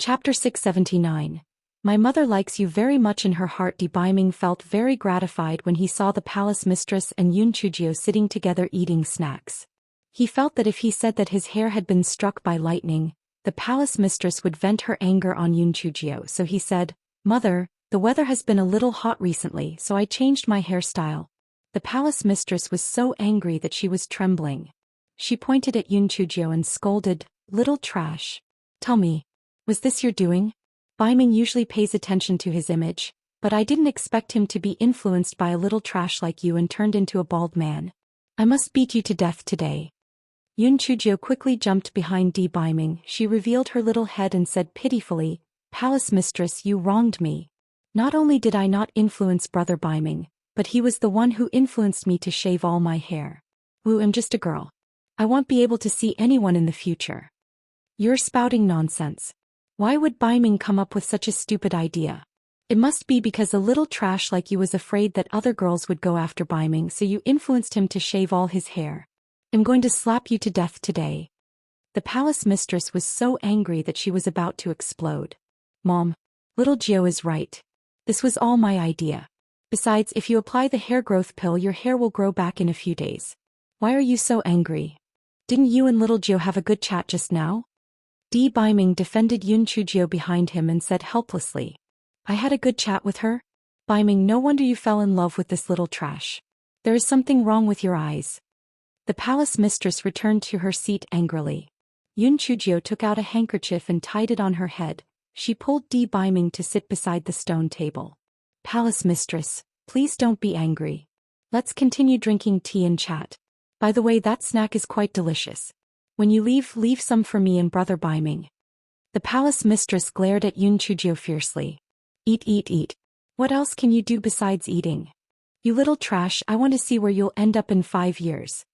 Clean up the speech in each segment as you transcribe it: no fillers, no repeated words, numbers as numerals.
Chapter 679. My mother likes you very much in her heart. Baiming felt very gratified when he saw the palace mistress and Yun Chujio sitting together eating snacks. He felt that if he said that his hair had been struck by lightning, the palace mistress would vent her anger on Yun Chujio, so he said, "Mother, the weather has been a little hot recently, so I changed my hairstyle." The palace mistress was so angry that she was trembling. She pointed at Yun Chujio and scolded, "Little trash. Tell me, was this your doing?" Baiming usually pays attention to his image, but I didn't expect him to be influenced by a little trash like you and turned into a bald man. I must beat you to death today. Yun Chujio quickly jumped behind Baiming. She revealed her little head and said pitifully, "Palace mistress, you wronged me. Not only did I not influence brother Baiming, but he was the one who influenced me to shave all my hair. I'm just a girl. I won't be able to see anyone in the future." "You're spouting nonsense. Why would Baiming come up with such a stupid idea? It must be because a little trash like you was afraid that other girls would go after Baiming, so you influenced him to shave all his hair. I'm going to slap you to death today." The palace mistress was so angry that she was about to explode. "Mom, little Gio is right. This was all my idea. Besides, if you apply the hair growth pill, your hair will grow back in a few days. Why are you so angry? Didn't you and little Gio have a good chat just now?" Baiming defended Yun Chujio behind him and said helplessly, "I had a good chat with her? Baiming, no wonder you fell in love with this little trash. There is something wrong with your eyes." The palace mistress returned to her seat angrily. Yun Chujio took out a handkerchief and tied it on her head. She pulled Baiming to sit beside the stone table. "Palace mistress, please don't be angry. Let's continue drinking tea and chat. By the way, that snack is quite delicious. When you leave some for me and brother Baiming." The palace mistress glared at Yun Chujio fiercely. Eat, eat, eat. What else can you do besides eating? You little trash, I want to see where you'll end up in 5 years.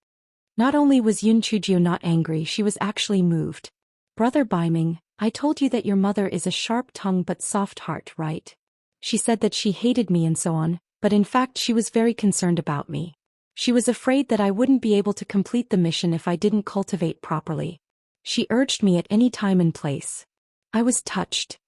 Not only was Yun Chujio not angry, she was actually moved. "Brother Baiming, I told you that your mother is a sharp tongue but soft heart, right? She said that she hated me and so on, but in fact she was very concerned about me. She was afraid that I wouldn't be able to complete the mission if I didn't cultivate properly. She urged me at any time and place. I was touched.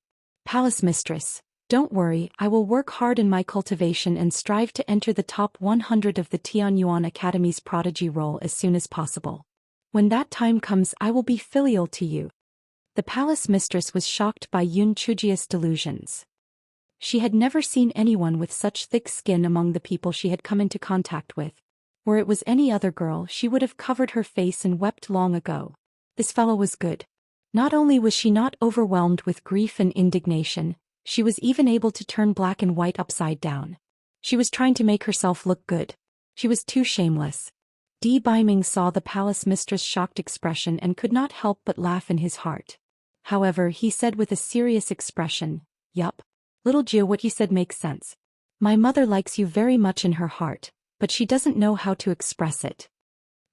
Palace mistress, don't worry, I will work hard in my cultivation and strive to enter the top 100 of the Tianyuan Academy's prodigy roll as soon as possible. When that time comes, I will be filial to you." The palace mistress was shocked by Yun Chujio's delusions. She had never seen anyone with such thick skin among the people she had come into contact with. Where it was any other girl, she would have covered her face and wept long ago. This fellow was good. Not only was she not overwhelmed with grief and indignation, she was even able to turn black and white upside down. She was trying to make herself look good. She was too shameless. Baiming saw the palace mistress' shocked expression and could not help but laugh in his heart. However, he said with a serious expression, "Yup. Little Gio, what you said makes sense. My mother likes you very much in her heart, but she doesn't know how to express it."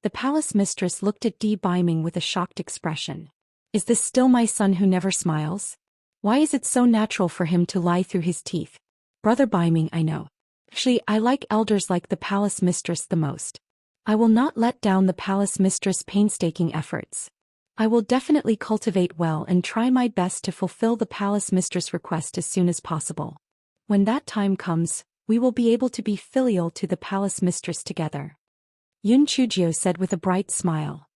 The palace mistress looked at Baiming with a shocked expression. "Is this still my son who never smiles? Why is it so natural for him to lie through his teeth? Brother Baiming, I know. Actually, I like elders like the palace mistress the most. I will not let down the palace mistress' painstaking efforts. I will definitely cultivate well and try my best to fulfill the palace mistress' request as soon as possible. When that time comes, we will be able to be filial to the palace mistress together," Yun Chujio said with a bright smile.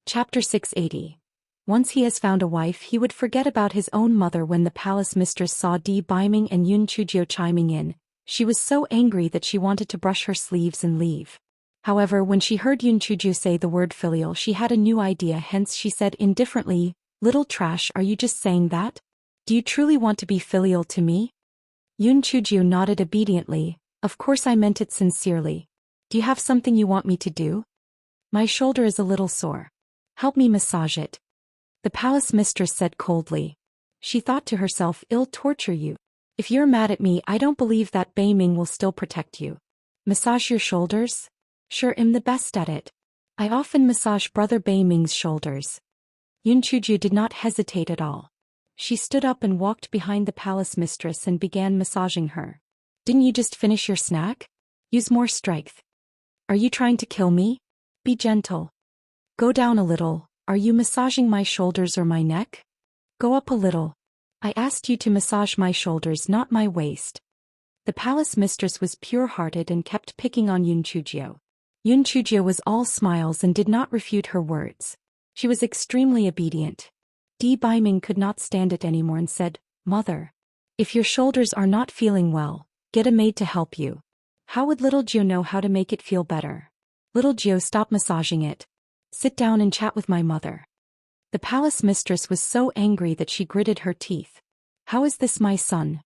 Chapter 680. Once he has found a wife, he would forget about his own mother. When the palace mistress saw Baiming and Yun Chujio chiming in, she was so angry that she wanted to brush her sleeves and leave. However, when she heard Yun Chujio say the word filial, she had a new idea, hence she said indifferently, "Little trash, are you just saying that? Do you truly want to be filial to me?" Yun Chujio nodded obediently. "Of course I meant it sincerely. Do you have something you want me to do? My shoulder is a little sore. Help me massage it," the palace mistress said coldly. She thought to herself, "I'll torture you. If you're mad at me, I don't believe that Baiming will still protect you. Massage your shoulders? Sure, I'm the best at it. I often massage brother Baiming's shoulders." Yun Chujio did not hesitate at all. She stood up and walked behind the palace mistress and began massaging her. "Didn't you just finish your snack? Use more strength. Are you trying to kill me? Be gentle. Go down a little. Are you massaging my shoulders or my neck?" Go up a little. I asked you to massage my shoulders, not my waist. The palace mistress was pure-hearted and kept picking on Chujio. Chujio was all smiles and did not refute her words. She was extremely obedient. Baiming could not stand it anymore and said, "Mother, if your shoulders are not feeling well, get a maid to help you. How would little Gio know how to make it feel better? Little Gio, stop massaging it. Sit down and chat with my mother." The palace mistress was so angry that she gritted her teeth. "How is this my son?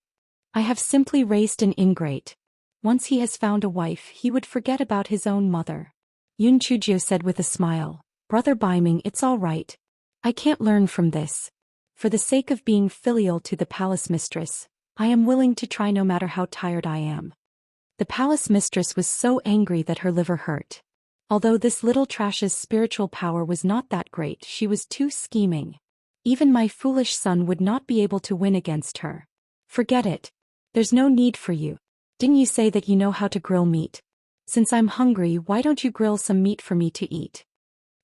I have simply raised an ingrate. Once he has found a wife, he would forget about his own mother." Chujio said with a smile, "Brother Baiming, it's all right. I can't learn from this. For the sake of being filial to the palace mistress, I am willing to try no matter how tired I am." The palace mistress was so angry that her liver hurt. Although this little trash's spiritual power was not that great, she was too scheming. Even my foolish son would not be able to win against her. "Forget it. There's no need for you. Didn't you say that you know how to grill meat? Since I'm hungry, why don't you grill some meat for me to eat?"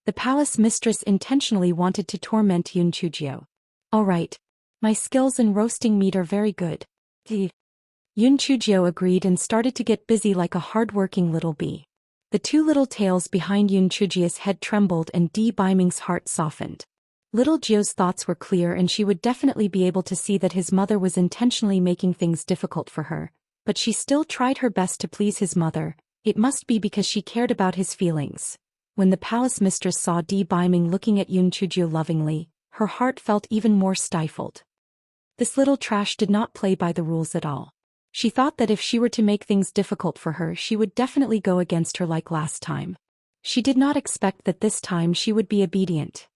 The palace mistress intentionally wanted to torment Chujio. "All right. My skills in roasting meat are very good." Chujio agreed and started to get busy like a hard-working little bee. The two little tails behind Chujio's head trembled and Baiming's heart softened. Little Gio's thoughts were clear and she would definitely be able to see that his mother was intentionally making things difficult for her, but she still tried her best to please his mother. It must be because she cared about his feelings. When the palace mistress saw Baiming looking at Chujio lovingly, her heart felt even more stifled. This little trash did not play by the rules at all. She thought that if she were to make things difficult for her, she would definitely go against her like last time. She did not expect that this time she would be obedient.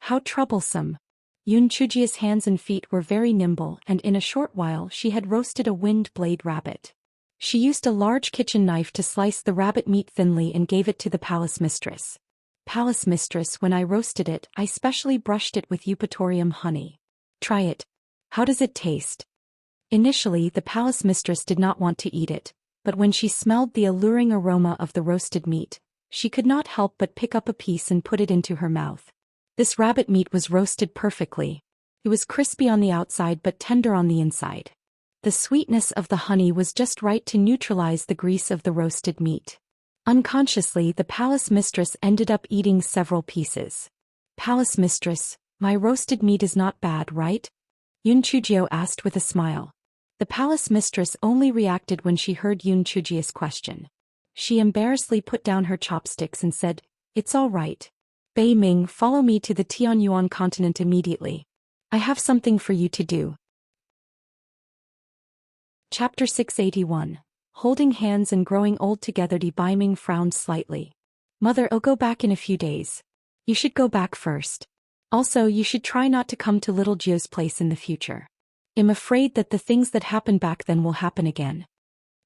How troublesome. Chujio's hands and feet were very nimble, and in a short while she had roasted a wind-blade rabbit. She used a large kitchen knife to slice the rabbit meat thinly and gave it to the palace mistress. "Palace mistress, when I roasted it, I specially brushed it with eupatorium honey. Try it. How does it taste?" Initially, the palace mistress did not want to eat it, but when she smelled the alluring aroma of the roasted meat, she could not help but pick up a piece and put it into her mouth. This rabbit meat was roasted perfectly. It was crispy on the outside but tender on the inside. The sweetness of the honey was just right to neutralize the grease of the roasted meat. Unconsciously, the palace mistress ended up eating several pieces. "Palace mistress, my roasted meat is not bad, right?" Chujio asked with a smile. The palace mistress only reacted when she heard Chujio's question. She embarrassedly put down her chopsticks and said, "It's all right. Baiming, follow me to the Tianyuan continent immediately. I have something for you to do." Chapter 681. Holding hands and growing old together. Baiming frowned slightly. "Mother, I'll go back in a few days. You should go back first. Also, you should try not to come to little Gio's place in the future. I'm afraid that the things that happened back then will happen again."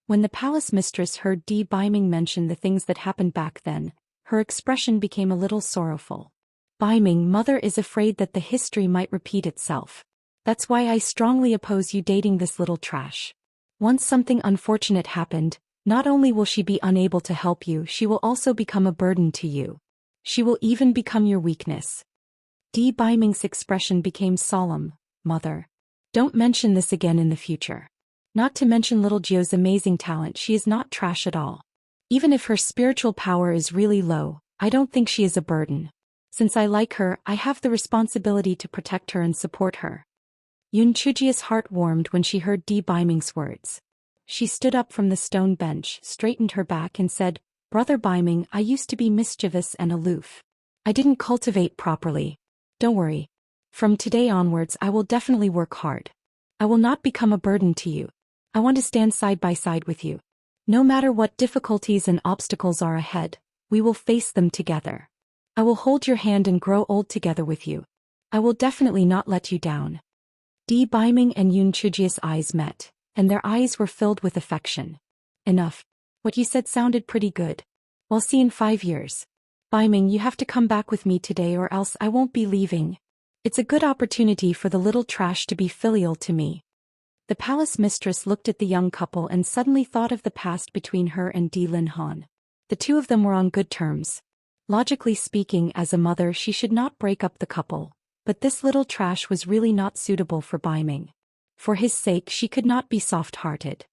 When the palace mistress heard Baiming mention the things that happened back then, her expression became a little sorrowful. "Baiming, mother is afraid that the history might repeat itself. That's why I strongly oppose you dating this little trash. Once something unfortunate happened, not only will she be unable to help you, she will also become a burden to you. She will even become your weakness." Baiming's expression became solemn. "Mother, don't mention this again in the future. Not to mention little Gio's amazing talent, she is not trash at all. Even if her spiritual power is really low, I don't think she is a burden. Since I like her, I have the responsibility to protect her and support her." Chujio's heart warmed when she heard Baiming's words. She stood up from the stone bench, straightened her back and said, "Brother Baiming, I used to be mischievous and aloof. I didn't cultivate properly. Don't worry. From today onwards I will definitely work hard. I will not become a burden to you. I want to stand side by side with you. No matter what difficulties and obstacles are ahead, we will face them together. I will hold your hand and grow old together with you. I will definitely not let you down." Baiming and Chujio's eyes met, and their eyes were filled with affection. "Enough. What you said sounded pretty good. We'll see in 5 years. Baiming, you have to come back with me today or else I won't be leaving. It's a good opportunity for the little trash to be filial to me." The palace mistress looked at the young couple and suddenly thought of the past between her and Lin Han. The two of them were on good terms. Logically speaking, as a mother, she should not break up the couple, But this little trash was really not suitable for Baiming. For his sake she could not be soft-hearted.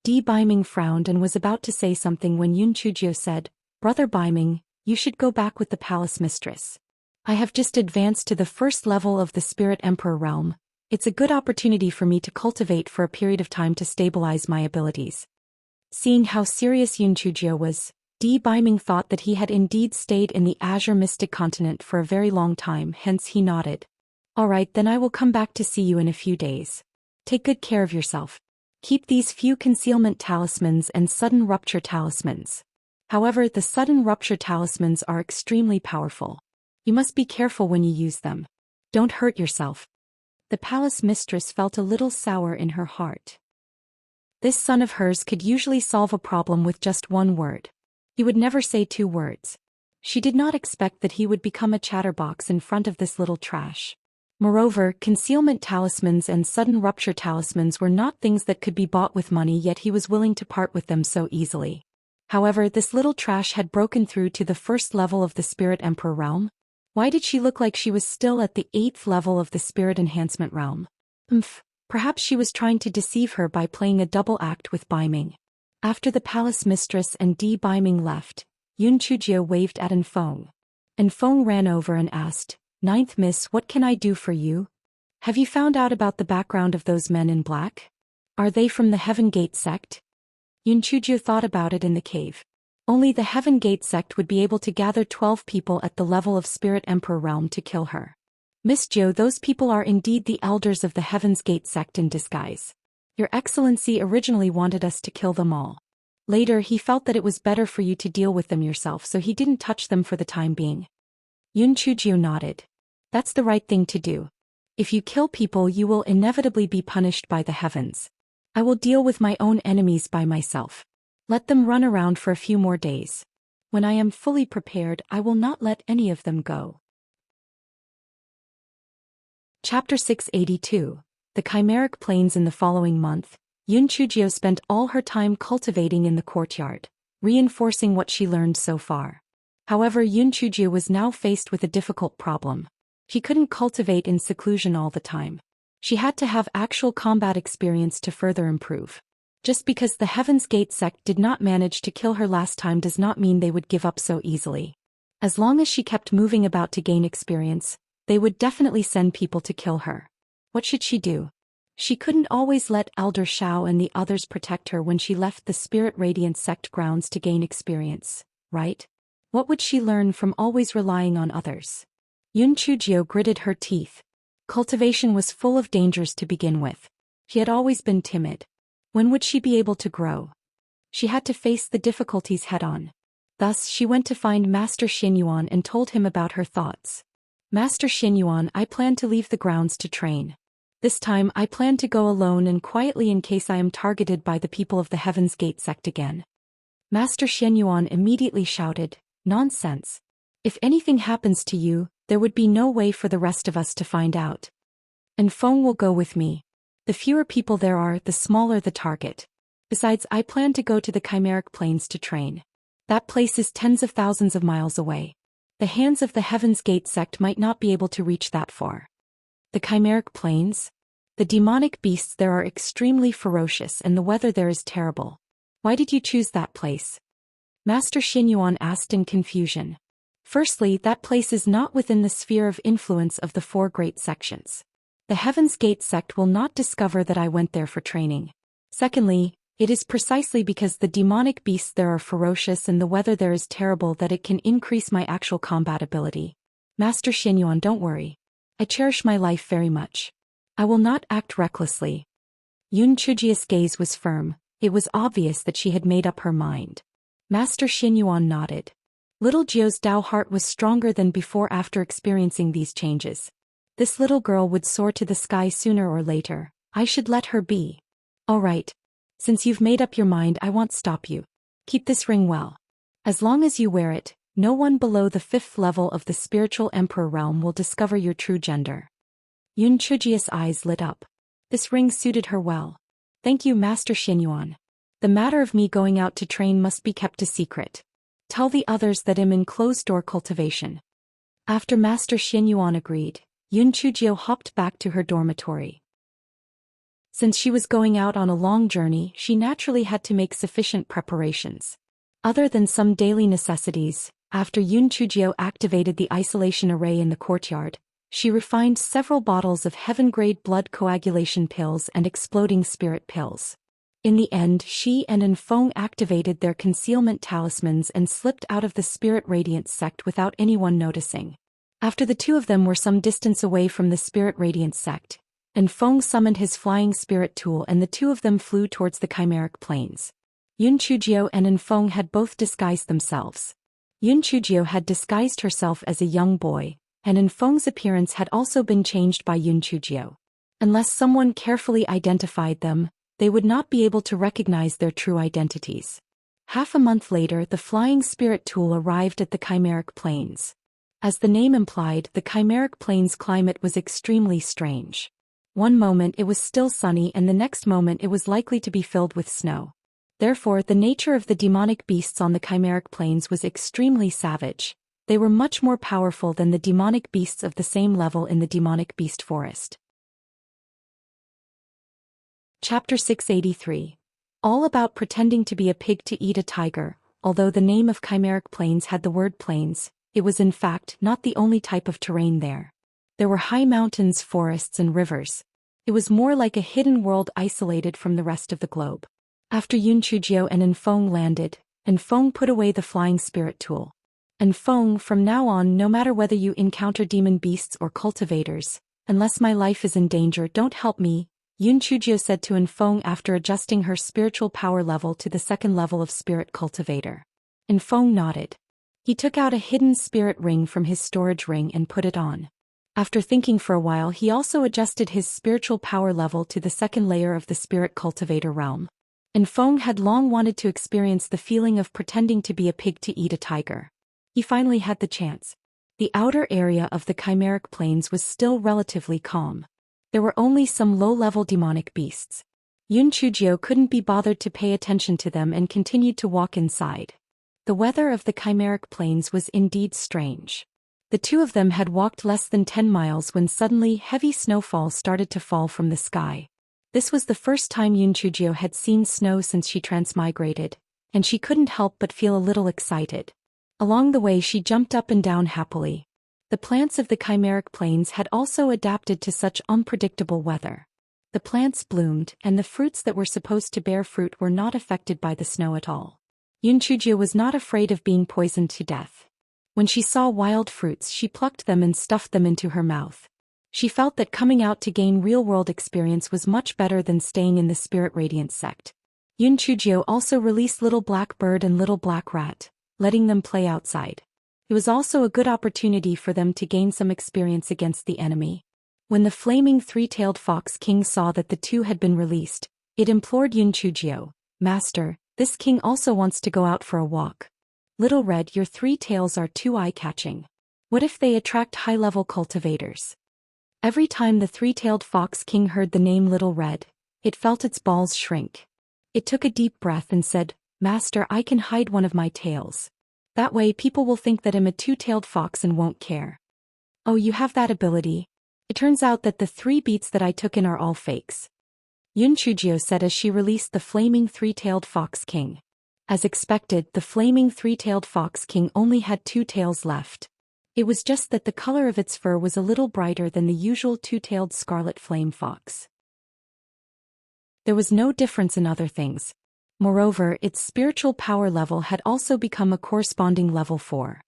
Baiming frowned and was about to say something when Yun Chujio said, "Brother Baiming, you should go back with the palace mistress. I have just advanced to the first level of the Spirit Emperor realm. It's a good opportunity for me to cultivate for a period of time to stabilize my abilities." Seeing how serious Yun Chujio was, Baiming thought that he had indeed stayed in the Azure Mystic Continent for a very long time, hence he nodded. "All right, then I will come back to see you in a few days. Take good care of yourself. Keep these few concealment talismans and sudden rupture talismans. However, the sudden rupture talismans are extremely powerful. You must be careful when you use them. Don't hurt yourself." The palace mistress felt a little sour in her heart. This son of hers could usually solve a problem with just one word. He would never say two words. She did not expect that he would become a chatterbox in front of this little trash. Moreover, concealment talismans and sudden rupture talismans were not things that could be bought with money, yet he was willing to part with them so easily. However, this little trash had broken through to the first level of the Spirit Emperor realm. Why did she look like she was still at the 8th level of the Spirit Enhancement realm? Perhaps she was trying to deceive her by playing a double act with Baiming. After the palace mistress and Baiming left, Yun Chujio waved at Enfeng. Enfeng ran over and asked, "Ninth Miss, what can I do for you? Have you found out about the background of those men in black? Are they from the Heaven Gate sect?" Yun Chujio thought about it in the cave. Only the Heaven Gate sect would be able to gather 12 people at the level of Spirit Emperor realm to kill her. "Miss Jo, those people are indeed the elders of the Heaven's Gate sect in disguise. Your Excellency originally wanted us to kill them all. Later he felt that it was better for you to deal with them yourself, so he didn't touch them for the time being." Yun Chujio nodded. "That's the right thing to do. If you kill people you will inevitably be punished by the heavens. I will deal with my own enemies by myself. Let them run around for a few more days. When I am fully prepared I will not let any of them go." Chapter 682. The Chimeric Plains. In the following month, Yun Chujio spent all her time cultivating in the courtyard, reinforcing what she learned so far. However, Yun Chujio was now faced with a difficult problem. She couldn't cultivate in seclusion all the time. She had to have actual combat experience to further improve. Just because the Heaven's Gate sect did not manage to kill her last time does not mean they would give up so easily. As long as she kept moving about to gain experience, they would definitely send people to kill her. What should she do? She couldn't always let Elder Shao and the others protect her when she left the Spirit Radiant sect grounds to gain experience, right? What would she learn from always relying on others? Yun Chujio gritted her teeth. Cultivation was full of dangers to begin with. She had always been timid. When would she be able to grow? She had to face the difficulties head-on. Thus, she went to find Master Xinyuan and told him about her thoughts. "Master Xinyuan, I plan to leave the grounds to train. This time I plan to go alone and quietly in case I am targeted by the people of the Heaven's Gate sect again." Master Xinyuan immediately shouted, "Nonsense. If anything happens to you, there would be no way for the rest of us to find out. And Feng will go with me. The fewer people there are, the smaller the target. Besides, I plan to go to the Chimeric Plains to train. That place is tens of thousands of miles away. The hands of the Heaven's Gate sect might not be able to reach that far." The Chimeric Plains? The demonic beasts there are extremely ferocious and the weather there is terrible. Why did you choose that place? Master Xinyuan asked in confusion. Firstly, that place is not within the sphere of influence of the 4 great sections. The Heaven's Gate sect will not discover that I went there for training. Secondly, it is precisely because the demonic beasts there are ferocious and the weather there is terrible that it can increase my actual combat ability. Master Xinyuan, don't worry. I cherish my life very much. I will not act recklessly. Yun Chujio's gaze was firm. It was obvious that she had made up her mind. Master Xinyuan nodded. Little Jio's Dao heart was stronger than before after experiencing these changes. This little girl would soar to the sky sooner or later. I should let her be. All right. Since you've made up your mind, I won't stop you. Keep this ring well. As long as you wear it, no one below the 5th level of the Spiritual Emperor realm will discover your true gender. Yun Chujio's eyes lit up. This ring suited her well. Thank you, Master Xinyuan. The matter of me going out to train must be kept a secret. Tell the others that I'm in closed-door cultivation. After Master Xinyuan agreed, Chujio hopped back to her dormitory. Since she was going out on a long journey, she naturally had to make sufficient preparations. Other than some daily necessities, after Chujio activated the isolation array in the courtyard, she refined several bottles of heaven-grade blood coagulation pills and exploding spirit pills. In the end, she and Enfeng activated their concealment talismans and slipped out of the spirit radiance sect without anyone noticing. After the two of them were some distance away from the spirit radiance sect, Enfeng summoned his flying spirit tool and the two of them flew towards the chimeric plains. Chujio and Enfeng had both disguised themselves. Chujio had disguised herself as a young boy, and Enfeng's appearance had also been changed by Chujio. Unless someone carefully identified them, they would not be able to recognize their true identities. Half a month later, the flying spirit tool arrived at the chimeric plains. As the name implied, the chimeric plains climate was extremely strange. One moment it was still sunny and the next moment it was likely to be filled with snow. Therefore, the nature of the demonic beasts on the chimeric plains was extremely savage. They were much more powerful than the demonic beasts of the same level in the demonic beast forest. Chapter 683. All about pretending to be a pig to eat a tiger. Although the name of chimeric plains had the word plains, it was in fact not the only type of terrain there. There were high mountains, forests and rivers. It was more like a hidden world isolated from the rest of the globe. After Chujio and Enfeng landed, Enfeng put away the flying spirit tool. Enfeng, from now on, no matter whether you encounter demon beasts or cultivators, unless my life is in danger, don't help me, Chujio said to Enfeng after adjusting her spiritual power level to the second level of spirit cultivator. Enfeng nodded. He took out a hidden spirit ring from his storage ring and put it on. After thinking for a while, he also adjusted his spiritual power level to the second layer of the spirit cultivator realm. Enfeng had long wanted to experience the feeling of pretending to be a pig to eat a tiger. He finally had the chance. The outer area of the chimeric plains was still relatively calm. There were only some low-level demonic beasts. Chujio couldn't be bothered to pay attention to them and continued to walk inside. The weather of the chimeric plains was indeed strange. The two of them had walked less than 10 miles when suddenly heavy snowfall started to fall from the sky. This was the first time Chujio had seen snow since she transmigrated, and she couldn't help but feel a little excited. Along the way she jumped up and down happily. The plants of the chimeric plains had also adapted to such unpredictable weather. The plants bloomed, and the fruits that were supposed to bear fruit were not affected by the snow at all. Chujio was not afraid of being poisoned to death. When she saw wild fruits, she plucked them and stuffed them into her mouth. She felt that coming out to gain real-world experience was much better than staying in the spirit radiance sect. Chujio also released Little Black Bird and Little Black Rat, letting them play outside. It was also a good opportunity for them to gain some experience against the enemy. When the flaming three-tailed fox king saw that the two had been released, it implored Chujio, "Master, this king also wants to go out for a walk. Little Red, your three tails are too eye-catching. What if they attract high-level cultivators?" Every time the three-tailed fox king heard the name Little Red, it felt its balls shrink. It took a deep breath and said, "Master, I can hide one of my tails. That way people will think that I'm a two-tailed fox and won't care." "Oh, you have that ability? It turns out that the 3 beats that I took in are all fakes," Chujio said as she released the flaming three-tailed fox king. As expected, the flaming three-tailed fox king only had 2 tails left. It was just that the color of its fur was a little brighter than the usual 2-tailed scarlet flame fox. There was no difference in other things. Moreover, its spiritual power level had also become a corresponding level 4.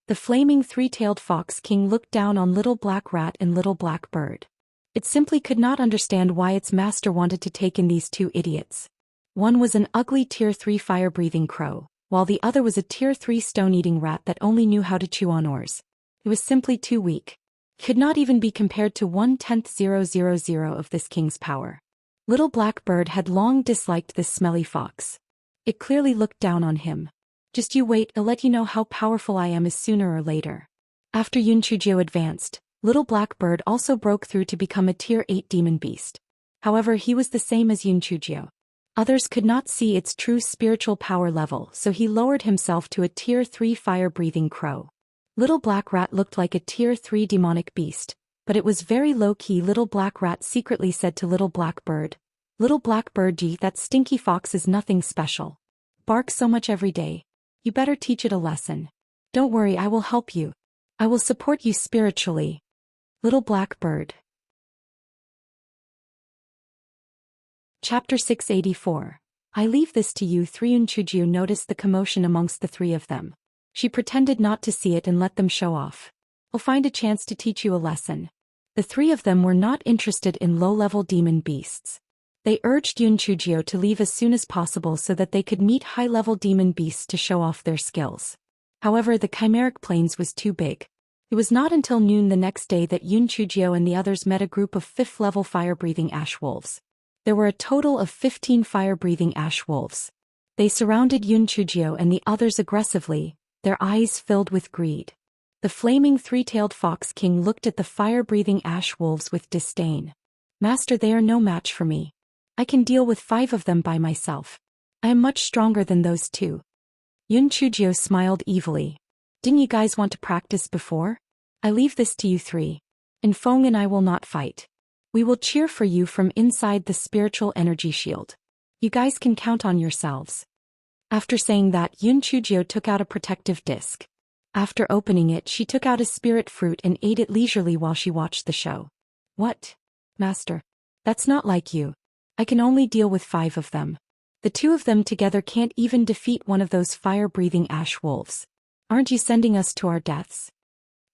The flaming three-tailed fox king looked down on Little Black Rat and Little Black Bird. It simply could not understand why its master wanted to take in these 2 idiots. One was an ugly Tier 3 fire-breathing crow, while the other was a Tier 3 stone-eating rat that only knew how to chew on ores. It was simply too weak. Could not even be compared to 1/10,000 of this king's power. Little Black Bird had long disliked this smelly fox. It clearly looked down on him. "Just you wait, I'll let you know how powerful I am sooner or later." After Chujio advanced, Little Black Bird also broke through to become a Tier 8 demon beast. However, he was the same as Chujio. Others could not see its true spiritual power level, so he lowered himself to a Tier 3 fire-breathing crow. Little Black Rat looked like a Tier 3 demonic beast, But it was very low-key. Little Black Rat secretly said to Little Black Bird, "Little Black Bird, gee, that stinky fox is nothing special. Barks so much every day. You better teach it a lesson. Don't worry, I will help you. I will support you spiritually." Little Black Bird. Chapter 684. I leave this to you three. Unchujio noticed the commotion amongst the three of them. She pretended not to see it and let them show off. "I'll find a chance to teach you a lesson." The three of them were not interested in low-level demon beasts. They urged Unchujio to leave as soon as possible so that they could meet high-level demon beasts to show off their skills. However, the chimeric plains was too big. It was not until noon the next day that Unchujio and the others met a group of 5th-level fire-breathing ash wolves. There were a total of 15 fire-breathing ash wolves. They surrounded Unchujio and the others aggressively, their eyes filled with greed. The flaming three-tailed fox king looked at the fire-breathing ash wolves with disdain. "Master, they are no match for me. I can deal with 5 of them by myself. I am much stronger than those 2. Unchujio smiled evilly. "Didn't you guys want to practice before? I leave this to you 3. Infong and I will not fight. We will cheer for you from inside the spiritual energy shield. You guys can count on yourselves." After saying that, Unchujio took out a protective disc. After opening it, she took out a spirit fruit and ate it leisurely while she watched the show. "What? Master? That's not like you. I can only deal with 5 of them. The 2 of them together can't even defeat one of those fire-breathing ash wolves. Aren't you sending us to our deaths?"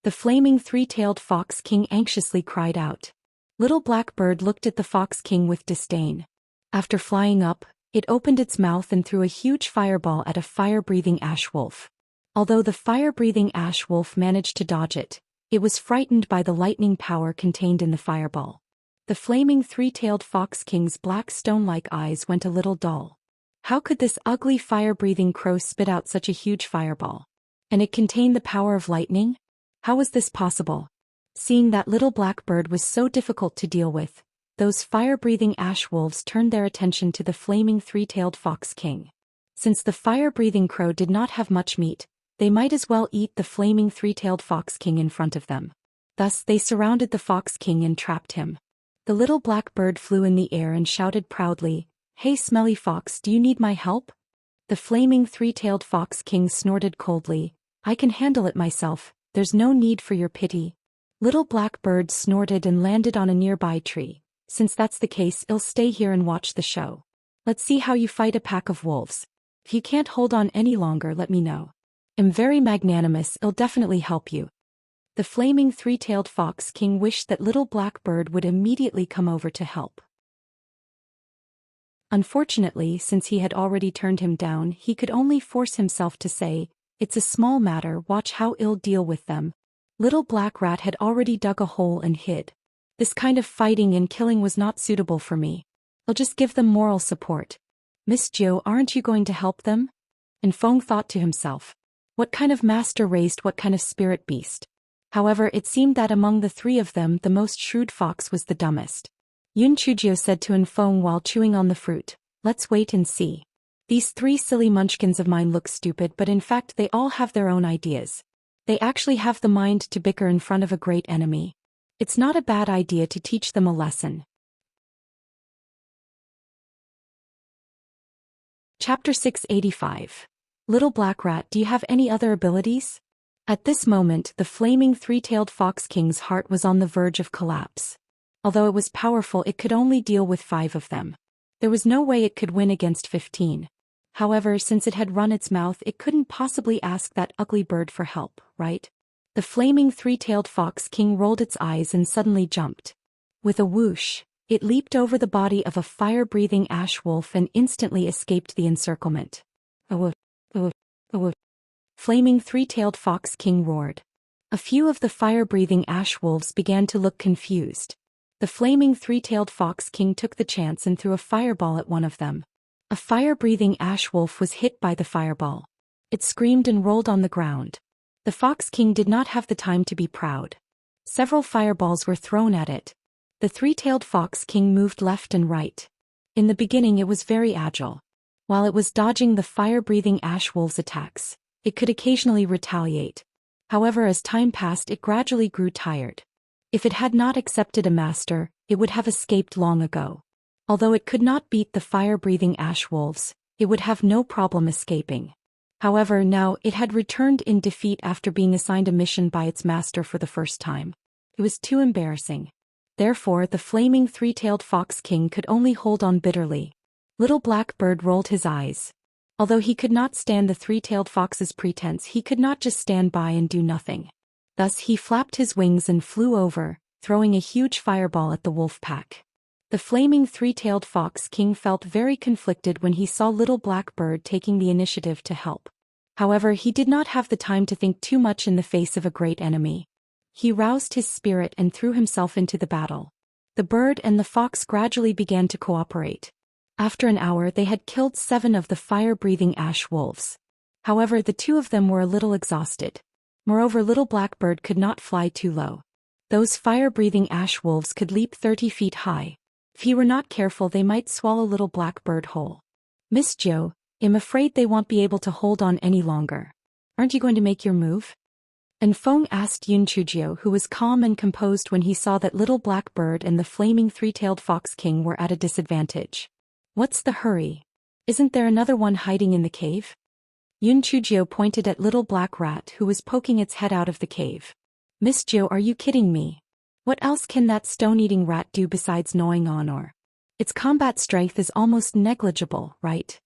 The flaming three-tailed fox king anxiously cried out. Little Black Bird looked at the fox king with disdain. After flying up, it opened its mouth and threw a huge fireball at a fire-breathing ash wolf. Although the fire-breathing ash wolf managed to dodge it, it was frightened by the lightning power contained in the fireball. The flaming three-tailed fox king's black stone-like eyes went a little dull. How could this ugly fire-breathing crow spit out such a huge fireball? And it contained the power of lightning? How was this possible? Seeing that Little Black Bird was so difficult to deal with, those fire-breathing ash wolves turned their attention to the flaming three-tailed fox king. Since the fire-breathing crow did not have much meat, they might as well eat the flaming three-tailed fox king in front of them. Thus they surrounded the fox king and trapped him. The Little Black Bird flew in the air and shouted proudly, "Hey smelly fox, do you need my help?" The flaming three-tailed fox king snorted coldly, "I can handle it myself, there's no need for your pity." Little Black Bird snorted and landed on a nearby tree. "Since that's the case, I'll stay here and watch the show. Let's see how you fight a pack of wolves. If you can't hold on any longer, let me know. I'm very magnanimous, I'll definitely help you." The flaming three-tailed fox king wished that Little Black Bird would immediately come over to help. Unfortunately, since he had already turned him down, he could only force himself to say, "It's a small matter, watch how I'll deal with them." Little Black Rat had already dug a hole and hid. "This kind of fighting and killing was not suitable for me. I'll just give them moral support." "Miss Jo, aren't you going to help them?" And Fong thought to himself. What kind of master raised what kind of spirit beast? However, it seemed that among the 3 of them the most shrewd fox was the dumbest. Unchujio said to Infong while chewing on the fruit, "Let's wait and see. These 3 silly munchkins of mine look stupid, but in fact they all have their own ideas. They actually have the mind to bicker in front of a great enemy. It's not a bad idea to teach them a lesson." Chapter 685. Little Black Rat, do you have any other abilities? At this moment, the flaming three-tailed fox king's heart was on the verge of collapse. Although it was powerful, it could only deal with 5 of them. There was no way it could win against 15. However, since it had run its mouth, it couldn't possibly ask that ugly bird for help, right? The flaming three-tailed fox king rolled its eyes and suddenly jumped. With a whoosh, it leaped over the body of a fire-breathing ash wolf and instantly escaped the encirclement. "Oh, oh, oh." Flaming three-tailed fox king roared. A few of the fire-breathing ash wolves began to look confused. The flaming three-tailed fox king took the chance and threw a fireball at one of them. A fire-breathing ash wolf was hit by the fireball. It screamed and rolled on the ground. The fox king did not have the time to be proud. Several fireballs were thrown at it. The three-tailed fox king moved left and right. In the beginning it was very agile. While it was dodging the fire-breathing ash wolves' attacks, it could occasionally retaliate. However, as time passed, it gradually grew tired. If it had not accepted a master, it would have escaped long ago. Although it could not beat the fire-breathing ash wolves, it would have no problem escaping. However, now it had returned in defeat after being assigned a mission by its master for the first time. It was too embarrassing. Therefore, the flaming three-tailed fox king could only hold on bitterly. Little Black Bird rolled his eyes. Although he could not stand the three-tailed fox's pretense, he could not just stand by and do nothing. Thus he flapped his wings and flew over, throwing a huge fireball at the wolf pack. The flaming three-tailed fox king felt very conflicted when he saw Little Black Bird taking the initiative to help. However, he did not have the time to think too much in the face of a great enemy. He roused his spirit and threw himself into the battle. The bird and the fox gradually began to cooperate. After an hour they had killed 7 of the fire-breathing ash wolves. However, the 2 of them were a little exhausted. Moreover, Little Black Bird could not fly too low. Those fire-breathing ash wolves could leap 30 feet high. If he were not careful, they might swallow Little Black Bird whole. Miss Joe, I'm afraid they won't be able to hold on any longer. Aren't you going to make your move? And Feng asked Yun Chujio, who was calm and composed when he saw that Little Black Bird and the flaming three-tailed fox king were at a disadvantage. What's the hurry? Isn't there another one hiding in the cave? Yun Chujio pointed at Little Black Rat who was poking its head out of the cave. Miss Joe, are you kidding me? What else can that stone-eating rat do besides gnawing on ore? Its combat strength is almost negligible, right?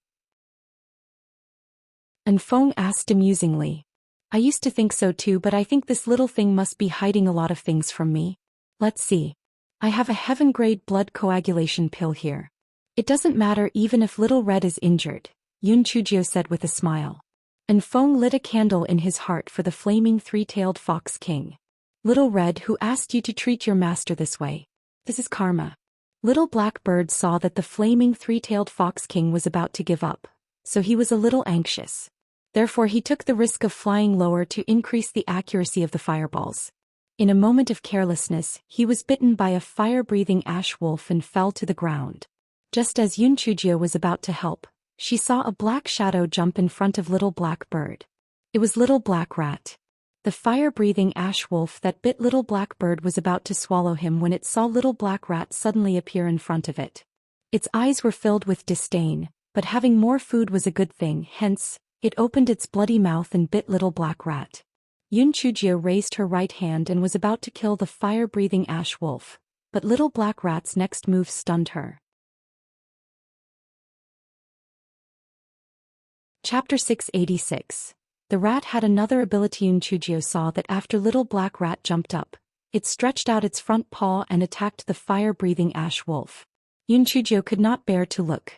And Feng asked amusingly. I used to think so too, but I think this little thing must be hiding a lot of things from me. Let's see. I have a heaven-grade blood coagulation pill here. It doesn't matter even if Little Red is injured, Yun Chujio said with a smile. And Feng lit a candle in his heart for the flaming three-tailed fox king. Little Red, who asked you to treat your master this way? This is karma. Little Black Bird saw that the flaming three-tailed fox king was about to give up, so he was a little anxious. Therefore he took the risk of flying lower to increase the accuracy of the fireballs. In a moment of carelessness, he was bitten by a fire-breathing ash wolf and fell to the ground. Just as Yun Chujio was about to help, she saw a black shadow jump in front of Little Black Bird. It was Little Black Rat. The fire-breathing ash wolf that bit Little Black Bird was about to swallow him when it saw Little Black Rat suddenly appear in front of it. Its eyes were filled with disdain, but having more food was a good thing, hence, it opened its bloody mouth and bit Little Black Rat. Yun Chujio raised her right hand and was about to kill the fire-breathing ash wolf, but Little Black Rat's next move stunned her. Chapter 686. The rat had another ability. Yun Chujio saw that after Little Black Rat jumped up, it stretched out its front paw and attacked the fire-breathing ash wolf. Yun Chujio could not bear to look.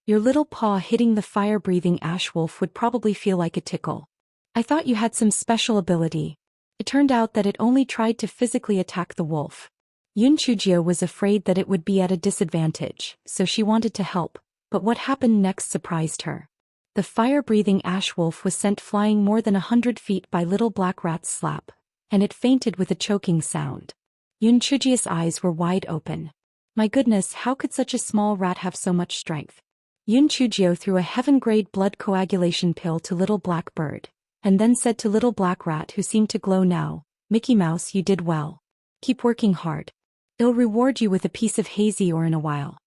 Your little paw hitting the fire-breathing ash wolf would probably feel like a tickle. I thought you had some special ability. It turned out that it only tried to physically attack the wolf. Yun Chujio was afraid that it would be at a disadvantage, so she wanted to help, but what happened next surprised her. The fire-breathing ash wolf was sent flying more than 100 feet by Little Black Rat's slap, and it fainted with a choking sound. Yun Chujio's eyes were wide open. My goodness, how could such a small rat have so much strength? Yun Chujio threw a heaven-grade blood coagulation pill to Little Black Bird, and then said to Little Black Rat, who seemed to glow now, Mickey Mouse, you did well. Keep working hard. It'll reward you with a piece of hazy ore in a while.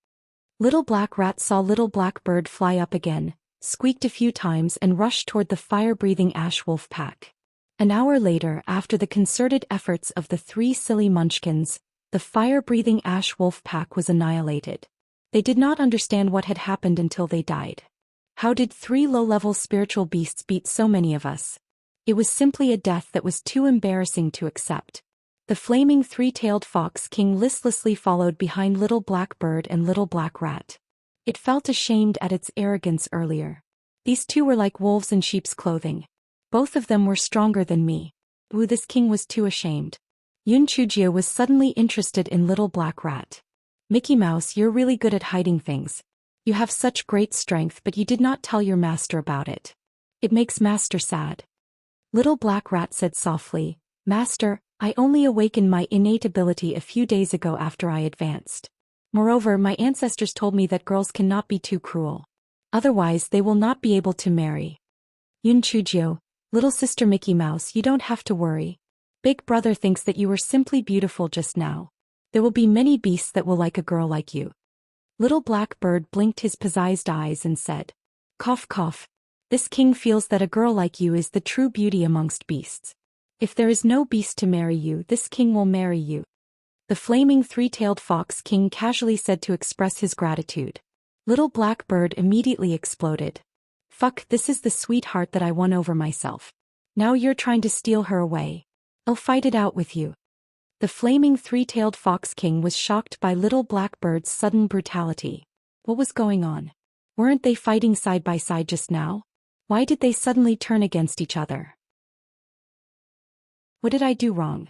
Little Black Rat saw Little Black Bird fly up again, squeaked a few times and rushed toward the fire-breathing ash wolf pack. An hour later, after the concerted efforts of the 3 silly munchkins, the fire-breathing ash wolf pack was annihilated. They did not understand what had happened until they died. How did 3 low-level spiritual beasts beat so many of us? It was simply a death that was too embarrassing to accept. The flaming 3-tailed fox king listlessly followed behind Little Black Bird and Little Black Rat. It felt ashamed at its arrogance earlier. These 2 were like wolves in sheep's clothing. Both of them were stronger than me. Ooh, this king was too ashamed. Yun Chujio was suddenly interested in Little Black Rat. Mickey Mouse, you're really good at hiding things. You have such great strength, but you did not tell your master about it. It makes master sad. Little Black Rat said softly, Master, I only awakened my innate ability a few days ago after I advanced. Moreover, my ancestors told me that girls cannot be too cruel. Otherwise they will not be able to marry. Yun Chujio, little sister Mickey Mouse, you don't have to worry. Big brother thinks that you were simply beautiful just now. There will be many beasts that will like a girl like you. Little black bird blinked his pizzazed eyes and said, "Cough cough. This king feels that a girl like you is the true beauty amongst beasts. If there is no beast to marry you, this king will marry you." The flaming three-tailed fox king casually said to express his gratitude. Little black bird immediately exploded. "Fuck, this is the sweetheart that I won over myself. Now you're trying to steal her away. I'll fight it out with you." The flaming three-tailed fox king was shocked by little black bird's sudden brutality. What was going on? Weren't they fighting side by side just now? Why did they suddenly turn against each other? What did I do wrong?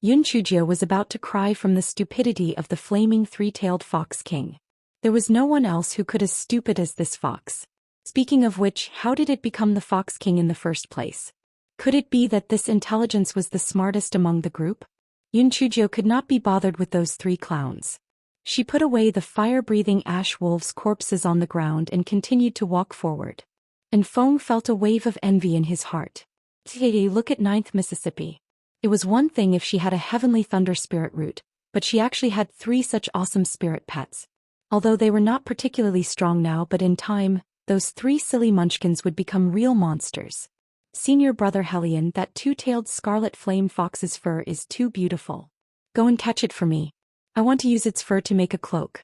Yunchujio was about to cry from the stupidity of the flaming three-tailed fox king. There was no one else who could as stupid as this fox. Speaking of which, how did it become the fox king in the first place? Could it be that this intelligence was the smartest among the group? Yunchujio could not be bothered with those three clowns. She put away the fire-breathing ash wolves' corpses on the ground and continued to walk forward. And Fong felt a wave of envy in his heart. Hey, look at 9th Mississippi. It was one thing if she had a heavenly thunder spirit root, but she actually had 3 such awesome spirit pets. Although they were not particularly strong now, but in time, those 3 silly munchkins would become real monsters. Senior brother Hellion, that 2-tailed scarlet flame fox's fur is too beautiful. Go and catch it for me. I want to use its fur to make a cloak.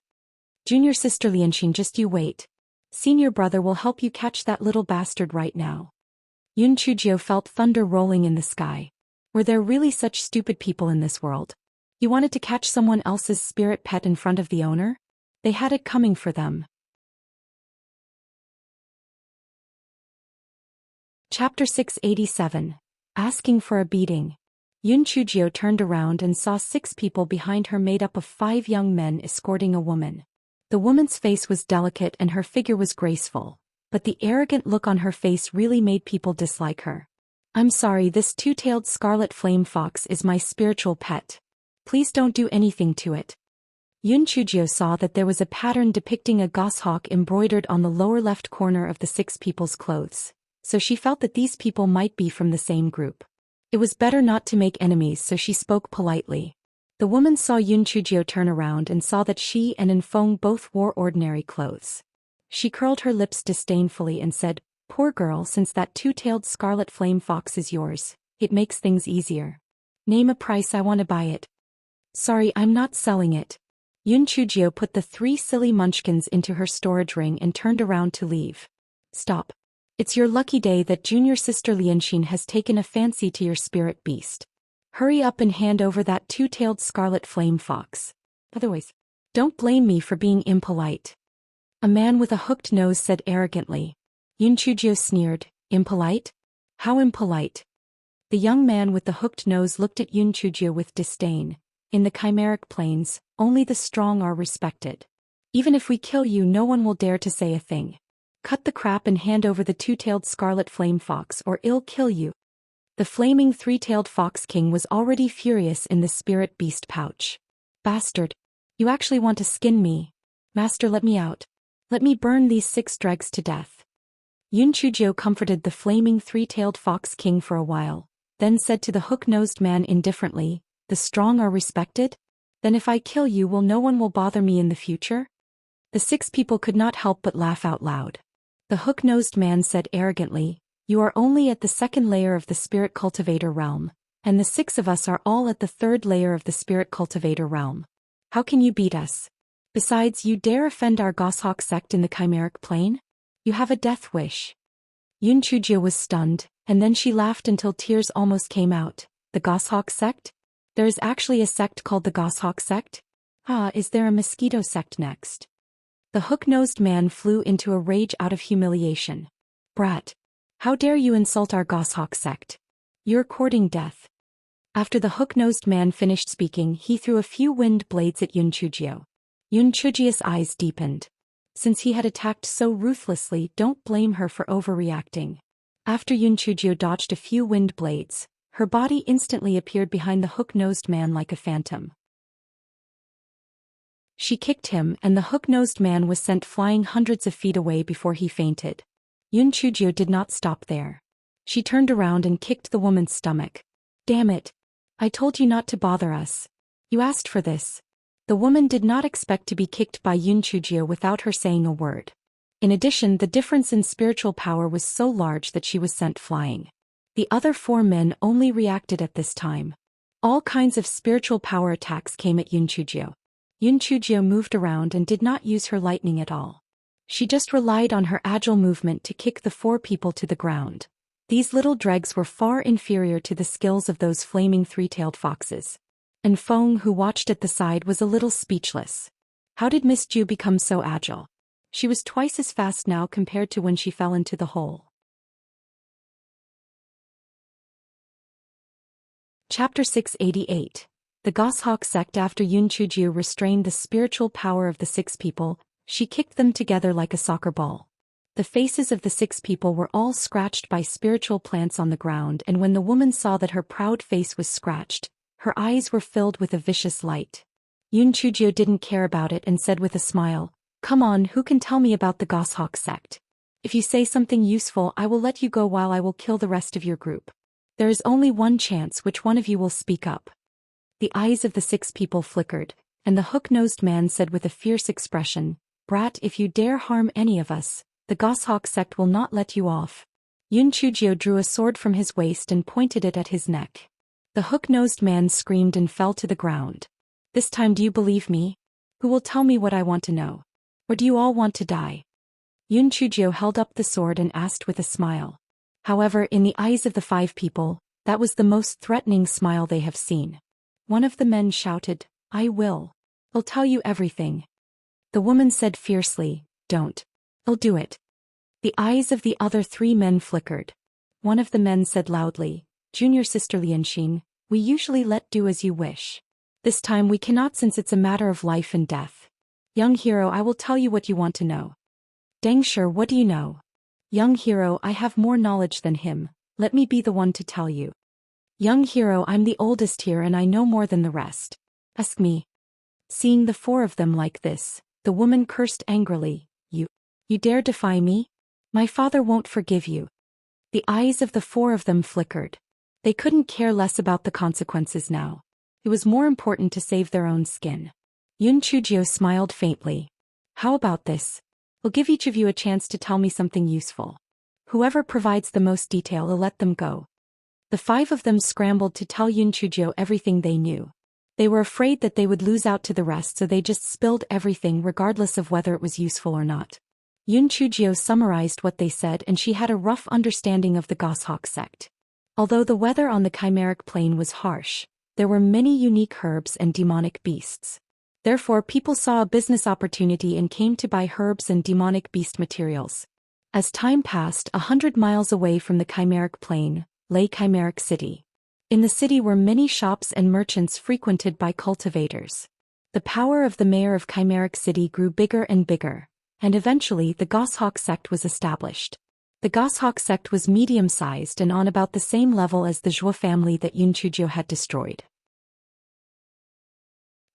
Junior sister Lianxin, just you wait. Senior brother will help you catch that little bastard right now. Yunchujio felt thunder rolling in the sky. Were there really such stupid people in this world? You wanted to catch someone else's spirit pet in front of the owner? They had it coming for them. Chapter 687. Asking for a beating. Yunchujio turned around and saw 6 people behind her made up of 5 young men escorting a woman. The woman's face was delicate and her figure was graceful, but the arrogant look on her face really made people dislike her. "I'm sorry, this 2-tailed scarlet flame fox is my spiritual pet. Please don't do anything to it." Yunchujio saw that there was a pattern depicting a goshawk embroidered on the lower left corner of the 6 people's clothes, so she felt that these people might be from the same group. It was better not to make enemies, so she spoke politely. The woman saw Yunchujio turn around and saw that she and Enfeng both wore ordinary clothes. She curled her lips disdainfully and said, "Poor girl, since that 2-tailed scarlet flame fox is yours, it makes things easier. Name a price, I want to buy it." "Sorry, I'm not selling it." Yunchujio put the 3 silly munchkins into her storage ring and turned around to leave. "Stop. It's your lucky day that junior sister Lianxin has taken a fancy to your spirit beast. Hurry up and hand over that 2-tailed scarlet flame fox. Otherwise, don't blame me for being impolite." A man with a hooked nose said arrogantly. Yunchujio sneered, "Impolite? How impolite?" The young man with the hooked nose looked at Yunchujio with disdain. "In the chimeric planes, only the strong are respected. Even if we kill you, no one will dare to say a thing. Cut the crap and hand over the 2-tailed scarlet flame fox or I'll kill you." The flaming 3-tailed fox king was already furious in the spirit beast pouch. "Bastard. You actually want to skin me? Master, let me out. Let me burn these 6 dregs to death." Yunchujio comforted the flaming 3-tailed fox king for a while, then said to the hook-nosed man indifferently, "The strong are respected? Then if I kill you, no one will bother me in the future?" The 6 people could not help but laugh out loud. The hook-nosed man said arrogantly, "You are only at the 2nd layer of the spirit cultivator realm, and the 6 of us are all at the 3rd layer of the spirit cultivator realm. How can you beat us? Besides, you dare offend our goshawk sect in the chimeric plane? You have a death wish." Yunchujio was stunned, and then she laughed until tears almost came out. "The goshawk sect? There is actually a sect called the goshawk sect? Ah, is there a mosquito sect next?" The hook-nosed man flew into a rage out of humiliation. "Brat. How dare you insult our goshawk sect? You're courting death." After the hook-nosed man finished speaking, he threw a few wind blades at Yunchujio. Yunchujio's eyes deepened. Since he had attacked so ruthlessly, don't blame her for overreacting. After Yunchujio dodged a few wind blades, her body instantly appeared behind the hook-nosed man like a phantom. She kicked him, and the hook-nosed man was sent flying hundreds of feet away before he fainted. Yunchujio did not stop there. She turned around and kicked the woman's stomach. "Damn it. I told you not to bother us. You asked for this. The woman did not expect to be kicked by Chujio without her saying a word. In addition, the difference in spiritual power was so large that she was sent flying. The other 4 men only reacted at this time. All kinds of spiritual power attacks came at Chujio. Chujio moved around and did not use her lightning at all. She just relied on her agile movement to kick the 4 people to the ground. These little dregs were far inferior to the skills of those flaming 3-tailed foxes. And Feng, who watched at the side, was a little speechless. How did Miss Ju become so agile? She was twice as fast now compared to when she fell into the hole. Chapter 688. The Goshawk sect. After Chujio restrained the spiritual power of the 6 people, she kicked them together like a soccer ball. The faces of the 6 people were all scratched by spiritual plants on the ground, and when the woman saw that her proud face was scratched, her eyes were filled with a vicious light. Chujio didn't care about it and said with a smile, "Come on, who can tell me about the Goshawk sect? If you say something useful, I will let you go while I will kill the rest of your group. There is only one chance which one of you will speak up." The eyes of the 6 people flickered, and the hook-nosed man said with a fierce expression, "Brat, if you dare harm any of us, the Goshawk sect will not let you off." Chujio drew a sword from his waist and pointed it at his neck. The hook-nosed man screamed and fell to the ground. "This time, do you believe me? Who will tell me what I want to know? Or do you all want to die?" Chujio held up the sword and asked with a smile. However, in the eyes of the 5 people, that was the most threatening smile they have seen. One of the men shouted, "I will. I'll tell you everything." The woman said fiercely, "Don't. I'll do it." The eyes of the other 3 men flickered. One of the men said loudly, "Junior Sister Lianxin, we usually let do as you wish. This time we cannot, since it's a matter of life and death. Young hero, I will tell you what you want to know." "Dengshi, what do you know?" "Young hero, I have more knowledge than him. Let me be the one to tell you." "Young hero, I'm the oldest here and I know more than the rest. Ask me." Seeing the 4 of them like this, the woman cursed angrily, You dare defy me? My father won't forgive you." The eyes of the 4 of them flickered. They couldn't care less about the consequences now. It was more important to save their own skin. Chujio smiled faintly. "How about this? I'll give each of you a chance to tell me something useful. Whoever provides the most detail, I'll let them go." The 5 of them scrambled to tell Chujio everything they knew. They were afraid that they would lose out to the rest, so they just spilled everything regardless of whether it was useful or not. Chujio summarized what they said, and she had a rough understanding of the Goshawk sect. Although the weather on the Chimeric Plain was harsh, there were many unique herbs and demonic beasts. Therefore, people saw a business opportunity and came to buy herbs and demonic beast materials. As time passed, 100 miles away from the Chimeric Plain lay Chimeric City. In the city were many shops and merchants frequented by cultivators. The power of the mayor of Chimeric City grew bigger and bigger, and eventually the Goshawk sect was established. The Goshawk sect was medium-sized and on about the same level as the Zhuo family that Chujio had destroyed.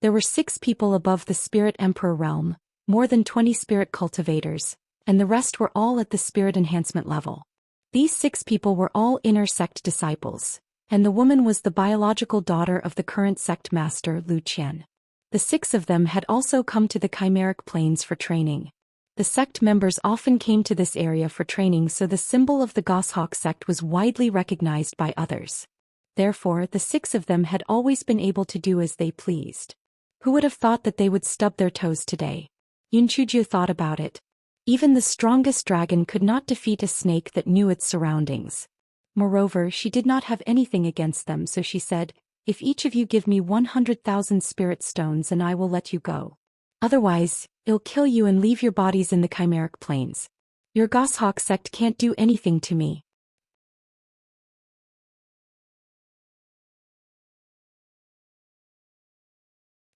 There were 6 people above the Spirit Emperor realm, more than 20 spirit cultivators, and the rest were all at the spirit enhancement level. These 6 people were all inner sect disciples, and the woman was the biological daughter of the current sect master, Lu Qian. The 6 of them had also come to the Chimeric Plains for training. The sect members often came to this area for training, so the symbol of the Goshawk sect was widely recognized by others. Therefore, the 6 of them had always been able to do as they pleased. Who would have thought that they would stub their toes today? Chujio thought about it. Even the strongest dragon could not defeat a snake that knew its surroundings. Moreover, she did not have anything against them, so she said, "If each of you give me 100,000 spirit stones, and I will let you go. Otherwise, I'll kill you and leave your bodies in the Chimeric Plains. Your Goshawk sect can't do anything to me."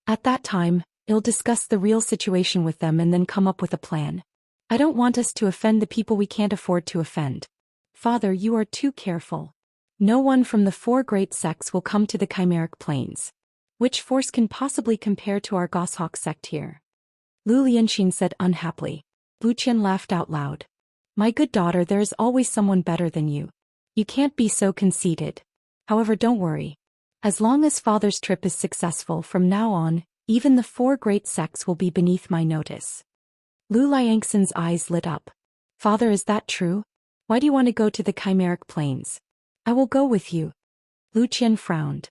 At that time, I'll discuss the real situation with them and then come up with a plan. I don't want us to offend the people we can't afford to offend. Father, you are too careful. No one from the 4 great sects will come to the Chimeric Plains. Which force can possibly compare to our Goshawk sect here? Lu Lianxin said unhappily. Lu Qian laughed out loud. "My good daughter, there is always someone better than you. You can't be so conceited. However, don't worry. As long as father's trip is successful from now on, even the 4 great sects will be beneath my notice. Lu Liangxin's eyes lit up. Father, is that true? Why do you want to go to the Chimeric Plains? I will go with you. Lu Qian frowned.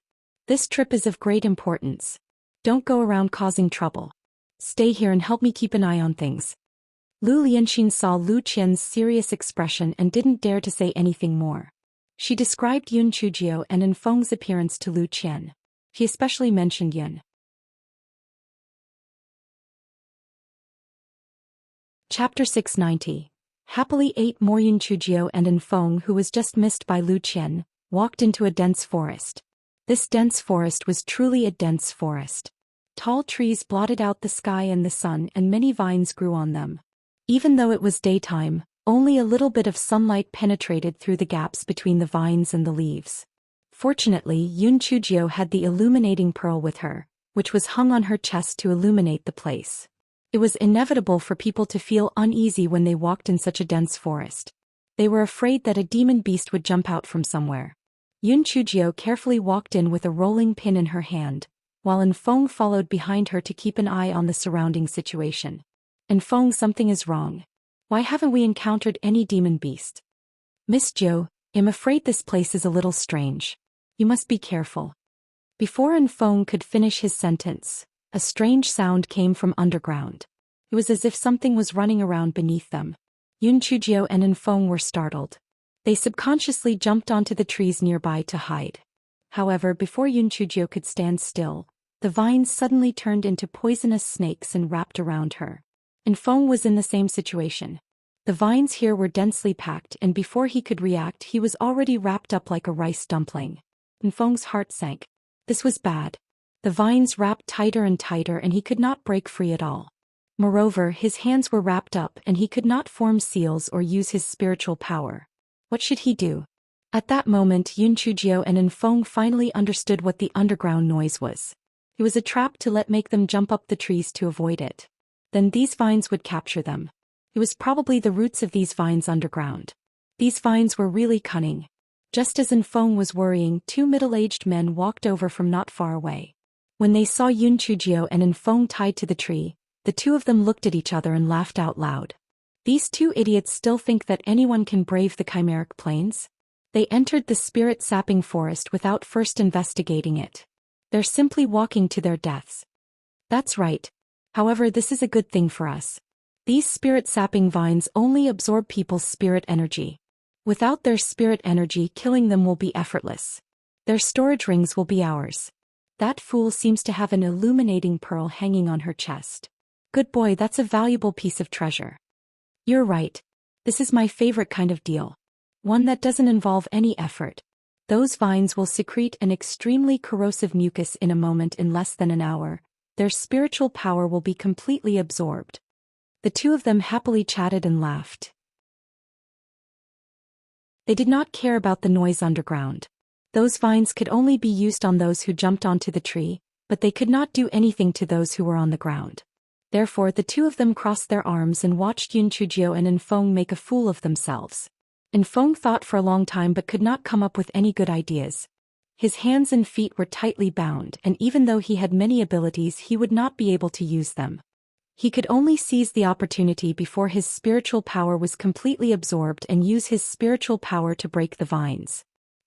This trip is of great importance. Don't go around causing trouble. Stay here and help me keep an eye on things. Lu Lianxin saw Lu Qian's serious expression and didn't dare to say anything more. She described Yun Chujio and Enfeng's appearance to Lu Qian. He especially mentioned Yun. Chapter 690. Happily 8 more. Yun Chujio and Enfeng, who was just missed by Lu Qian, walked into a dense forest. This dense forest was truly a dense forest. Tall trees blotted out the sky and the sun, and many vines grew on them. Even though it was daytime, only a little bit of sunlight penetrated through the gaps between the vines and the leaves. Fortunately, Yun Chujio had the illuminating pearl with her, which was hung on her chest to illuminate the place. It was inevitable for people to feel uneasy when they walked in such a dense forest. They were afraid that a demon beast would jump out from somewhere. Yun Chujio carefully walked in with a rolling pin in her hand, while Enfeng followed behind her to keep an eye on the surrounding situation. Enfeng, something is wrong. Why haven't we encountered any demon beast? Miss Zhou, I'm afraid this place is a little strange. You must be careful. Before Enfeng could finish his sentence, a strange sound came from underground. It was as if something was running around beneath them. Yun Chujio and Enfeng were startled. They subconsciously jumped onto the trees nearby to hide. However, before Yun Chujio could stand still, the vines suddenly turned into poisonous snakes and wrapped around her. Enfeng was in the same situation. The vines here were densely packed, and before he could react, he was already wrapped up like a rice dumpling. Enfeng's heart sank. This was bad. The vines wrapped tighter and tighter, and he could not break free at all. Moreover, his hands were wrapped up and he could not form seals or use his spiritual power. What should he do? At that moment, Yun Chujio and Enfeng finally understood what the underground noise was. It was a trap to make them jump up the trees to avoid it. Then these vines would capture them. It was probably the roots of these vines underground. These vines were really cunning. Just as Enfeng was worrying, 2 middle-aged men walked over from not far away. When they saw Yun Chujio and Enfeng tied to the tree, the 2 of them looked at each other and laughed out loud. These 2 idiots still think that anyone can brave the Chimeric Plains? They entered the spirit-sapping forest without first investigating it. They're simply walking to their deaths. That's right. However, this is a good thing for us. These spirit-sapping vines only absorb people's spirit energy. Without their spirit energy, killing them will be effortless. Their storage rings will be ours. That fool seems to have an illuminating pearl hanging on her chest. Good boy, that's a valuable piece of treasure. You're right. This is my favorite kind of deal. One that doesn't involve any effort. Those vines will secrete an extremely corrosive mucus in a moment. In less than an hour, their spiritual power will be completely absorbed. The 2 of them happily chatted and laughed. They did not care about the noise underground. Those vines could only be used on those who jumped onto the tree, but they could not do anything to those who were on the ground. Therefore, the 2 of them crossed their arms and watched Yun Chujio and Enfeng make a fool of themselves. Enfeng thought for a long time but could not come up with any good ideas. His hands and feet were tightly bound, and even though he had many abilities, he would not be able to use them. He could only seize the opportunity before his spiritual power was completely absorbed and use his spiritual power to break the vines.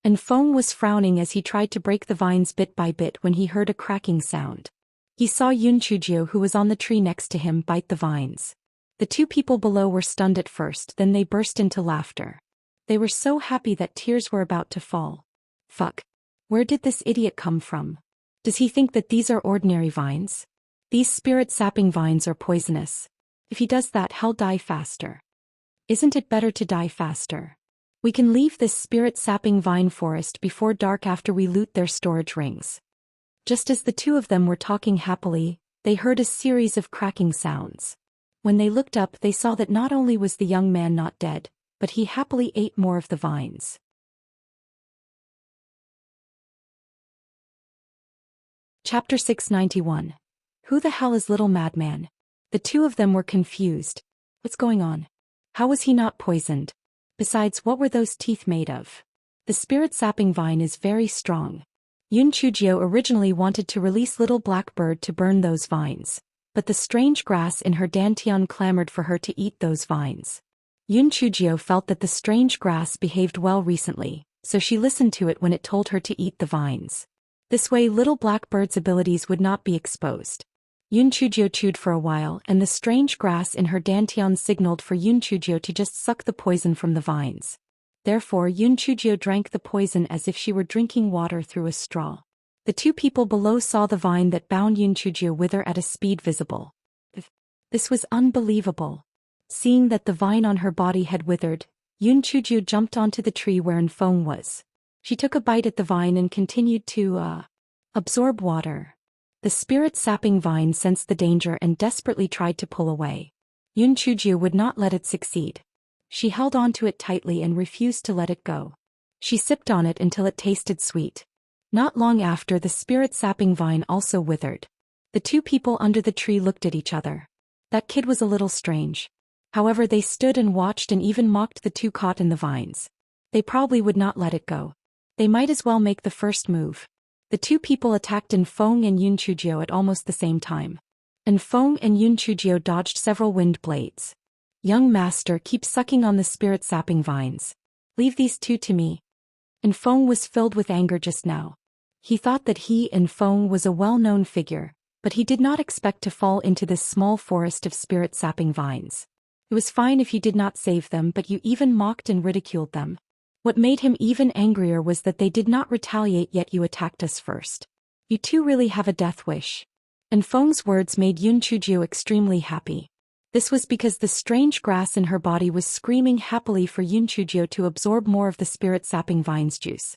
Enfeng was frowning as he tried to break the vines bit by bit when he heard a cracking sound. He saw Yun Chujio, who was on the tree next to him, bite the vines. The 2 people below were stunned at first, then they burst into laughter. They were so happy that tears were about to fall. Fuck. Where did this idiot come from? Does he think that these are ordinary vines? These spirit-sapping vines are poisonous. If he does that, he'll die faster. Isn't it better to die faster? We can leave this spirit-sapping vine forest before dark after we loot their storage rings. Just as the 2 of them were talking happily, they heard a series of cracking sounds. When they looked up, they saw that not only was the young man not dead, but he happily ate more of the vines. Chapter 691. Who the hell is Little Madman? The 2 of them were confused. What's going on? How was he not poisoned? Besides, what were those teeth made of? The spirit-sapping vine is very strong. Yun Chujio originally wanted to release Little Black Bird to burn those vines, but the strange grass in her dantian clamored for her to eat those vines. Yun Chujio felt that the strange grass behaved well recently, so she listened to it when it told her to eat the vines. This way Little Black Bird's abilities would not be exposed. Yun Chujio chewed for a while and the strange grass in her dantian signaled for Yun Chujio to just suck the poison from the vines. Therefore Yun Chujio drank the poison as if she were drinking water through a straw. The two people below saw the vine that bound Yun Chujio wither at a speed visible. This was unbelievable. Seeing that the vine on her body had withered, Yun Chujio jumped onto the tree where Enfeng was. She took a bite at the vine and continued to, absorb water. The spirit-sapping vine sensed the danger and desperately tried to pull away. Yun Chujio would not let it succeed. She held onto it tightly and refused to let it go. She sipped on it until it tasted sweet. Not long after, the spirit-sapping vine also withered. The two people under the tree looked at each other. That kid was a little strange. However, they stood and watched and even mocked the two caught in the vines. They probably would not let it go. They might as well make the first move. The two people attacked Enfeng and Yun Chujio at almost the same time. Enfeng and Yun Chujio dodged several wind blades. Young master, keep sucking on the spirit-sapping vines. Leave these two to me. Enfeng was filled with anger just now. He thought that he, Enfeng, was a well-known figure, but he did not expect to fall into this small forest of spirit-sapping vines. It was fine if you did not save them, but you even mocked and ridiculed them. What made him even angrier was that they did not retaliate, yet you attacked us first. You two really have a death wish. Enfeng's words made Yun Chujio extremely happy. This was because the strange grass in her body was screaming happily for Yun Chujio to absorb more of the spirit-sapping vine's juice.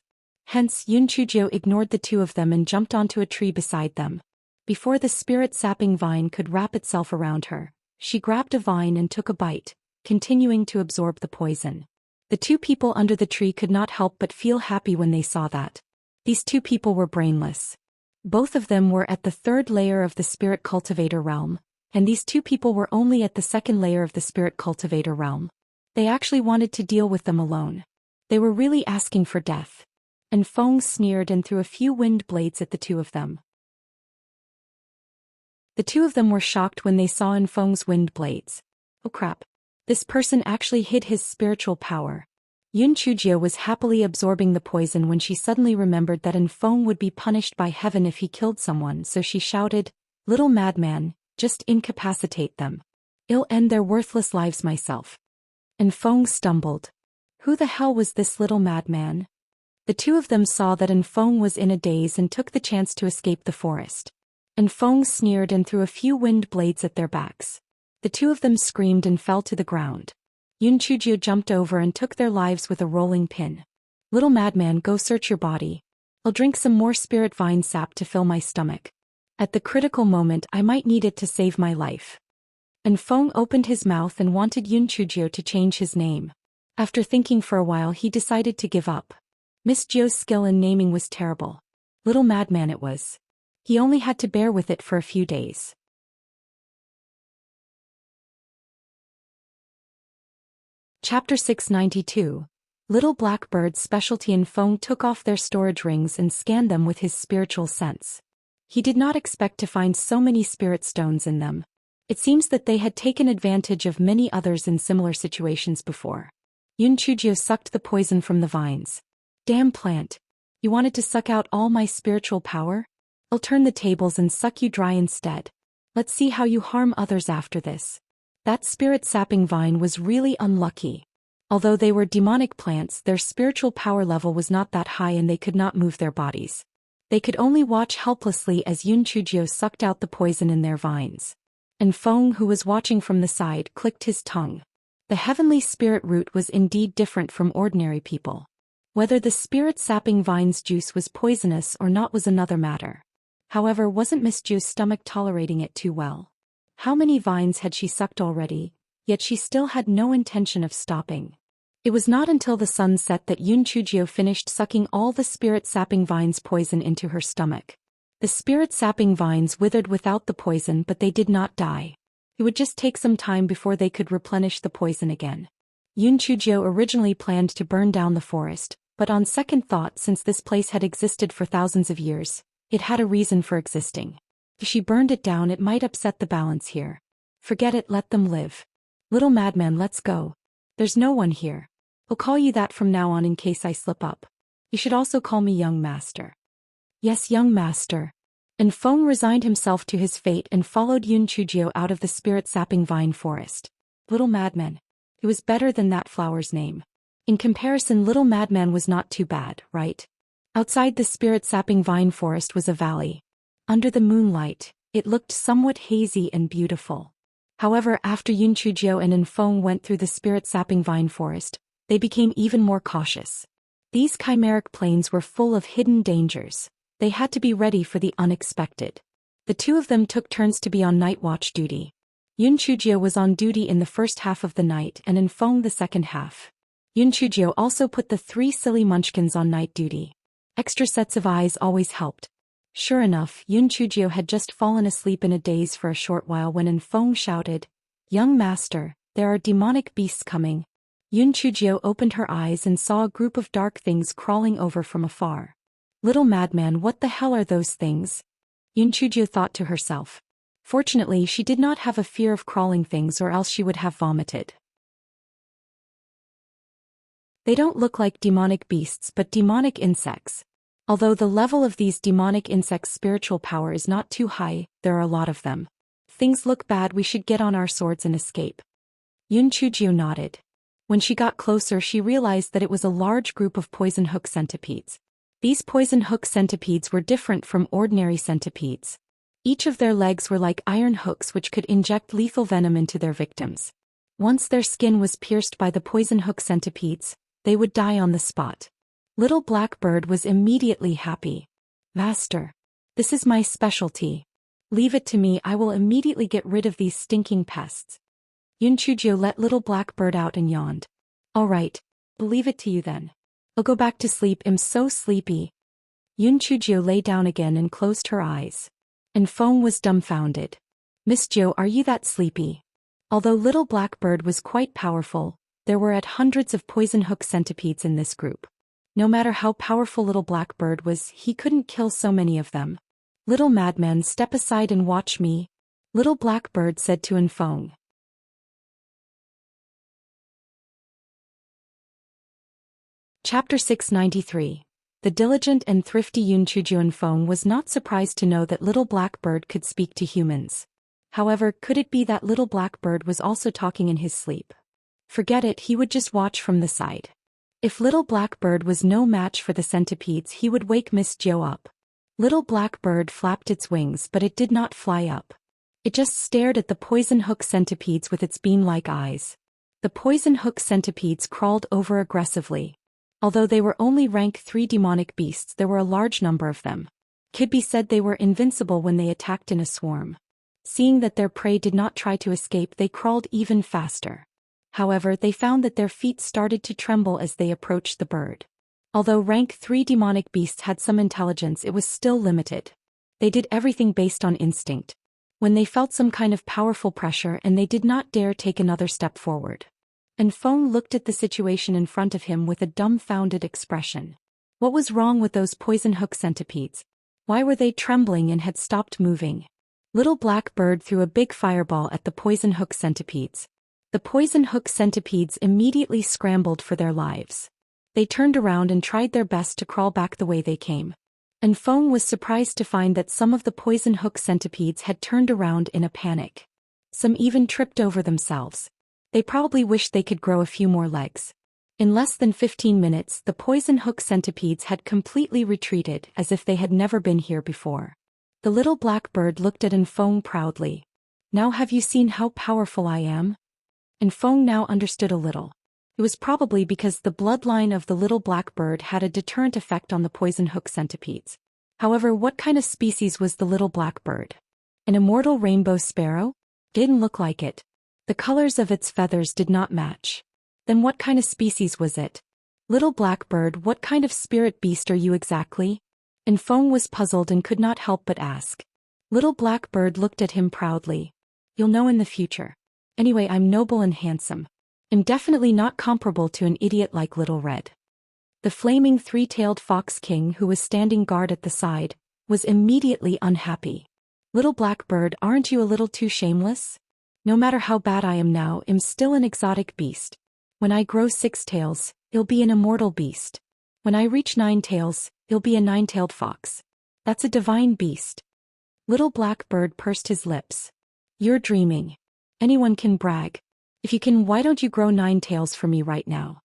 Hence, Yun Chujio ignored the two of them and jumped onto a tree beside them. Before the spirit-sapping vine could wrap itself around her, she grabbed a vine and took a bite, continuing to absorb the poison. The two people under the tree could not help but feel happy when they saw that. These two people were brainless. Both of them were at the third layer of the spirit cultivator realm, and these two people were only at the second layer of the spirit cultivator realm. They actually wanted to deal with them alone. They were really asking for death. Enfeng sneered and threw a few wind blades at the two of them. The two of them were shocked when they saw Enfeng's wind blades. Oh crap. This person actually hid his spiritual power. Yun Chujio was happily absorbing the poison when she suddenly remembered that Enfeng would be punished by heaven if he killed someone, so she shouted, "Little madman, just incapacitate them. I'll end their worthless lives myself." Enfeng stumbled. Who the hell was this little madman? The two of them saw that Enfeng was in a daze and took the chance to escape the forest. Enfeng sneered and threw a few wind blades at their backs. The two of them screamed and fell to the ground. Yun Chujio jumped over and took their lives with a rolling pin. "Little madman, go search your body. I'll drink some more spirit vine sap to fill my stomach. At the critical moment I might need it to save my life." Enfeng opened his mouth and wanted Yun Chujio to change his name. After thinking for a while he decided to give up. Miss Jio's skill in naming was terrible. Little madman it was. He only had to bear with it for a few days. Chapter 692. Little Black Bird's specialty. Enfeng took off their storage rings and scanned them with his spiritual sense. He did not expect to find so many spirit stones in them. It seems that they had taken advantage of many others in similar situations before. Yun Chujio sucked the poison from the vines. "Damn plant. You wanted to suck out all my spiritual power? I'll turn the tables and suck you dry instead. Let's see how you harm others after this." That spirit-sapping vine was really unlucky. Although they were demonic plants, their spiritual power level was not that high and they could not move their bodies. They could only watch helplessly as Yun Chujio sucked out the poison in their vines. Enfeng, who was watching from the side, clicked his tongue. The heavenly spirit root was indeed different from ordinary people. Whether the spirit-sapping vine's juice was poisonous or not was another matter. However, wasn't Miss Ju's stomach tolerating it too well? How many vines had she sucked already, yet she still had no intention of stopping. It was not until the sun set that Yun Chujio finished sucking all the spirit-sapping vines' poison into her stomach. The spirit-sapping vines withered without the poison, but they did not die. It would just take some time before they could replenish the poison again. Yun Chujio originally planned to burn down the forest, But on second thought, since this place had existed for thousands of years, it had a reason for existing. If she burned it down, it might upset the balance here. Forget it, let them live. Little madman, let's go. There's no one here. I'll call you that from now on in case I slip up. You should also call me young master. Yes, young master. And Feng resigned himself to his fate and followed Yun Chujio out of the spirit-sapping vine forest. Little madman. It was better than that flower's name. In comparison, little madman was not too bad, right? Outside the spirit-sapping vine forest was a valley. Under the moonlight, it looked somewhat hazy and beautiful. However, after Yun Chujio and Enfeng went through the spirit-sapping vine forest, they became even more cautious. These chimeric plains were full of hidden dangers. They had to be ready for the unexpected. The two of them took turns to be on night watch duty. Yun Chujio was on duty in the first half of the night and Enfeng the second half. Yun Chujio also put the 3 silly munchkins on night duty. Extra sets of eyes always helped. Sure enough, Yun Chujio had just fallen asleep in a daze for a short while when Enfeng shouted, "Young master, there are demonic beasts coming." Yun Chujio opened her eyes and saw a group of dark things crawling over from afar. Little madman, what the hell are those things? Yun Chujio thought to herself. Fortunately, she did not have a fear of crawling things, or else she would have vomited. They don't look like demonic beasts but demonic insects. Although the level of these demonic insects' spiritual power is not too high, there are a lot of them. Things look bad, we should get on our swords and escape. Yun Chujio nodded. When she got closer, she realized that it was a large group of poison hook centipedes. These poison hook centipedes were different from ordinary centipedes. Each of their legs were like iron hooks which could inject lethal venom into their victims. Once their skin was pierced by the poison hook centipedes, they would die on the spot. Little Blackbird was immediately happy. Master, this is my specialty. Leave it to me, I will immediately get rid of these stinking pests. Yun Chujio let Little Blackbird out and yawned. All right, I'll leave it to you then. I'll go back to sleep, I'm so sleepy. Yun Chujio lay down again and closed her eyes. Enfeng was dumbfounded. Miss Jo, are you that sleepy? Although Little Blackbird was quite powerful, there were hundreds of poison hook centipedes in this group. No matter how powerful Little Blackbird was, he couldn't kill so many of them. Little madman, step aside and watch me, Little Blackbird said to Enfeng. Chapter 693. The diligent and thrifty Yun Chujio. Enfeng was not surprised to know that Little Blackbird could speak to humans. However, could it be that Little Blackbird was also talking in his sleep? Forget it, he would just watch from the side. If Little Blackbird was no match for the centipedes, he would wake Miss Jo up. Little Blackbird flapped its wings, but it did not fly up. It just stared at the poison hook centipedes with its beam-like eyes. The poison hook centipedes crawled over aggressively. Although they were only rank 3 demonic beasts, there were a large number of them. Could be said they were invincible when they attacked in a swarm. Seeing that their prey did not try to escape, they crawled even faster. However, they found that their feet started to tremble as they approached the bird. Although rank 3 demonic beasts had some intelligence, it was still limited. They did everything based on instinct. When they felt some kind of powerful pressure, and they did not dare take another step forward. Enfeng looked at the situation in front of him with a dumbfounded expression. What was wrong with those poison hook centipedes? Why were they trembling and had stopped moving? Little Blackbird threw a big fireball at the poison hook centipedes. The poison hook centipedes immediately scrambled for their lives. They turned around and tried their best to crawl back the way they came. Enfeng was surprised to find that some of the poison hook centipedes had turned around in a panic. Some even tripped over themselves. They probably wished they could grow a few more legs. In less than 15 minutes, the poison hook centipedes had completely retreated as if they had never been here before. The Little Blackbird looked at Enfeng proudly. Now have you seen how powerful I am? Enfeng now understood a little. It was probably because the bloodline of the Little Blackbird had a deterrent effect on the poison hook centipedes. However, what kind of species was the Little Blackbird? An immortal rainbow sparrow? Didn't look like it. The colors of its feathers did not match. Then what kind of species was it? Little Blackbird, what kind of spirit beast are you exactly? Enfeng was puzzled and could not help but ask. Little Blackbird looked at him proudly. You'll know in the future. Anyway, I'm noble and handsome. I'm definitely not comparable to an idiot like Little Red. The flaming three-tailed fox king, who was standing guard at the side, was immediately unhappy. Little black bird, aren't you a little too shameless? No matter how bad I am now, I'm still an exotic beast. When I grow 6 tails, I'll be an immortal beast. When I reach 9 tails, I'll be a 9-tailed fox. That's a divine beast. Little black bird pursed his lips. You're dreaming. Anyone can brag. If you can, why don't you grow 9 tails for me right now?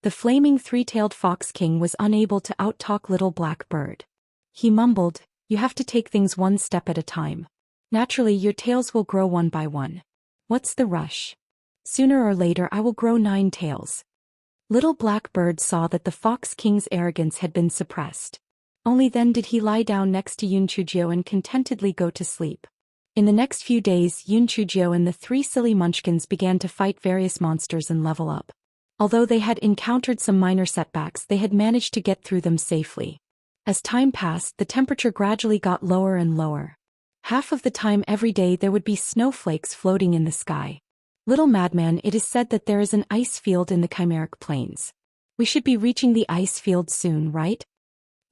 The flaming three-tailed fox king was unable to out-talk little black bird. He mumbled, you have to take things one step at a time. Naturally, your tails will grow one by one. What's the rush? Sooner or later I will grow 9 tails. Little black bird saw that the fox king's arrogance had been suppressed. Only then did he lie down next to Unchujio and contentedly go to sleep. In the next few days, Unchujio and the 3 silly munchkins began to fight various monsters and level up. Although they had encountered some minor setbacks, they had managed to get through them safely. As time passed, the temperature gradually got lower and lower. Half of the time every day there would be snowflakes floating in the sky. Little madman, it is said that there is an ice field in the Chimeric Plains. We should be reaching the ice field soon, right?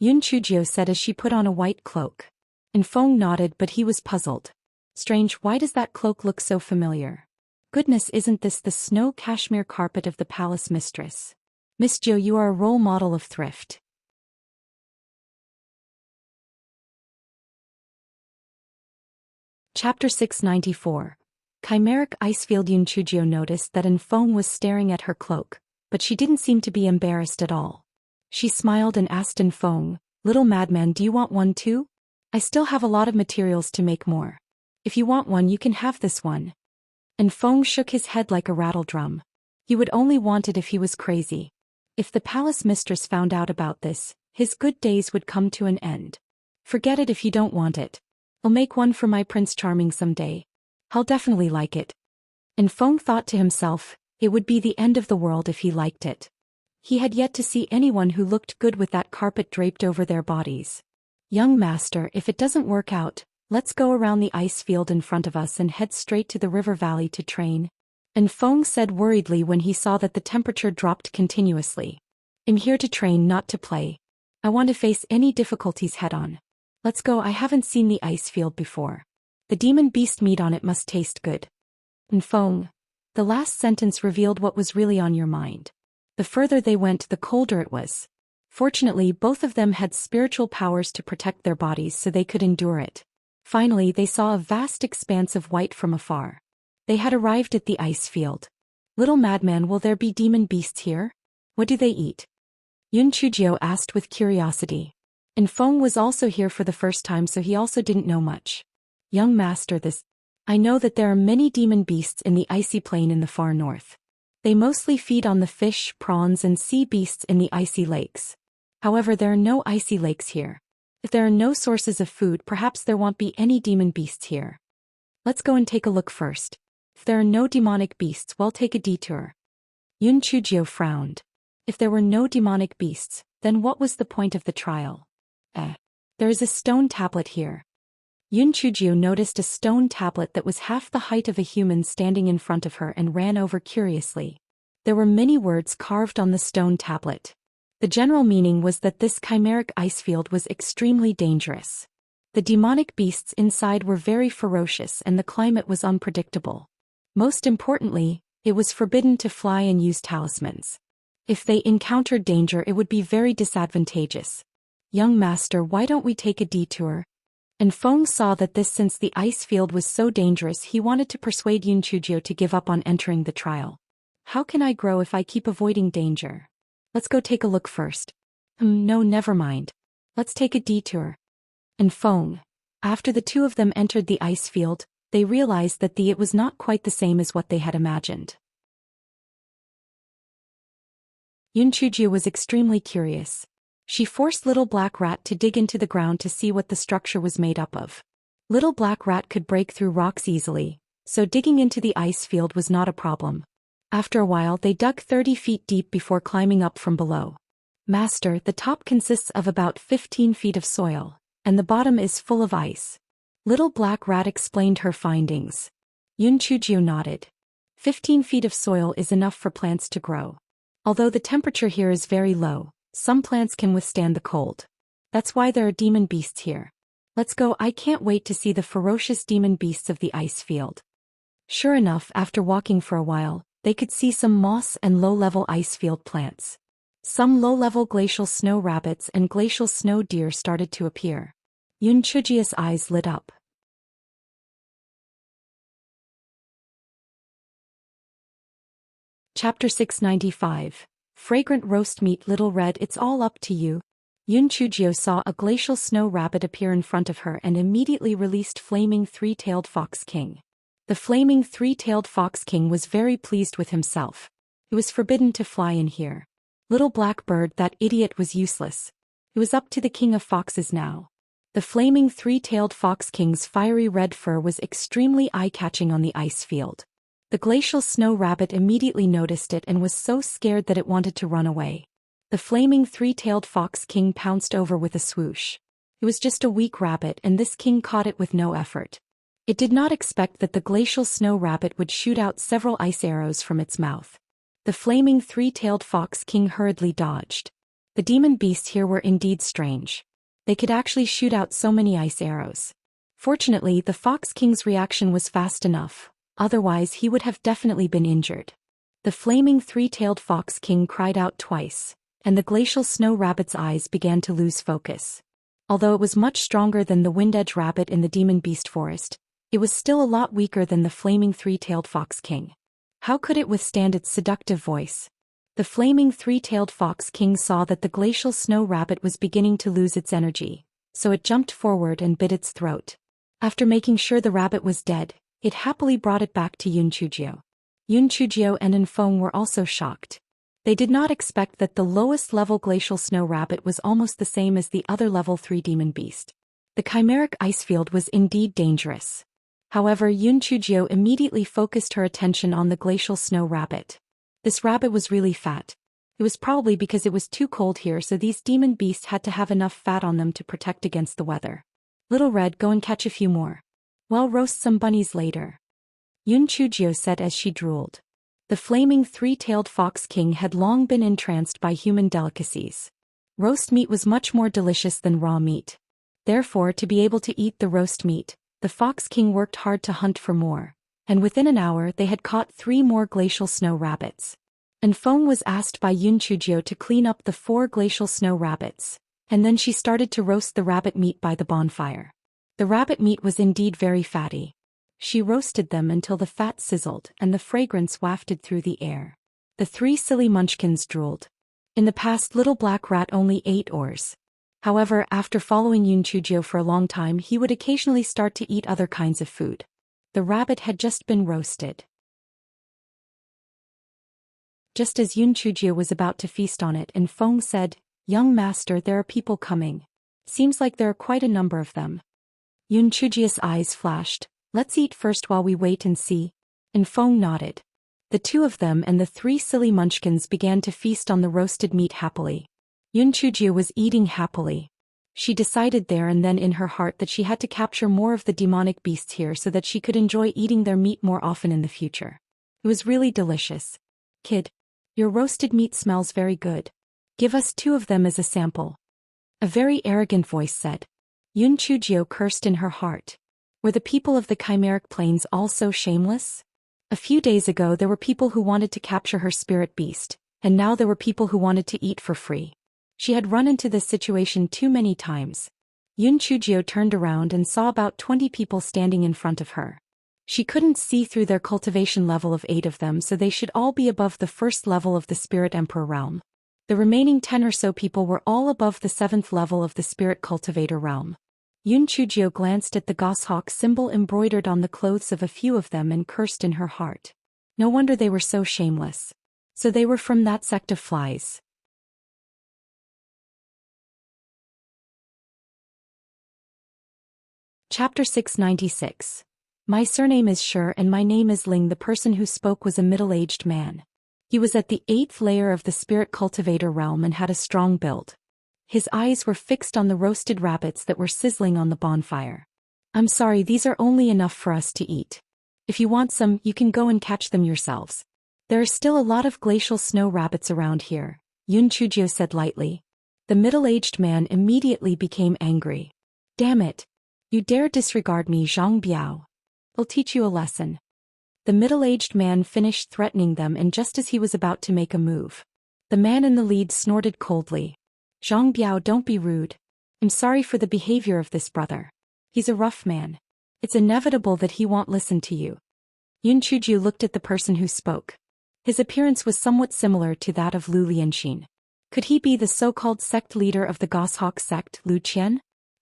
Unchujio said as she put on a white cloak. And Feng nodded, but he was puzzled. Strange, why does that cloak look so familiar? Goodness, isn't this the snow cashmere carpet of the palace mistress? Miss Jo, you are a role model of thrift. Chapter 694. Chimeric Icefield. Unchujio noticed that Feng was staring at her cloak, but she didn't seem to be embarrassed at all. She smiled and asked Feng, little madman, do you want one too? I still have a lot of materials to make more. If you want one, you can have this one. Feng shook his head like a rattle drum. He would only want it if he was crazy. If the palace mistress found out about this, his good days would come to an end. Forget it if you don't want it. I'll make one for my Prince Charming someday. He'll definitely like it. Feng thought to himself, it would be the end of the world if he liked it. He had yet to see anyone who looked good with that carpet draped over their bodies. Young master, if it doesn't work out, let's go around the ice field in front of us and head straight to the river valley to train. Feng said worriedly when he saw that the temperature dropped continuously. I'm here to train, not to play. I want to face any difficulties head-on. Let's go, I haven't seen the ice field before. The demon beast meat on it must taste good. Feng, the last sentence revealed what was really on your mind. The further they went, the colder it was. Fortunately, both of them had spiritual powers to protect their bodies so they could endure it. Finally, they saw a vast expanse of white from afar. They had arrived at the ice field. Little madman, will there be demon beasts here? What do they eat? Unchujio asked with curiosity. Feng was also here for the first time, so he also didn't know much. Young master, I know that there are many demon beasts in the icy plain in the far north. They mostly feed on the fish, prawns, and sea beasts in the icy lakes. However, there are no icy lakes here. If there are no sources of food, perhaps there won't be any demon beasts here. Let's go and take a look first. If there are no demonic beasts, we'll take a detour. Unchujio frowned. If there were no demonic beasts, then what was the point of the trial? There is a stone tablet here. Unchujio noticed a stone tablet that was half the height of a human standing in front of her and ran over curiously. There were many words carved on the stone tablet. The general meaning was that this chimeric ice field was extremely dangerous. The demonic beasts inside were very ferocious and the climate was unpredictable. Most importantly, it was forbidden to fly and use talismans. If they encountered danger, it would be very disadvantageous. Young master, why don't we take a detour? Feng saw that since the ice field was so dangerous, he wanted to persuade Unchujio to give up on entering the trial. How can I grow if I keep avoiding danger? Let's go take a look first. No, never mind. Let's take a detour. Feng. After the two of them entered the ice field, they realized that it was not quite the same as what they had imagined. Unchujio was extremely curious. She forced Little Black Rat to dig into the ground to see what the structure was made up of. Little Black Rat could break through rocks easily, so digging into the ice field was not a problem. After a while, they dug 30 feet deep before climbing up from below. Master, the top consists of about 15 feet of soil, and the bottom is full of ice. Little Black Rat explained her findings. Unchujio nodded. 15 feet of soil is enough for plants to grow. Although the temperature here is very low, some plants can withstand the cold. That's why there are demon beasts here. Let's go, I can't wait to see the ferocious demon beasts of the ice field. Sure enough, after walking for a while, they could see some moss and low-level ice field plants. Some low-level glacial snow rabbits and glacial snow deer started to appear. Yunchujia's eyes lit up. Chapter 695. Fragrant roast meat. Little Red, it's all up to you. Yunchujio saw a glacial snow rabbit appear in front of her and immediately released Flaming Three-Tailed Fox King. The Flaming Three-Tailed Fox King was very pleased with himself. It was forbidden to fly in here. Little Black Bird, that idiot was useless. It was up to the King of Foxes now. The Flaming Three-Tailed Fox King's fiery red fur was extremely eye-catching on the ice field. The glacial snow rabbit immediately noticed it and was so scared that it wanted to run away. The Flaming Three-Tailed Fox King pounced over with a swoosh. It was just a weak rabbit and this king caught it with no effort. It did not expect that the glacial snow rabbit would shoot out several ice arrows from its mouth. The Flaming Three-Tailed Fox King hurriedly dodged. The demon beasts here were indeed strange. They could actually shoot out so many ice arrows. Fortunately, the Fox King's reaction was fast enough, otherwise he would have definitely been injured. The Flaming Three-Tailed Fox King cried out twice, and the glacial snow rabbit's eyes began to lose focus. Although it was much stronger than the Wind-Edge rabbit in the demon beast forest, it was still a lot weaker than the Flaming Three-Tailed Fox King. How could it withstand its seductive voice? The Flaming Three-Tailed Fox King saw that the glacial snow rabbit was beginning to lose its energy, so it jumped forward and bit its throat. After making sure the rabbit was dead, it happily brought it back to Yunchujio. Yunchujio and Enfeng were also shocked. They did not expect that the lowest level glacial snow rabbit was almost the same as the other level 3 demon beast. The chimeric ice field was indeed dangerous. However, Yunchujio immediately focused her attention on the glacial snow rabbit. This rabbit was really fat. It was probably because it was too cold here, so these demon beasts had to have enough fat on them to protect against the weather. Little Red, go and catch a few more. Well, roast some bunnies later. Yunchujio said as she drooled. The Flaming Three-Tailed Fox King had long been entranced by human delicacies. Roast meat was much more delicious than raw meat. Therefore, to be able to eat the roast meat, the Fox King worked hard to hunt for more, and within an hour they had caught 3 more glacial snow rabbits. Enfeng was asked by Yunchujio to clean up the 4 glacial snow rabbits, and then she started to roast the rabbit meat by the bonfire. The rabbit meat was indeed very fatty. She roasted them until the fat sizzled and the fragrance wafted through the air. The 3 silly munchkins drooled. In the past, Little Black Rat only ate ores. However, after following Yunchujio for a long time, he would occasionally start to eat other kinds of food. The rabbit had just been roasted. Just as Yunchujio was about to feast on it, Enfeng said, "Young master, there are people coming. Seems like there are quite a number of them." Yunchujio's eyes flashed. "Let's eat first while we wait and see." Enfeng nodded. The 2 of them and the 3 silly munchkins began to feast on the roasted meat happily. Yunchujio was eating happily. She decided there and then in her heart that she had to capture more of the demonic beasts here so that she could enjoy eating their meat more often in the future. It was really delicious. "Kid, your roasted meat smells very good. Give us 2 of them as a sample." A very arrogant voice said. Yunchujio cursed in her heart. Were the people of the chimeric plains all so shameless? A few days ago there were people who wanted to capture her spirit beast, and now there were people who wanted to eat for free. She had run into this situation too many times. Yunchujio turned around and saw about 20 people standing in front of her. She couldn't see through their cultivation level of 8 of them, so they should all be above the 1st level of the Spirit Emperor realm. The remaining 10 or so people were all above the 7th level of the Spirit Cultivator realm. Yunchujio glanced at the goshawk symbol embroidered on the clothes of a few of them and cursed in her heart. No wonder they were so shameless. So they were from that sect of flies. Chapter 696. My surname is Sher and my name is Ling. The person who spoke was a middle-aged man. He was at the 8th layer of the Spirit Cultivator realm and had a strong build. His eyes were fixed on the roasted rabbits that were sizzling on the bonfire. "I'm sorry, these are only enough for us to eat. If you want some, you can go and catch them yourselves." There are still a lot of glacial snow rabbits around here, Chujio said lightly. The middle-aged man immediately became angry. Damn it! You dare disregard me, Zhang Biao. I'll teach you a lesson. The middle-aged man finished threatening them, and just as he was about to make a move, the man in the lead snorted coldly. Zhang Biao, don't be rude. I'm sorry for the behavior of this brother. He's a rough man. It's inevitable that he won't listen to you. Chujio looked at the person who spoke. His appearance was somewhat similar to that of Lu Lianxin. Could he be the so-called sect leader of the Goshawk sect, Lu Qian?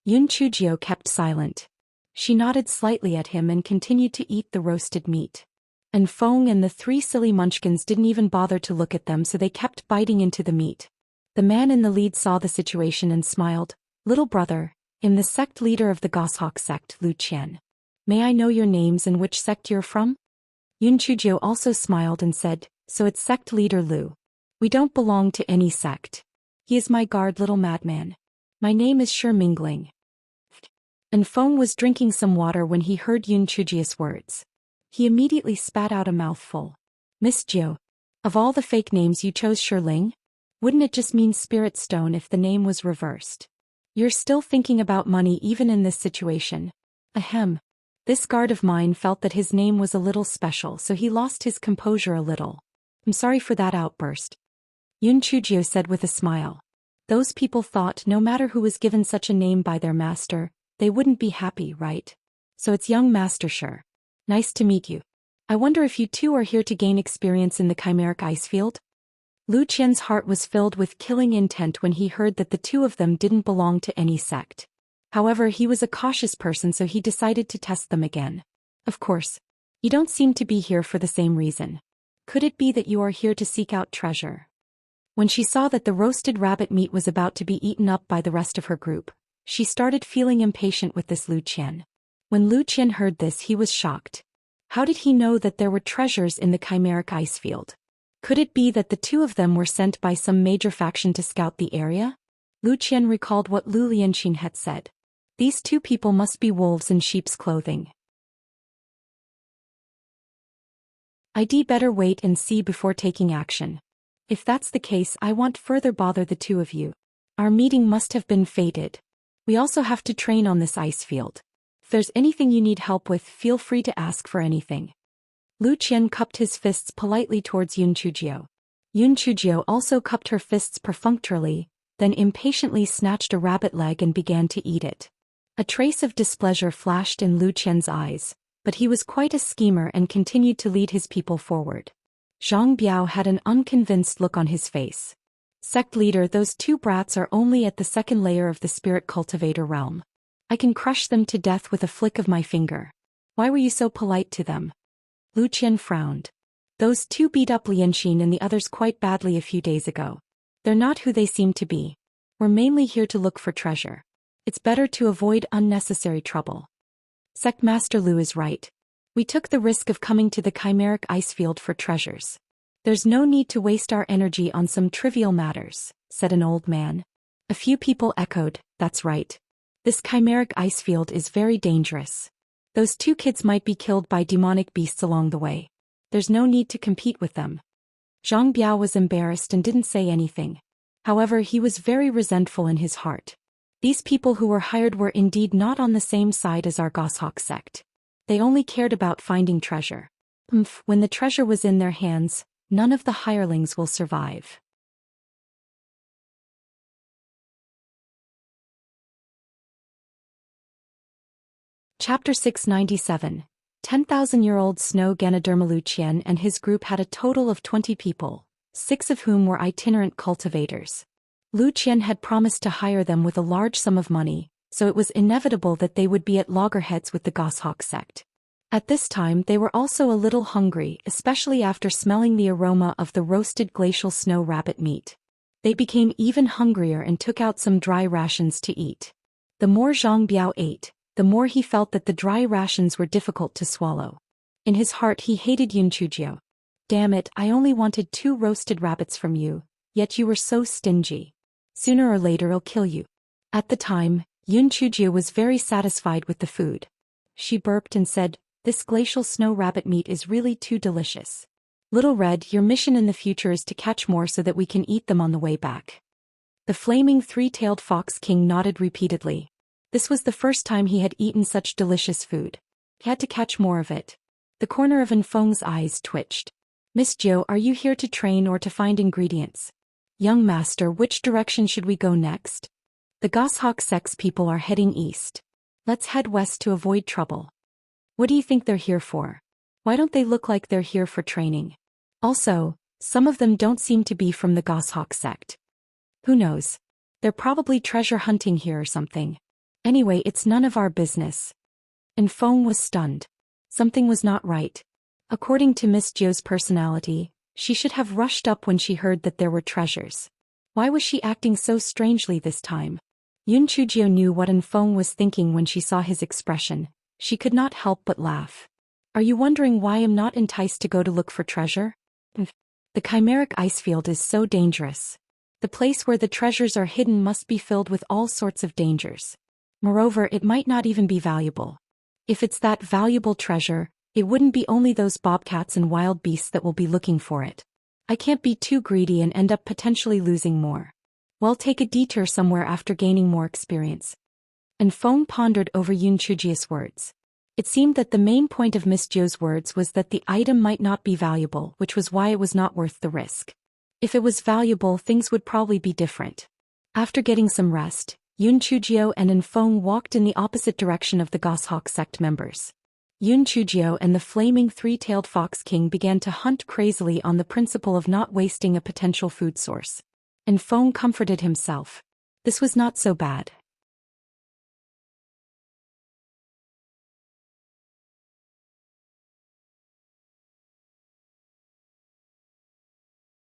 Chujio kept silent. She nodded slightly at him and continued to eat the roasted meat. And Feng and the three silly munchkins didn't even bother to look at them, so they kept biting into the meat. The man in the lead saw the situation and smiled. Little brother, I'm the sect leader of the Goshawk sect, Lu Qian. May I know your names and which sect you're from? Chujio also smiled and said, so it's sect leader Lu. We don't belong to any sect. He is my guard, little madman. My name is Shi Mingling. And Feng was drinking some water when he heard Chujio's words. He immediately spat out a mouthful. Miss Jiu, of all the fake names you chose Shirling? Wouldn't it just mean spirit stone if the name was reversed? You're still thinking about money even in this situation. Ahem. This guard of mine felt that his name was a little special, so he lost his composure a little. I'm sorry for that outburst. Chujio said with a smile. Those people thought no matter who was given such a name by their master, they wouldn't be happy, right? So it's young Master Shi. Nice to meet you. I wonder if you two are here to gain experience in the chimeric ice field? Lu Qian's heart was filled with killing intent when he heard that the two of them didn't belong to any sect. However, he was a cautious person, so he decided to test them again. Of course. You don't seem to be here for the same reason. Could it be that you are here to seek out treasure? When she saw that the roasted rabbit meat was about to be eaten up by the rest of her group, she started feeling impatient with this Lu Qian. When Lu Qian heard this, he was shocked. How did he know that there were treasures in the chimeric ice field? Could it be that the two of them were sent by some major faction to scout the area? Lu Qian recalled what Lu Lianxin had said. These two people must be wolves in sheep's clothing. I'd better wait and see before taking action. If that's the case, I won't further bother the two of you. Our meeting must have been fated. We also have to train on this ice field. If there's anything you need help with, feel free to ask for anything. Lu Qian cupped his fists politely towards Chujio. Chujio also cupped her fists perfunctorily, then impatiently snatched a rabbit leg and began to eat it. A trace of displeasure flashed in Lu Qian's eyes, but he was quite a schemer and continued to lead his people forward. Zhang Biao had an unconvinced look on his face. Sect leader, those two brats are only at the second layer of the spirit cultivator realm. I can crush them to death with a flick of my finger. Why were you so polite to them? Lu Qian frowned. Those two beat up Lianxin and the others quite badly a few days ago. They're not who they seem to be. We're mainly here to look for treasure. It's better to avoid unnecessary trouble. Sect Master Lu is right. We took the risk of coming to the chimeric ice field for treasures. There's no need to waste our energy on some trivial matters, said an old man. A few people echoed, that's right. This chimeric ice field is very dangerous. Those two kids might be killed by demonic beasts along the way. There's no need to compete with them. Zhang Biao was embarrassed and didn't say anything. However, he was very resentful in his heart. These people who were hired were indeed not on the same side as our Goshawk sect. They only cared about finding treasure. When the treasure was in their hands, none of the hirelings will survive. Chapter 697. 10,000-year-old Snow Ganoderma Lu Qian and his group had a total of 20 people, 6 of whom were itinerant cultivators. Lu Qian had promised to hire them with a large sum of money, so it was inevitable that they would be at loggerheads with the Goshawk sect. At this time they were also a little hungry, especially after smelling the aroma of the roasted glacial snow rabbit meat. They became even hungrier and took out some dry rations to eat. The more Zhang Biao ate, the more he felt that the dry rations were difficult to swallow. In his heart he hated Chujio. Damn it, I only wanted 2 roasted rabbits from you, yet you were so stingy. Sooner or later I'll kill you. At the time, Chujio was very satisfied with the food. She burped and said, this glacial snow rabbit meat is really too delicious. Little Red, your mission in the future is to catch more so that we can eat them on the way back. The flaming three-tailed fox king nodded repeatedly. This was the first time he had eaten such delicious food. He had to catch more of it. The corner of Enfeng's eyes twitched. Miss Jo, are you here to train or to find ingredients? Young master, which direction should we go next? The goshawk sex people are heading east. Let's head west to avoid trouble. What do you think they're here for? Why don't they look like they're here for training? Also, some of them don't seem to be from the goshawk sect. Who knows? They're probably treasure hunting here or something. Anyway, it's none of our business. Enfeng was stunned. Something was not right. According to Miss Jo's personality, she should have rushed up when she heard that there were treasures. Why was she acting so strangely this time? Yun Chujio knew what Enfeng was thinking when she saw his expression. She could not help but laugh. Are you wondering why I'm not enticed to go to look for treasure? The chimeric ice field is so dangerous. The place where the treasures are hidden must be filled with all sorts of dangers. Moreover, it might not even be valuable. If it's that valuable treasure, it wouldn't be only those bobcats and wild beasts that will be looking for it. I can't be too greedy and end up potentially losing more. Well, take a detour somewhere after gaining more experience. Enfeng pondered over Yun Chujio's words. It seemed that the main point of Miss Jo's words was that the item might not be valuable, which was why it was not worth the risk. If it was valuable, things would probably be different. After getting some rest, Yun Chujio and Enfeng walked in the opposite direction of the goshawk sect members. Yun Chujio and the flaming three-tailed fox king began to hunt crazily on the principle of not wasting a potential food source. Enfeng comforted himself. This was not so bad.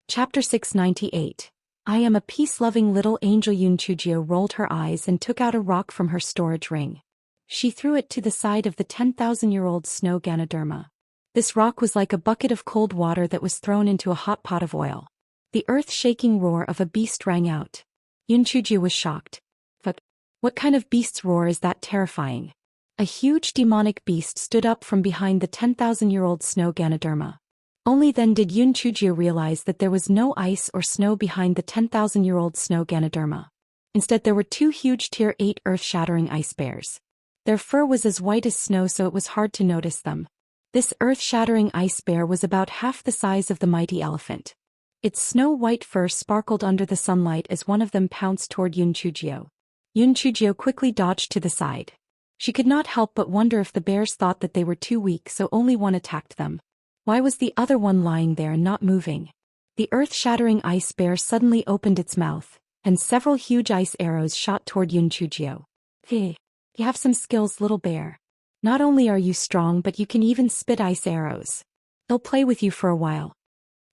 Chapter 698. I am a peace-loving little angel. Yun Chujio rolled her eyes and took out a rock from her storage ring. She threw it to the side of the 10,000-year-old snow Ganoderma. This rock was like a bucket of cold water that was thrown into a hot pot of oil. The earth-shaking roar of a beast rang out. Yun Chujio was shocked. But what kind of beast's roar is that terrifying? A huge demonic beast stood up from behind the 10,000-year-old snow Ganoderma. Only then did Yun Chujio realize that there was no ice or snow behind the 10,000-year-old snow Ganoderma. Instead, there were two huge Tier 8 earth-shattering ice bears. Their fur was as white as snow, so it was hard to notice them. This earth-shattering ice bear was about half the size of the mighty elephant. Its snow-white fur sparkled under the sunlight as one of them pounced toward Yun Chujio. Yun Chujio quickly dodged to the side. She could not help but wonder if the bears thought that they were too weak, so only one attacked them. Why was the other one lying there and not moving? The earth-shattering ice bear suddenly opened its mouth, and several huge ice arrows shot toward Yun Chujio. Hey, you have some skills, little bear. Not only are you strong, but you can even spit ice arrows. I'll play with you for a while.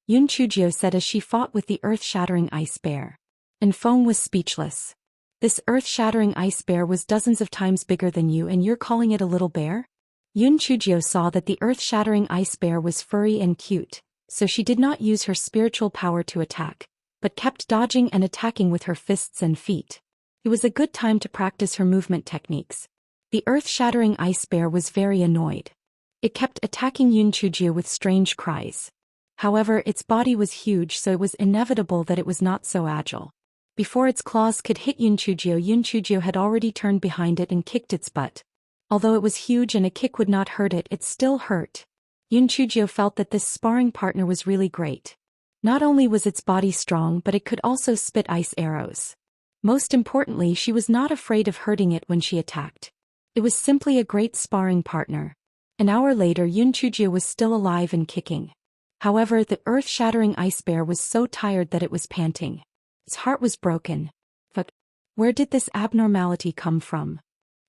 Yun Chujio said as she fought with the earth-shattering ice bear. Enfeng was speechless. This earth-shattering ice bear was dozens of times bigger than you, and you're calling it a little bear? Yun Chujio saw that the earth-shattering ice bear was furry and cute, so she did not use her spiritual power to attack, but kept dodging and attacking with her fists and feet. It was a good time to practice her movement techniques. The earth-shattering ice bear was very annoyed. It kept attacking Yun Chujio with strange cries. However, its body was huge, so it was inevitable that it was not so agile. Before its claws could hit Yun Chujio had already turned behind it and kicked its butt. Although it was huge and a kick would not hurt it, it still hurt. Yun Chujio felt that this sparring partner was really great. Not only was its body strong, but it could also spit ice arrows. Most importantly, she was not afraid of hurting it when she attacked. It was simply a great sparring partner. An hour later, Yun Chujio was still alive and kicking. However, the earth-shattering ice bear was so tired that it was panting. Its heart was broken. But where did this abnormality come from?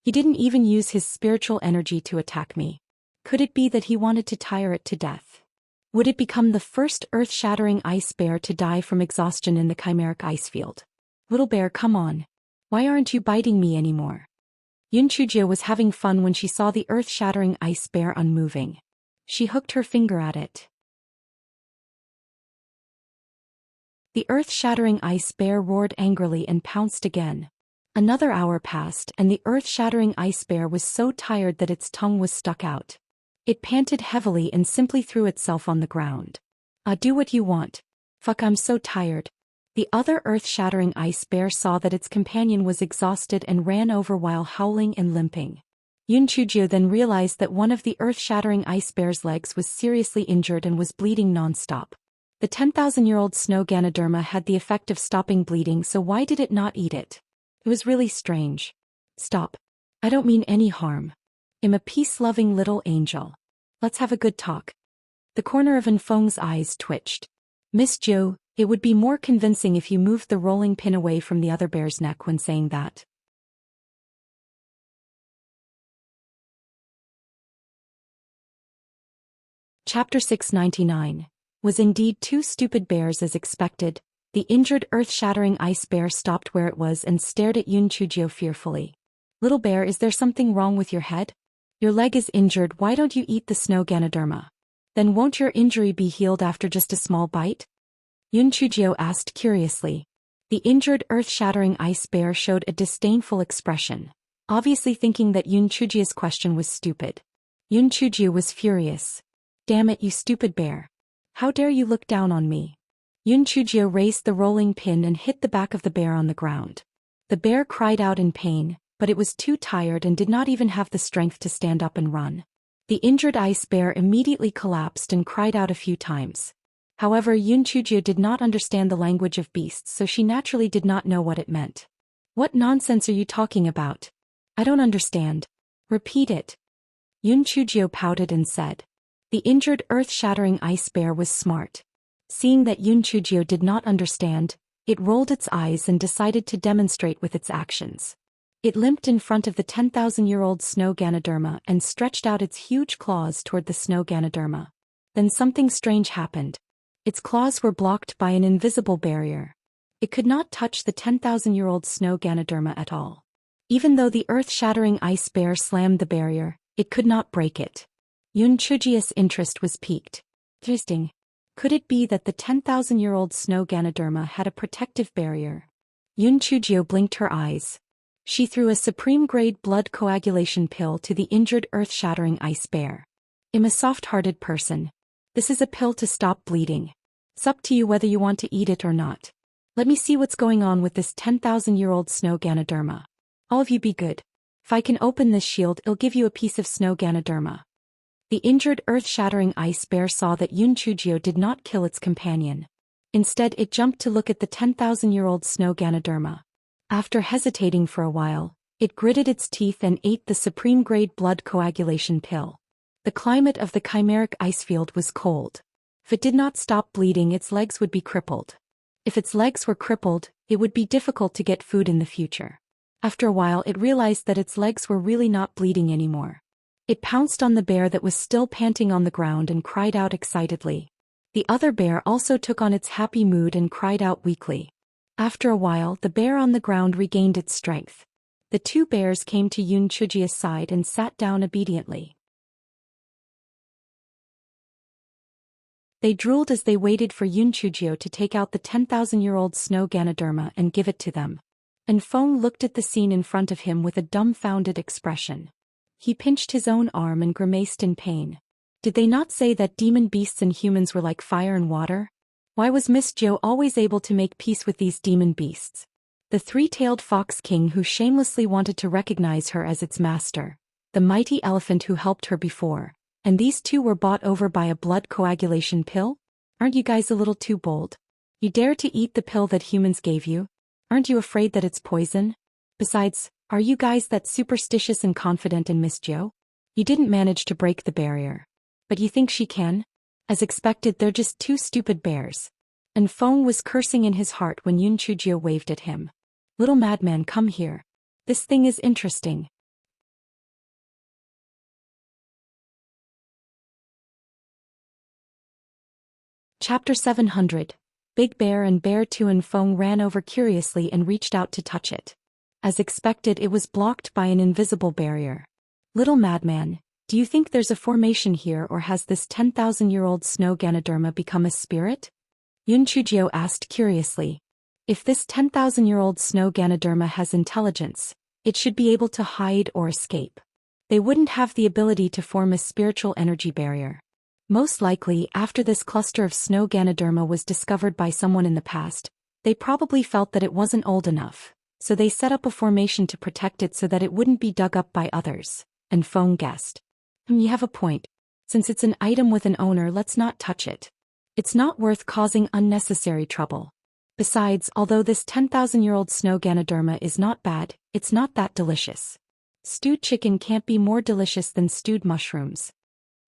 He didn't even use his spiritual energy to attack me. Could it be that he wanted to tire it to death? Would it become the first earth-shattering ice bear to die from exhaustion in the chimeric ice field? Little bear, come on. Why aren't you biting me anymore? Yun Chujio was having fun when she saw the earth-shattering ice bear unmoving. She hooked her finger at it. The earth-shattering ice bear roared angrily and pounced again. Another hour passed, and the earth-shattering ice bear was so tired that its tongue was stuck out. It panted heavily and simply threw itself on the ground. Do what you want. Fuck, I'm so tired. The other earth-shattering ice bear saw that its companion was exhausted and ran over while howling and limping. Yunchujio then realized that one of the earth-shattering ice bear's legs was seriously injured and was bleeding non-stop. The 10,000-year-old snow Ganoderma had the effect of stopping bleeding, so why did it not eat it? It was really strange. Stop. I don't mean any harm. I'm a peace-loving little angel. Let's have a good talk. The corner of Enfeng's eyes twitched. Miss Jo, it would be more convincing if you moved the rolling pin away from the other bear's neck when saying that. Chapter 699. Was indeed two stupid bears as expected. The injured earth-shattering ice bear stopped where it was and stared at Yunchujio fearfully. Little bear, is there something wrong with your head? Your leg is injured, why don't you eat the snow Ganoderma? Then won't your injury be healed after just a small bite? Yunchujio asked curiously. The injured earth-shattering ice bear showed a disdainful expression, obviously thinking that Yunchujio's question was stupid. Yunchujio was furious. Damn it, you stupid bear. How dare you look down on me? Yunchujio raised the rolling pin and hit the back of the bear on the ground. The bear cried out in pain, but it was too tired and did not even have the strength to stand up and run. The injured ice bear immediately collapsed and cried out a few times. However, Yunchujio did not understand the language of beasts, so she naturally did not know what it meant. What nonsense are you talking about? I don't understand. Repeat it. Yunchujio pouted and said. The injured earth-shattering ice bear was smart. Seeing that Yunchujio did not understand, it rolled its eyes and decided to demonstrate with its actions. It limped in front of the 10,000-year-old snow Ganoderma and stretched out its huge claws toward the snow Ganoderma. Then something strange happened. Its claws were blocked by an invisible barrier. It could not touch the 10,000-year-old snow Ganoderma at all. Even though the earth-shattering ice bear slammed the barrier, it could not break it. Yunchujio's interest was piqued. Interesting. Could it be that the 10,000-year-old snow Ganoderma had a protective barrier? Yunchujio blinked her eyes. She threw a supreme-grade blood coagulation pill to the injured earth-shattering ice bear. I'm a soft-hearted person. This is a pill to stop bleeding. It's up to you whether you want to eat it or not. Let me see what's going on with this 10,000-year-old snow Ganoderma. All of you be good. If I can open this shield, it'll give you a piece of snow Ganoderma. The injured earth-shattering ice bear saw that Yunchujio did not kill its companion. Instead, it jumped to look at the 10,000-year-old snow Ganoderma. After hesitating for a while, it gritted its teeth and ate the supreme-grade blood coagulation pill. The climate of the chimeric ice field was cold. If it did not stop bleeding, its legs would be crippled. If its legs were crippled, it would be difficult to get food in the future. After a while, it realized that its legs were really not bleeding anymore. It pounced on the bear that was still panting on the ground and cried out excitedly. The other bear also took on its happy mood and cried out weakly. After a while, the bear on the ground regained its strength. The two bears came to Yunchujio's side and sat down obediently. They drooled as they waited for Yunchujio to take out the 10,000-year-old snow Ganoderma and give it to them. Enfeng looked at the scene in front of him with a dumbfounded expression. He pinched his own arm and grimaced in pain. Did they not say that demon beasts and humans were like fire and water? Why was Miss Jo always able to make peace with these demon beasts? The three-tailed fox king who shamelessly wanted to recognize her as its master, the mighty elephant who helped her before, and these two were bought over by a blood coagulation pill? Aren't you guys a little too bold? You dare to eat the pill that humans gave you? Aren't you afraid that it's poison? Besides, are you guys that superstitious and confident in Miss Jo? You didn't manage to break the barrier. But you think she can? As expected, they're just two stupid bears. And Feng was cursing in his heart when Yunchujio waved at him. Little madman, come here. This thing is interesting. Chapter 700. Big Bear and Bear 2 and Feng ran over curiously and reached out to touch it. As expected, it was blocked by an invisible barrier. Little madman, do you think there's a formation here, or has this 10,000-year-old snow Ganoderma become a spirit? Yunchujio asked curiously. If this 10,000-year-old snow Ganoderma has intelligence, it should be able to hide or escape. They wouldn't have the ability to form a spiritual energy barrier. Most likely, after this cluster of snow Ganoderma was discovered by someone in the past, they probably felt that it wasn't old enough, so they set up a formation to protect it so that it wouldn't be dug up by others, and Feng guessed. You have a point. Since it's an item with an owner, let's not touch it. It's not worth causing unnecessary trouble. Besides, although this 10,000-year-old snow Ganoderma is not bad, it's not that delicious. Stewed chicken can't be more delicious than stewed mushrooms.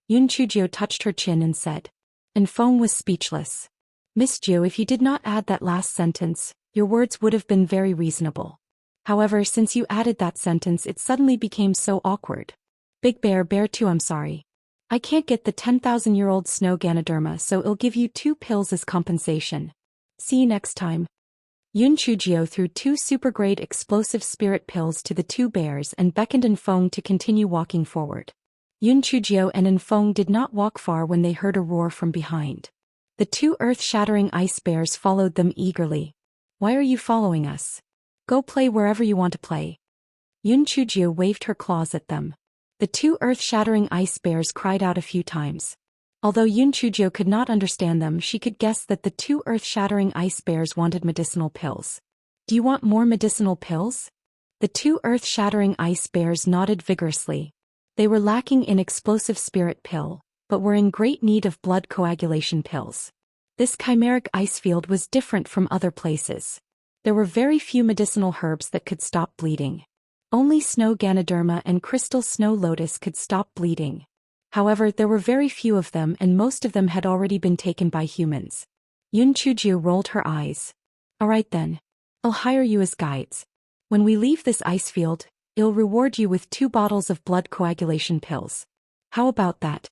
Yun Chujio touched her chin and said. And Feng was speechless. Miss Jiu, if you did not add that last sentence, your words would have been very reasonable. However, since you added that sentence, it suddenly became so awkward. Big Bear, Bear 2, I'm sorry. I can't get the 10,000-year-old snow Ganoderma, so I'll give you 2 pills as compensation. See you next time. Yun Chujio threw 2 super-grade explosive spirit pills to the 2 bears and beckoned Enfeng to continue walking forward. Yun Chujio and Enfeng did not walk far when they heard a roar from behind. The 2 earth-shattering ice bears followed them eagerly. Why are you following us? Go play wherever you want to play. Yun Chujio waved her claws at them. The 2 earth-shattering ice bears cried out a few times. Although Yun Chujio could not understand them, she could guess that the 2 earth-shattering ice bears wanted medicinal pills. Do you want more medicinal pills? The 2 earth-shattering ice bears nodded vigorously. They were lacking in explosive spirit pill, but were in great need of blood coagulation pills. This chimeric ice field was different from other places. There were very few medicinal herbs that could stop bleeding. Only snow Ganoderma and crystal snow lotus could stop bleeding. However, there were very few of them and most of them had already been taken by humans. Yun Chujio rolled her eyes. Alright then. I'll hire you as guides. When we leave this ice field, I'll reward you with 2 bottles of blood coagulation pills. How about that?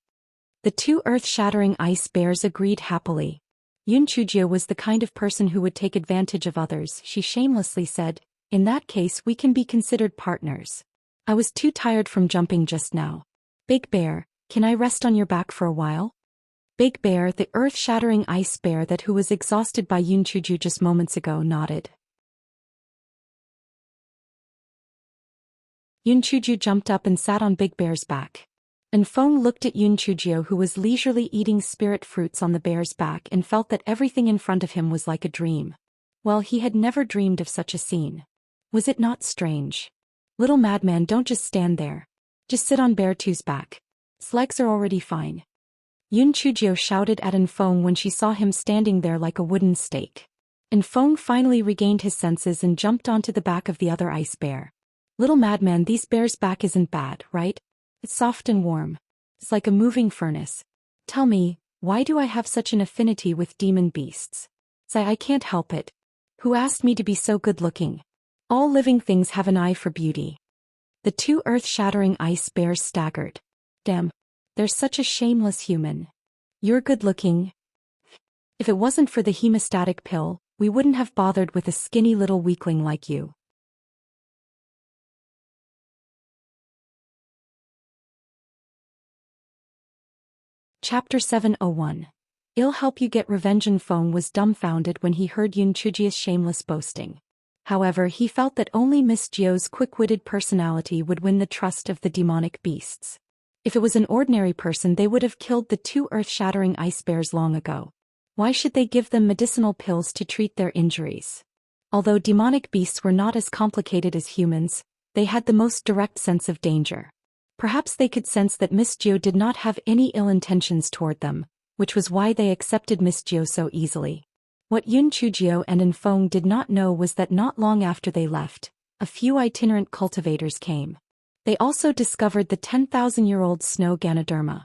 The 2 earth-shattering ice bears agreed happily. Yun Chujio was the kind of person who would take advantage of others, she shamelessly said. In that case, we can be considered partners. I was too tired from jumping just now. Big Bear, can I rest on your back for a while? Big Bear, the earth-shattering ice bear who was exhausted by Yun Chujio just moments ago, nodded. Yun Chujio jumped up and sat on Big Bear's back. Enfeng looked at Yun Chujio, who was leisurely eating spirit fruits on the bear's back, and felt that everything in front of him was like a dream. Well, he had never dreamed of such a scene. Was it not strange? Little madman, don't just stand there. Just sit on Bear 2's back. His legs are already fine. Yun Chujio shouted at Enfeng when she saw him standing there like a wooden stake. Enfeng finally regained his senses and jumped onto the back of the other ice bear. Little madman, these bears' back isn't bad, right? It's soft and warm. It's like a moving furnace. Tell me, why do I have such an affinity with demon beasts? Say, I can't help it. Who asked me to be so good-looking? All living things have an eye for beauty. The 2 earth-shattering ice bears staggered. Damn, they're such a shameless human. You're good-looking. If it wasn't for the hemostatic pill, we wouldn't have bothered with a skinny little weakling like you. Chapter 701. I'll help you get revenge. Enfeng was dumbfounded when he heard Yun Chujio's shameless boasting. However, he felt that only Miss Jio's quick-witted personality would win the trust of the demonic beasts. If it was an ordinary person, they would have killed the 2 earth-shattering ice bears long ago. Why should they give them medicinal pills to treat their injuries? Although demonic beasts were not as complicated as humans, they had the most direct sense of danger. Perhaps they could sense that Miss Jio did not have any ill intentions toward them, which was why they accepted Miss Jio so easily. What Yun Chujio and Enfeng did not know was that not long after they left, a few itinerant cultivators came. They also discovered the 10,000-year-old snow Ganoderma.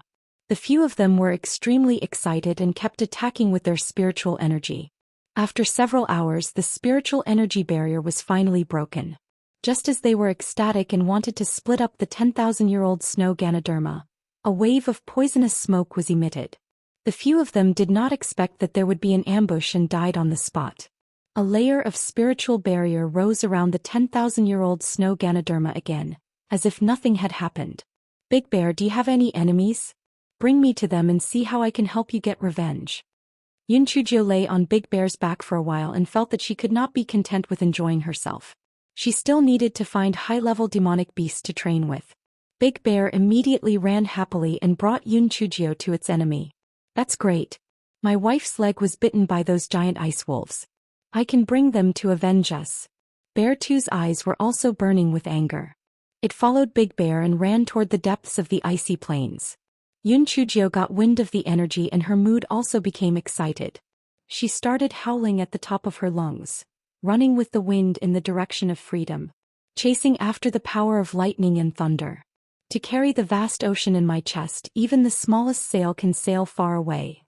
The few of them were extremely excited and kept attacking with their spiritual energy. After several hours, the spiritual energy barrier was finally broken. Just as they were ecstatic and wanted to split up the 10,000-year-old snow Ganoderma, a wave of poisonous smoke was emitted. The few of them did not expect that there would be an ambush and died on the spot. A layer of spiritual barrier rose around the 10,000-year-old snow Ganoderma again, as if nothing had happened. Big Bear, do you have any enemies? Bring me to them and see how I can help you get revenge. Yun Chujio lay on Big Bear's back for a while and felt that she could not be content with enjoying herself. She still needed to find high-level demonic beasts to train with. Big Bear immediately ran happily and brought Yun Chujio to its enemy. That's great. My wife's leg was bitten by those giant ice wolves. I can bring them to avenge us. Bear 2's eyes were also burning with anger. It followed Big Bear and ran toward the depths of the icy plains. Yun Chujio got wind of the energy and her mood also became excited. She started howling at the top of her lungs, running with the wind in the direction of freedom, chasing after the power of lightning and thunder. To carry the vast ocean in my chest, even the smallest sail can sail far away.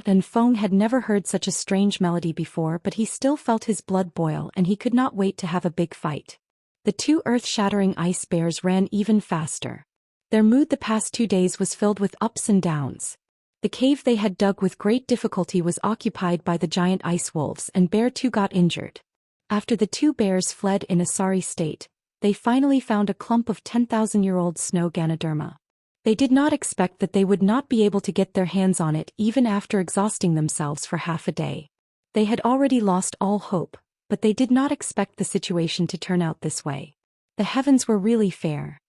And Feng had never heard such a strange melody before, but he still felt his blood boil and he could not wait to have a big fight. The 2 earth-shattering ice bears ran even faster. Their mood the past 2 days was filled with ups and downs. The cave they had dug with great difficulty was occupied by the giant ice wolves and Bear 2 got injured. After the 2 bears fled in a sorry state, they finally found a clump of 10,000-year-old snow Ganoderma. They did not expect that they would not be able to get their hands on it even after exhausting themselves for half a day. They had already lost all hope, but they did not expect the situation to turn out this way. The heavens were really fair.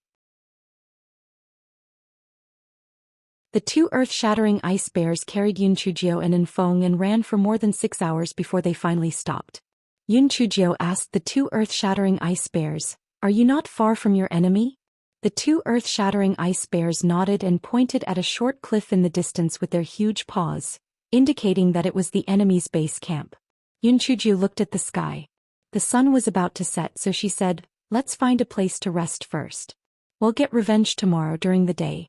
The 2 earth-shattering ice bears carried Yun Chujio and Enfeng and ran for more than 6 hours before they finally stopped. Yun Chujio asked the 2 earth-shattering ice bears, "Are you not far from your enemy?" The 2 earth-shattering ice bears nodded and pointed at a short cliff in the distance with their huge paws, indicating that it was the enemy's base camp. Yun Chujio looked at the sky. The sun was about to set, so she said, "Let's find a place to rest first. We'll get revenge tomorrow during the day."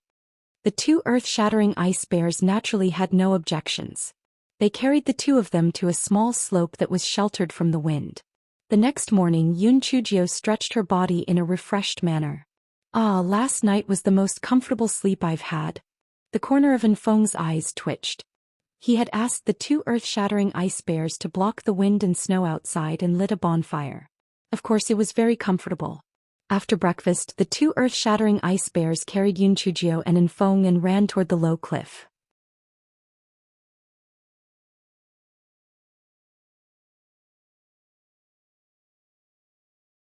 The 2 earth-shattering ice bears naturally had no objections. They carried the 2 of them to a small slope that was sheltered from the wind. The next morning Yun Chujio stretched her body in a refreshed manner. Last night was the most comfortable sleep I've had. The corner of Enfeng's eyes twitched. He had asked the 2 earth-shattering ice bears to block the wind and snow outside and lit a bonfire. Of course it was very comfortable. After breakfast, the 2 earth-shattering ice bears carried Yun Chujio and Enfeng and ran toward the low cliff.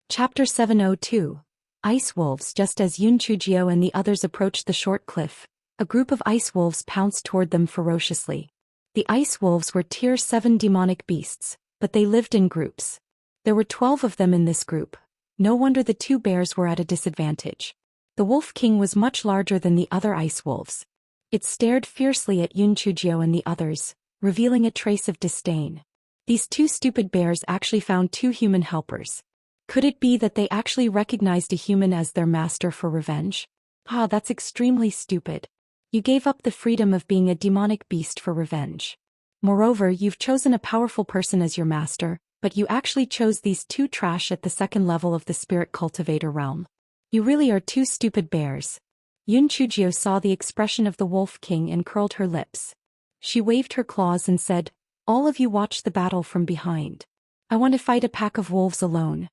Chapter 702. Ice Wolves. Just as Yun Chujio and the others approached the short cliff, a group of ice wolves pounced toward them ferociously. The ice wolves were Tier 7 demonic beasts, but they lived in groups. There were 12 of them in this group. No wonder the 2 bears were at a disadvantage. The Wolf King was much larger than the other ice wolves. It stared fiercely at Yun Chujio and the others, revealing a trace of disdain. These 2 stupid bears actually found 2 human helpers. Could it be that they actually recognized a human as their master for revenge? That's extremely stupid. You gave up the freedom of being a demonic beast for revenge. Moreover, you've chosen a powerful person as your master, but you actually chose these 2 trash at the 2nd level of the spirit cultivator realm. You really are 2 stupid bears. Yun Chujio saw the expression of the Wolf King and curled her lips. She waved her claws and said, "All of you watch the battle from behind. I want to fight a pack of wolves alone."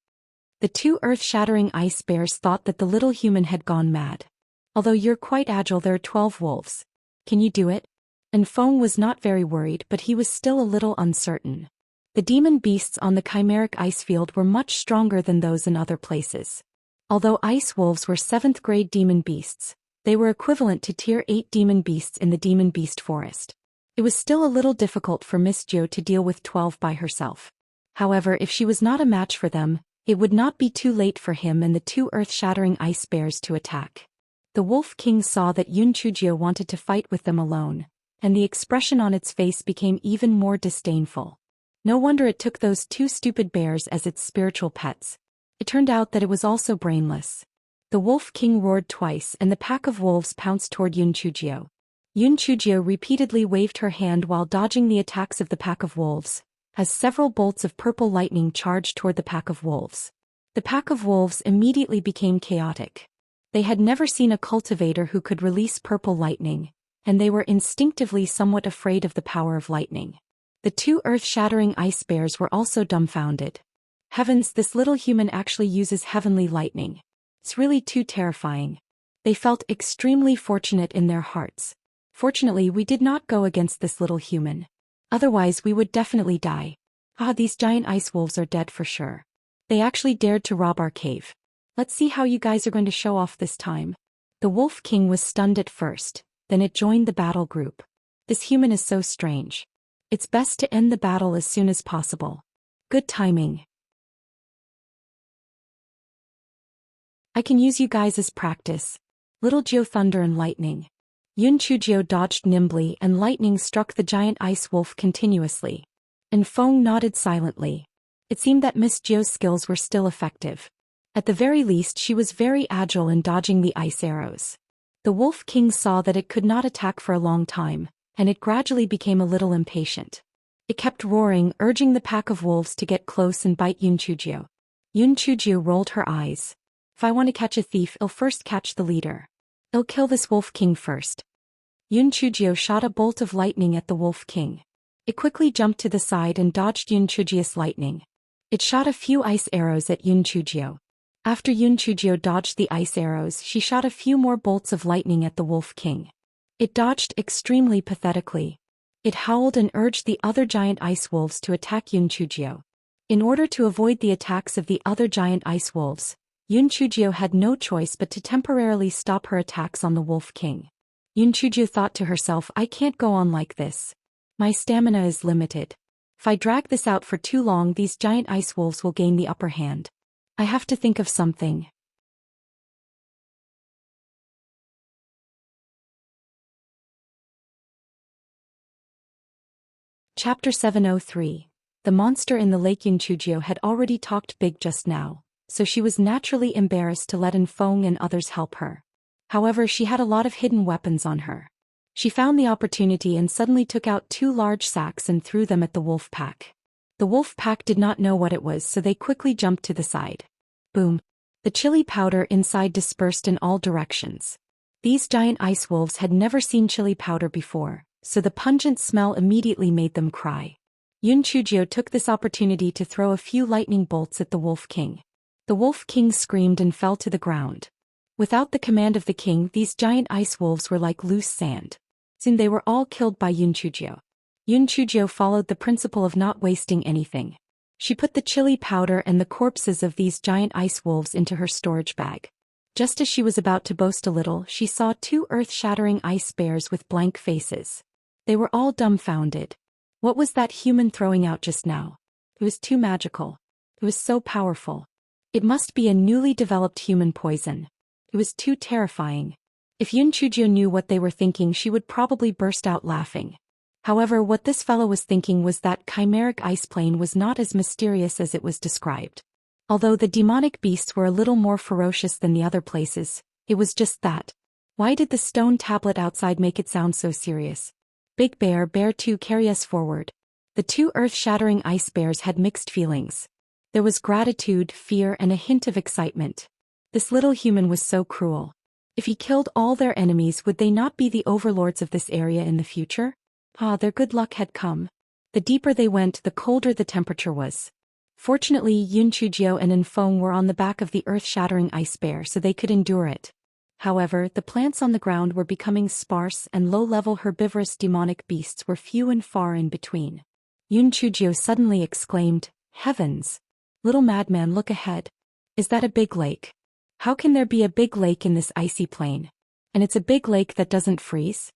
The 2 earth-shattering ice bears thought that the little human had gone mad. "Although you're quite agile, there are 12 wolves. Can you do it?" Enfeng was not very worried, but he was still a little uncertain. The demon beasts on the chimeric ice field were much stronger than those in other places. Although ice wolves were 7th grade demon beasts, they were equivalent to Tier 8 demon beasts in the demon beast forest. It was still a little difficult for Miss Jo to deal with 12 by herself. However, if she was not a match for them, it would not be too late for him and the 2 earth-shattering ice bears to attack. The Wolf King saw that Yun Chujio wanted to fight with them alone, and the expression on its face became even more disdainful. No wonder it took those 2 stupid bears as its spiritual pets. It turned out that it was also brainless. The Wolf King roared twice and the pack of wolves pounced toward Yun Chujio. Yun Chujio repeatedly waved her hand while dodging the attacks of the pack of wolves, as several bolts of purple lightning charged toward the pack of wolves. The pack of wolves immediately became chaotic. They had never seen a cultivator who could release purple lightning, and they were instinctively somewhat afraid of the power of lightning. The 2 earth-shattering ice bears were also dumbfounded. Heavens, this little human actually uses heavenly lightning. It's really too terrifying. They felt extremely fortunate in their hearts. Fortunately, we did not go against this little human. Otherwise we would definitely die. These giant ice wolves are dead for sure. They actually dared to rob our cave. Let's see how you guys are going to show off this time. The Wolf King was stunned at first, then it joined the battle group. This human is so strange. It's best to end the battle as soon as possible. Good timing. I can use you guys as practice. Little Geo Thunder and Lightning. Yun Chujio dodged nimbly and lightning struck the giant ice wolf continuously. And Feng nodded silently. It seemed that Miss Gio's skills were still effective. At the very least she was very agile in dodging the ice arrows. The Wolf King saw that it could not attack for a long time, and it gradually became a little impatient. It kept roaring, urging the pack of wolves to get close and bite Yun Chujio. Yun Chujio rolled her eyes. If I want to catch a thief, I'll first catch the leader. I'll kill this Wolf King first. Yun Chujio shot a bolt of lightning at the Wolf King. It quickly jumped to the side and dodged Yun Chujio's lightning. It shot a few ice arrows at Yun Chujio. After Yun Chujio dodged the ice arrows, she shot a few more bolts of lightning at the Wolf King. It dodged extremely pathetically. It howled and urged the other giant ice wolves to attack Yun Chujio. In order to avoid the attacks of the other giant ice wolves, Yun Chujio had no choice but to temporarily stop her attacks on the Wolf King. Yun Chujio thought to herself, I can't go on like this. My stamina is limited. If I drag this out for too long, these giant ice wolves will gain the upper hand. I have to think of something. Chapter 703. The monster in the lake. Yun Chujio had already talked big just now, so she was naturally embarrassed to let Feng and others help her. However, she had a lot of hidden weapons on her. She found the opportunity and suddenly took out 2 large sacks and threw them at the wolf pack. The wolf pack did not know what it was, so they quickly jumped to the side. Boom! The chili powder inside dispersed in all directions. These giant ice wolves had never seen chili powder before, so the pungent smell immediately made them cry. Yun Chujio took this opportunity to throw a few lightning bolts at the Wolf King. The Wolf King screamed and fell to the ground. Without the command of the king, these giant ice wolves were like loose sand. Soon they were all killed by Yun Chujio. Yun Chujio followed the principle of not wasting anything. She put the chili powder and the corpses of these giant ice wolves into her storage bag. Just as she was about to boast a little, she saw 2 earth-shattering ice bears with blank faces. They were all dumbfounded. What was that human throwing out just now? It was too magical. It was so powerful. It must be a newly developed human poison. It was too terrifying. If Yun Chujio knew what they were thinking, she would probably burst out laughing. However, what this fellow was thinking was that chimeric ice plane was not as mysterious as it was described. Although the demonic beasts were a little more ferocious than the other places, it was just that. Why did the stone tablet outside make it sound so serious? Big Bear, Bear 2, carry us forward. The 2 earth-shattering ice bears had mixed feelings. There was gratitude, fear, and a hint of excitement. This little human was so cruel. If he killed all their enemies, would they not be the overlords of this area in the future? Their good luck had come. The deeper they went, the colder the temperature was. Fortunately, Yun Chujio and Feng were on the back of the earth-shattering ice bear, so they could endure it. However, the plants on the ground were becoming sparse and low-level herbivorous demonic beasts were few and far in between. Yun Chujio suddenly exclaimed, "Heavens! Little madman, look ahead. Is that a big lake? How can there be a big lake in this icy plain? And it's a big lake that doesn't freeze?"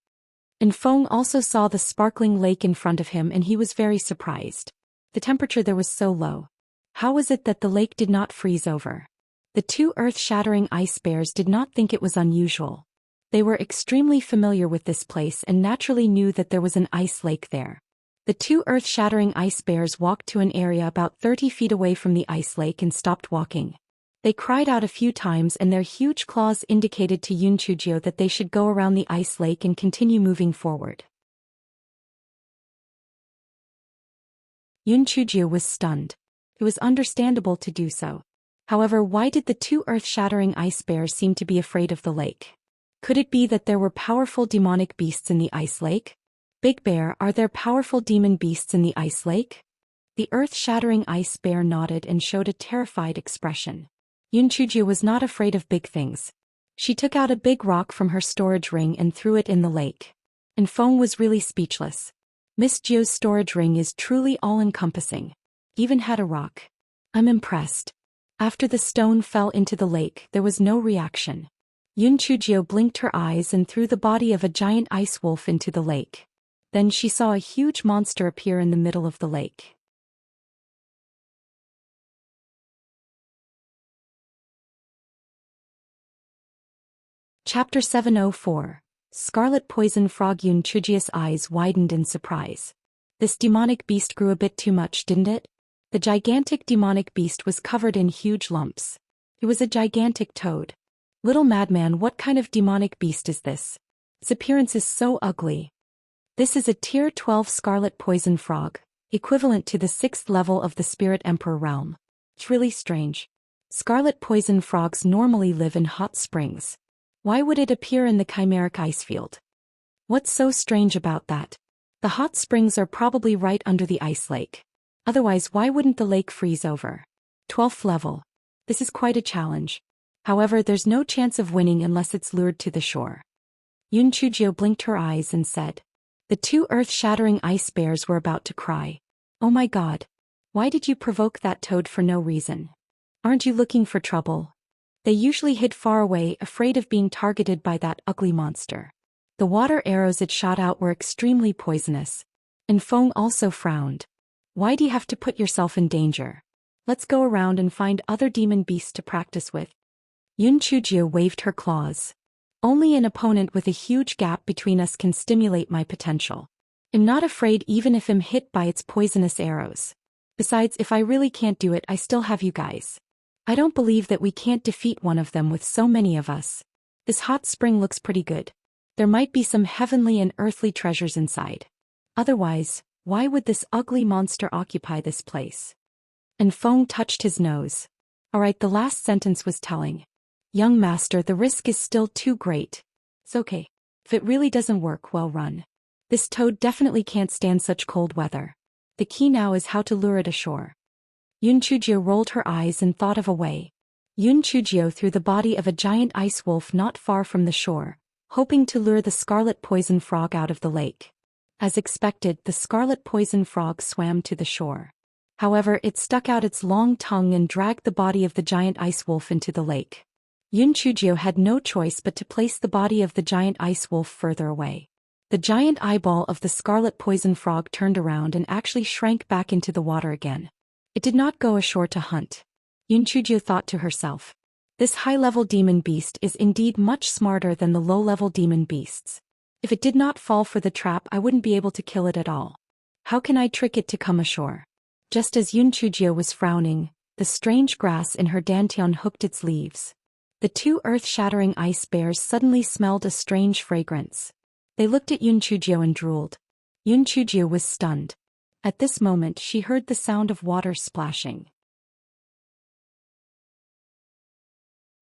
And Feng also saw the sparkling lake in front of him and he was very surprised. The temperature there was so low. How was it that the lake did not freeze over? The 2 earth-shattering ice bears did not think it was unusual. They were extremely familiar with this place and naturally knew that there was an ice lake there. The 2 earth-shattering ice bears walked to an area about 30 feet away from the ice lake and stopped walking. They cried out a few times and their huge claws indicated to Yun Chujio that they should go around the ice lake and continue moving forward. Yun Chujio was stunned. It was understandable to do so. However, why did the 2 earth-shattering ice bears seem to be afraid of the lake? Could it be that there were powerful demonic beasts in the ice lake? Big Bear, are there powerful demon beasts in the ice lake? The earth-shattering ice bear nodded and showed a terrified expression. Yun Chujio was not afraid of big things. She took out a big rock from her storage ring and threw it in the lake. And Feng was really speechless. Miss Gio's storage ring is truly all-encompassing. Even had a rock. I'm impressed. After the stone fell into the lake, there was no reaction. Yun Chujio blinked her eyes and threw the body of a giant ice wolf into the lake. Then she saw a huge monster appear in the middle of the lake. Chapter 704. Scarlet Poison Frog. Yun Chujio's eyes widened in surprise. This demonic beast grew a bit too much, didn't it? The gigantic demonic beast was covered in huge lumps. It was a gigantic toad. Little madman, what kind of demonic beast is this? Its appearance is so ugly. This is a Tier 12 Scarlet Poison Frog, equivalent to the 6th level of the Spirit Emperor realm. It's really strange. Scarlet Poison Frogs normally live in hot springs. Why would it appear in the chimeric ice field? What's so strange about that? The hot springs are probably right under the ice lake. Otherwise, why wouldn't the lake freeze over? 12th level. This is quite a challenge. However, there's no chance of winning unless it's lured to the shore. Yun Chujio blinked her eyes and said. The two earth-shattering ice bears were about to cry. Oh my god. Why did you provoke that toad for no reason? Aren't you looking for trouble? They usually hid far away, afraid of being targeted by that ugly monster. The water arrows it shot out were extremely poisonous. And Feng also frowned. Why do you have to put yourself in danger? Let's go around and find other demon beasts to practice with. Yun Chujio waved her claws. Only an opponent with a huge gap between us can stimulate my potential. I'm not afraid even if I'm hit by its poisonous arrows. Besides, if I really can't do it, I still have you guys. I don't believe that we can't defeat one of them with so many of us. This hot spring looks pretty good. There might be some heavenly and earthly treasures inside. Otherwise, why would this ugly monster occupy this place? And Feng touched his nose. Alright, the last sentence was telling. Young master, the risk is still too great. It's okay. If it really doesn't work, well run. This toad definitely can't stand such cold weather. The key now is how to lure it ashore. Yun Chujio rolled her eyes and thought of a way. Yun Chujio threw the body of a giant ice wolf not far from the shore, hoping to lure the scarlet poison frog out of the lake. As expected, the scarlet poison frog swam to the shore. However, it stuck out its long tongue and dragged the body of the giant ice wolf into the lake. Yun Chujio had no choice but to place the body of the giant ice wolf further away. The giant eyeball of the scarlet poison frog turned around and actually shrank back into the water again. It did not go ashore to hunt. Yun Chujio thought to herself. This high-level demon beast is indeed much smarter than the low-level demon beasts. If it did not fall for the trap, I wouldn't be able to kill it at all. How can I trick it to come ashore? Just as Yun Chujio was frowning, the strange grass in her dantian hooked its leaves. The two earth-shattering ice bears suddenly smelled a strange fragrance. They looked at Yun Chujio and drooled. Yun Chujio was stunned. At this moment she heard the sound of water splashing.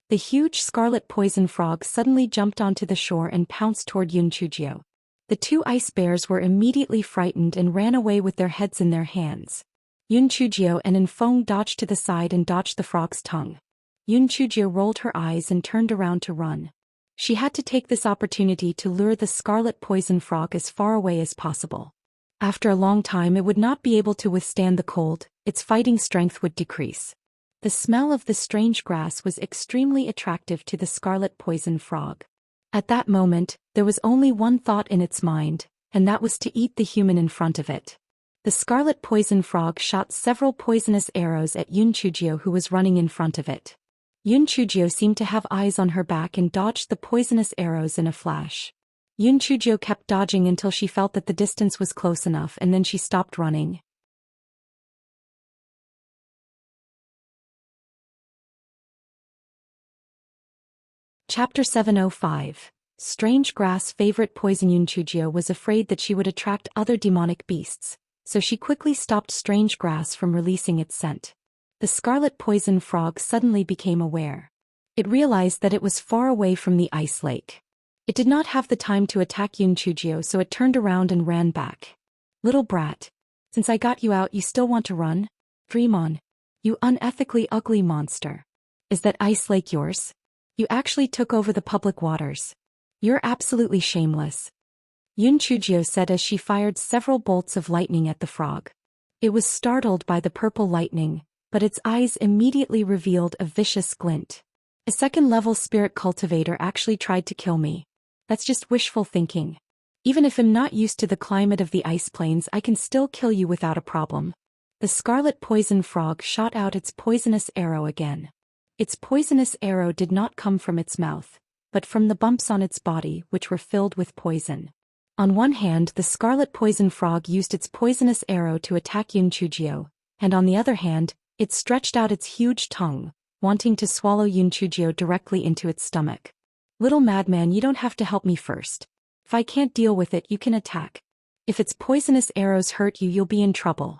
The huge scarlet poison frog suddenly jumped onto the shore and pounced toward Yun Chujio. The two ice bears were immediately frightened and ran away with their heads in their hands. Yun Chujio and Enfeng dodged to the side and dodged the frog's tongue. Yun Chujio rolled her eyes and turned around to run. She had to take this opportunity to lure the scarlet poison frog as far away as possible. After a long time it would not be able to withstand the cold, its fighting strength would decrease. The smell of the strange grass was extremely attractive to the scarlet poison frog. At that moment, there was only one thought in its mind, and that was to eat the human in front of it. The scarlet poison frog shot several poisonous arrows at Yun Chujio, who was running in front of it. Yun Chujio seemed to have eyes on her back and dodged the poisonous arrows in a flash. Yun Chujio kept dodging until she felt that the distance was close enough, and then she stopped running. Chapter 705. Strange Grass. Favorite Poison. Yun Chujio was afraid that she would attract other demonic beasts, so she quickly stopped Strange Grass from releasing its scent. The scarlet poison frog suddenly became aware. It realized that it was far away from the ice lake. It did not have the time to attack Yun Chujio, so it turned around and ran back. Little brat. Since I got you out, you still want to run? Dream on. You unethically ugly monster. Is that ice lake yours? You actually took over the public waters. You're absolutely shameless. Yun Chujio said as she fired several bolts of lightning at the frog. It was startled by the purple lightning, but its eyes immediately revealed a vicious glint. A second-level spirit cultivator actually tried to kill me. That's just wishful thinking. Even if I'm not used to the climate of the ice plains, I can still kill you without a problem. The scarlet poison frog shot out its poisonous arrow again. Its poisonous arrow did not come from its mouth, but from the bumps on its body, which were filled with poison. On one hand, the scarlet poison frog used its poisonous arrow to attack Yunchujio, and on the other hand, it stretched out its huge tongue, wanting to swallow Yunchujio directly into its stomach. Little madman, you don't have to help me first. If I can't deal with it, you can attack. If its poisonous arrows hurt you, you'll be in trouble.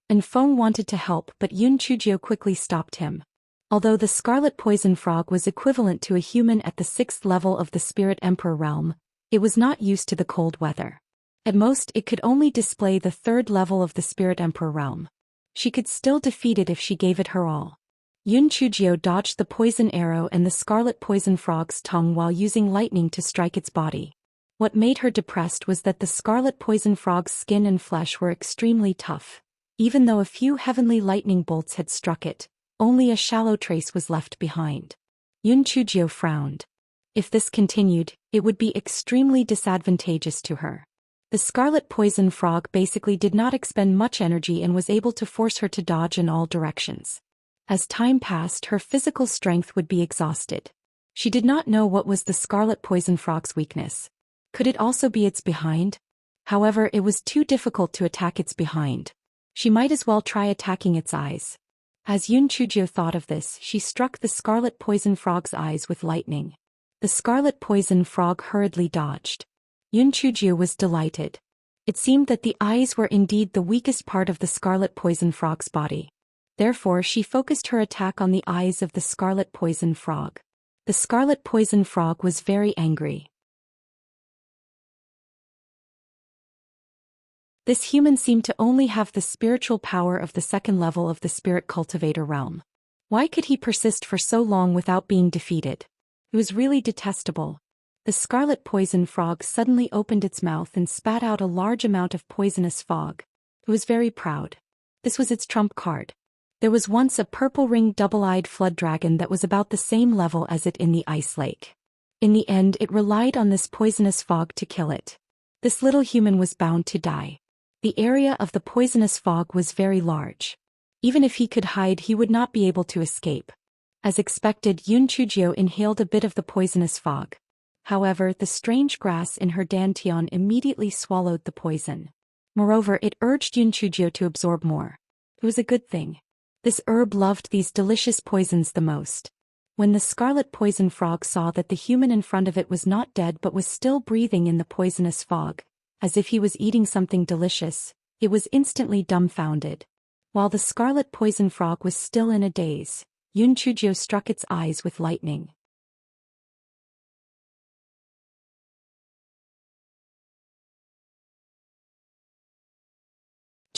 And Feng wanted to help, but Yunchujio quickly stopped him. Although the scarlet poison frog was equivalent to a human at the 6th level of the Spirit Emperor realm, it was not used to the cold weather. At most, it could only display the 3rd level of the Spirit Emperor realm. She could still defeat it if she gave it her all. Yunchujio dodged the poison arrow and the scarlet poison frog's tongue while using lightning to strike its body. What made her depressed was that the scarlet poison frog's skin and flesh were extremely tough. Even though a few heavenly lightning bolts had struck it, only a shallow trace was left behind. Yunchujio frowned. If this continued, it would be extremely disadvantageous to her. The scarlet poison frog basically did not expend much energy and was able to force her to dodge in all directions. As time passed, her physical strength would be exhausted. She did not know what was the scarlet poison frog's weakness. Could it also be its behind? However, it was too difficult to attack its behind. She might as well try attacking its eyes. As Yunchujio thought of this, she struck the scarlet poison frog's eyes with lightning. The scarlet poison frog hurriedly dodged. Yunchujio was delighted. It seemed that the eyes were indeed the weakest part of the scarlet poison frog's body. Therefore, she focused her attack on the eyes of the scarlet poison frog. The scarlet poison frog was very angry. This human seemed to only have the spiritual power of the 2nd level of the spirit cultivator realm. Why could he persist for so long without being defeated? It was really detestable. The scarlet poison frog suddenly opened its mouth and spat out a large amount of poisonous fog. It was very proud. This was its trump card. There was once a purple-ringed double-eyed flood dragon that was about the same level as it in the ice lake. In the end, it relied on this poisonous fog to kill it. This little human was bound to die. The area of the poisonous fog was very large. Even if he could hide, he would not be able to escape. As expected, Yunchujio inhaled a bit of the poisonous fog. However, the strange grass in her dantian immediately swallowed the poison. Moreover, it urged Yunchujio to absorb more. It was a good thing. This herb loved these delicious poisons the most. When the scarlet poison frog saw that the human in front of it was not dead but was still breathing in the poisonous fog, as if he was eating something delicious, it was instantly dumbfounded. While the scarlet poison frog was still in a daze, Yunchujio struck its eyes with lightning.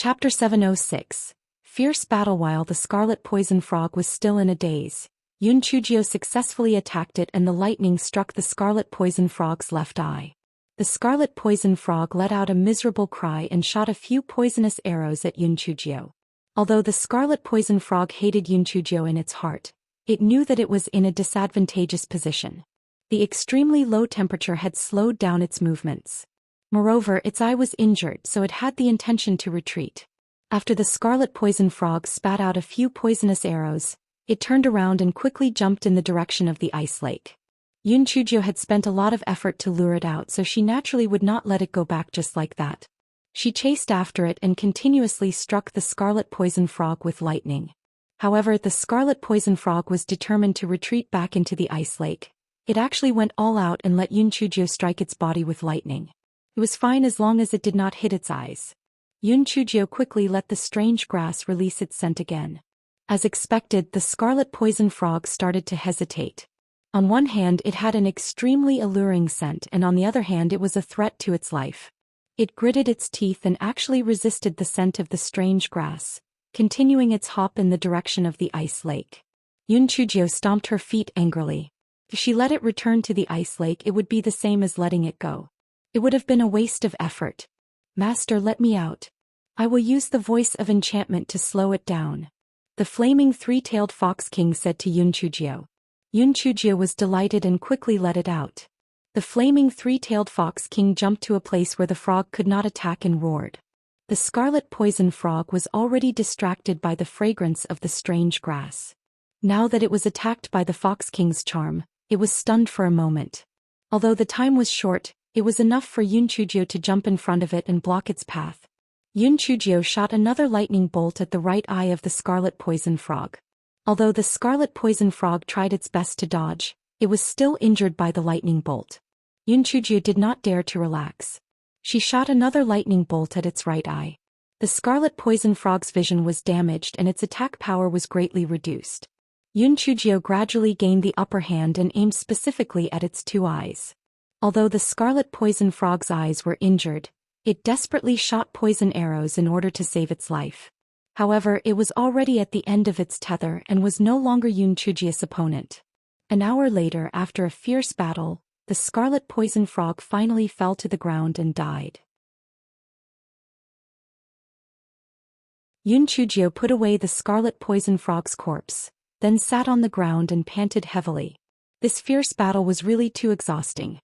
Chapter 706. Fierce battle. While the scarlet poison frog was still in a daze, Yunchujio successfully attacked it and the lightning struck the scarlet poison frog's left eye. The scarlet poison frog let out a miserable cry and shot a few poisonous arrows at Yunchujio. Although the scarlet poison frog hated Yunchujio in its heart, it knew that it was in a disadvantageous position. The extremely low temperature had slowed down its movements. Moreover, its eye was injured, so it had the intention to retreat. After the scarlet poison frog spat out a few poisonous arrows, it turned around and quickly jumped in the direction of the ice lake. Yunchujio had spent a lot of effort to lure it out, so she naturally would not let it go back just like that. She chased after it and continuously struck the scarlet poison frog with lightning. However, the scarlet poison frog was determined to retreat back into the ice lake. It actually went all out and let Yunchujio strike its body with lightning. It was fine as long as it did not hit its eyes. Yunchujio quickly let the strange grass release its scent again. As expected, the scarlet poison frog started to hesitate. On one hand, it had an extremely alluring scent, and on the other hand, it was a threat to its life. It gritted its teeth and actually resisted the scent of the strange grass, continuing its hop in the direction of the ice lake. Yunchujio stomped her feet angrily. If she let it return to the ice lake, it would be the same as letting it go. It would have been a waste of effort. Master, let me out. I will use the voice of enchantment to slow it down. the flaming three-tailed fox king said to Yunchujio. Yunchujio was delighted and quickly let it out. The flaming three-tailed fox king jumped to a place where the frog could not attack and roared. The scarlet poison frog was already distracted by the fragrance of the strange grass. Now that it was attacked by the fox king's charm, it was stunned for a moment. Although the time was short, it was enough for Yunchujio to jump in front of it and block its path. Yunchujio shot another lightning bolt at the right eye of the scarlet poison frog. Although the scarlet poison frog tried its best to dodge, it was still injured by the lightning bolt. Yunchujio did not dare to relax. She shot another lightning bolt at its right eye. The scarlet poison frog's vision was damaged and its attack power was greatly reduced. Yunchujio gradually gained the upper hand and aimed specifically at its two eyes. Although the scarlet poison frog's eyes were injured, it desperately shot poison arrows in order to save its life. However, it was already at the end of its tether and was no longer Yunchujio's opponent. An hour later, after a fierce battle, the scarlet poison frog finally fell to the ground and died. Yunchujio put away the scarlet poison frog's corpse, then sat on the ground and panted heavily. This fierce battle was really too exhausting.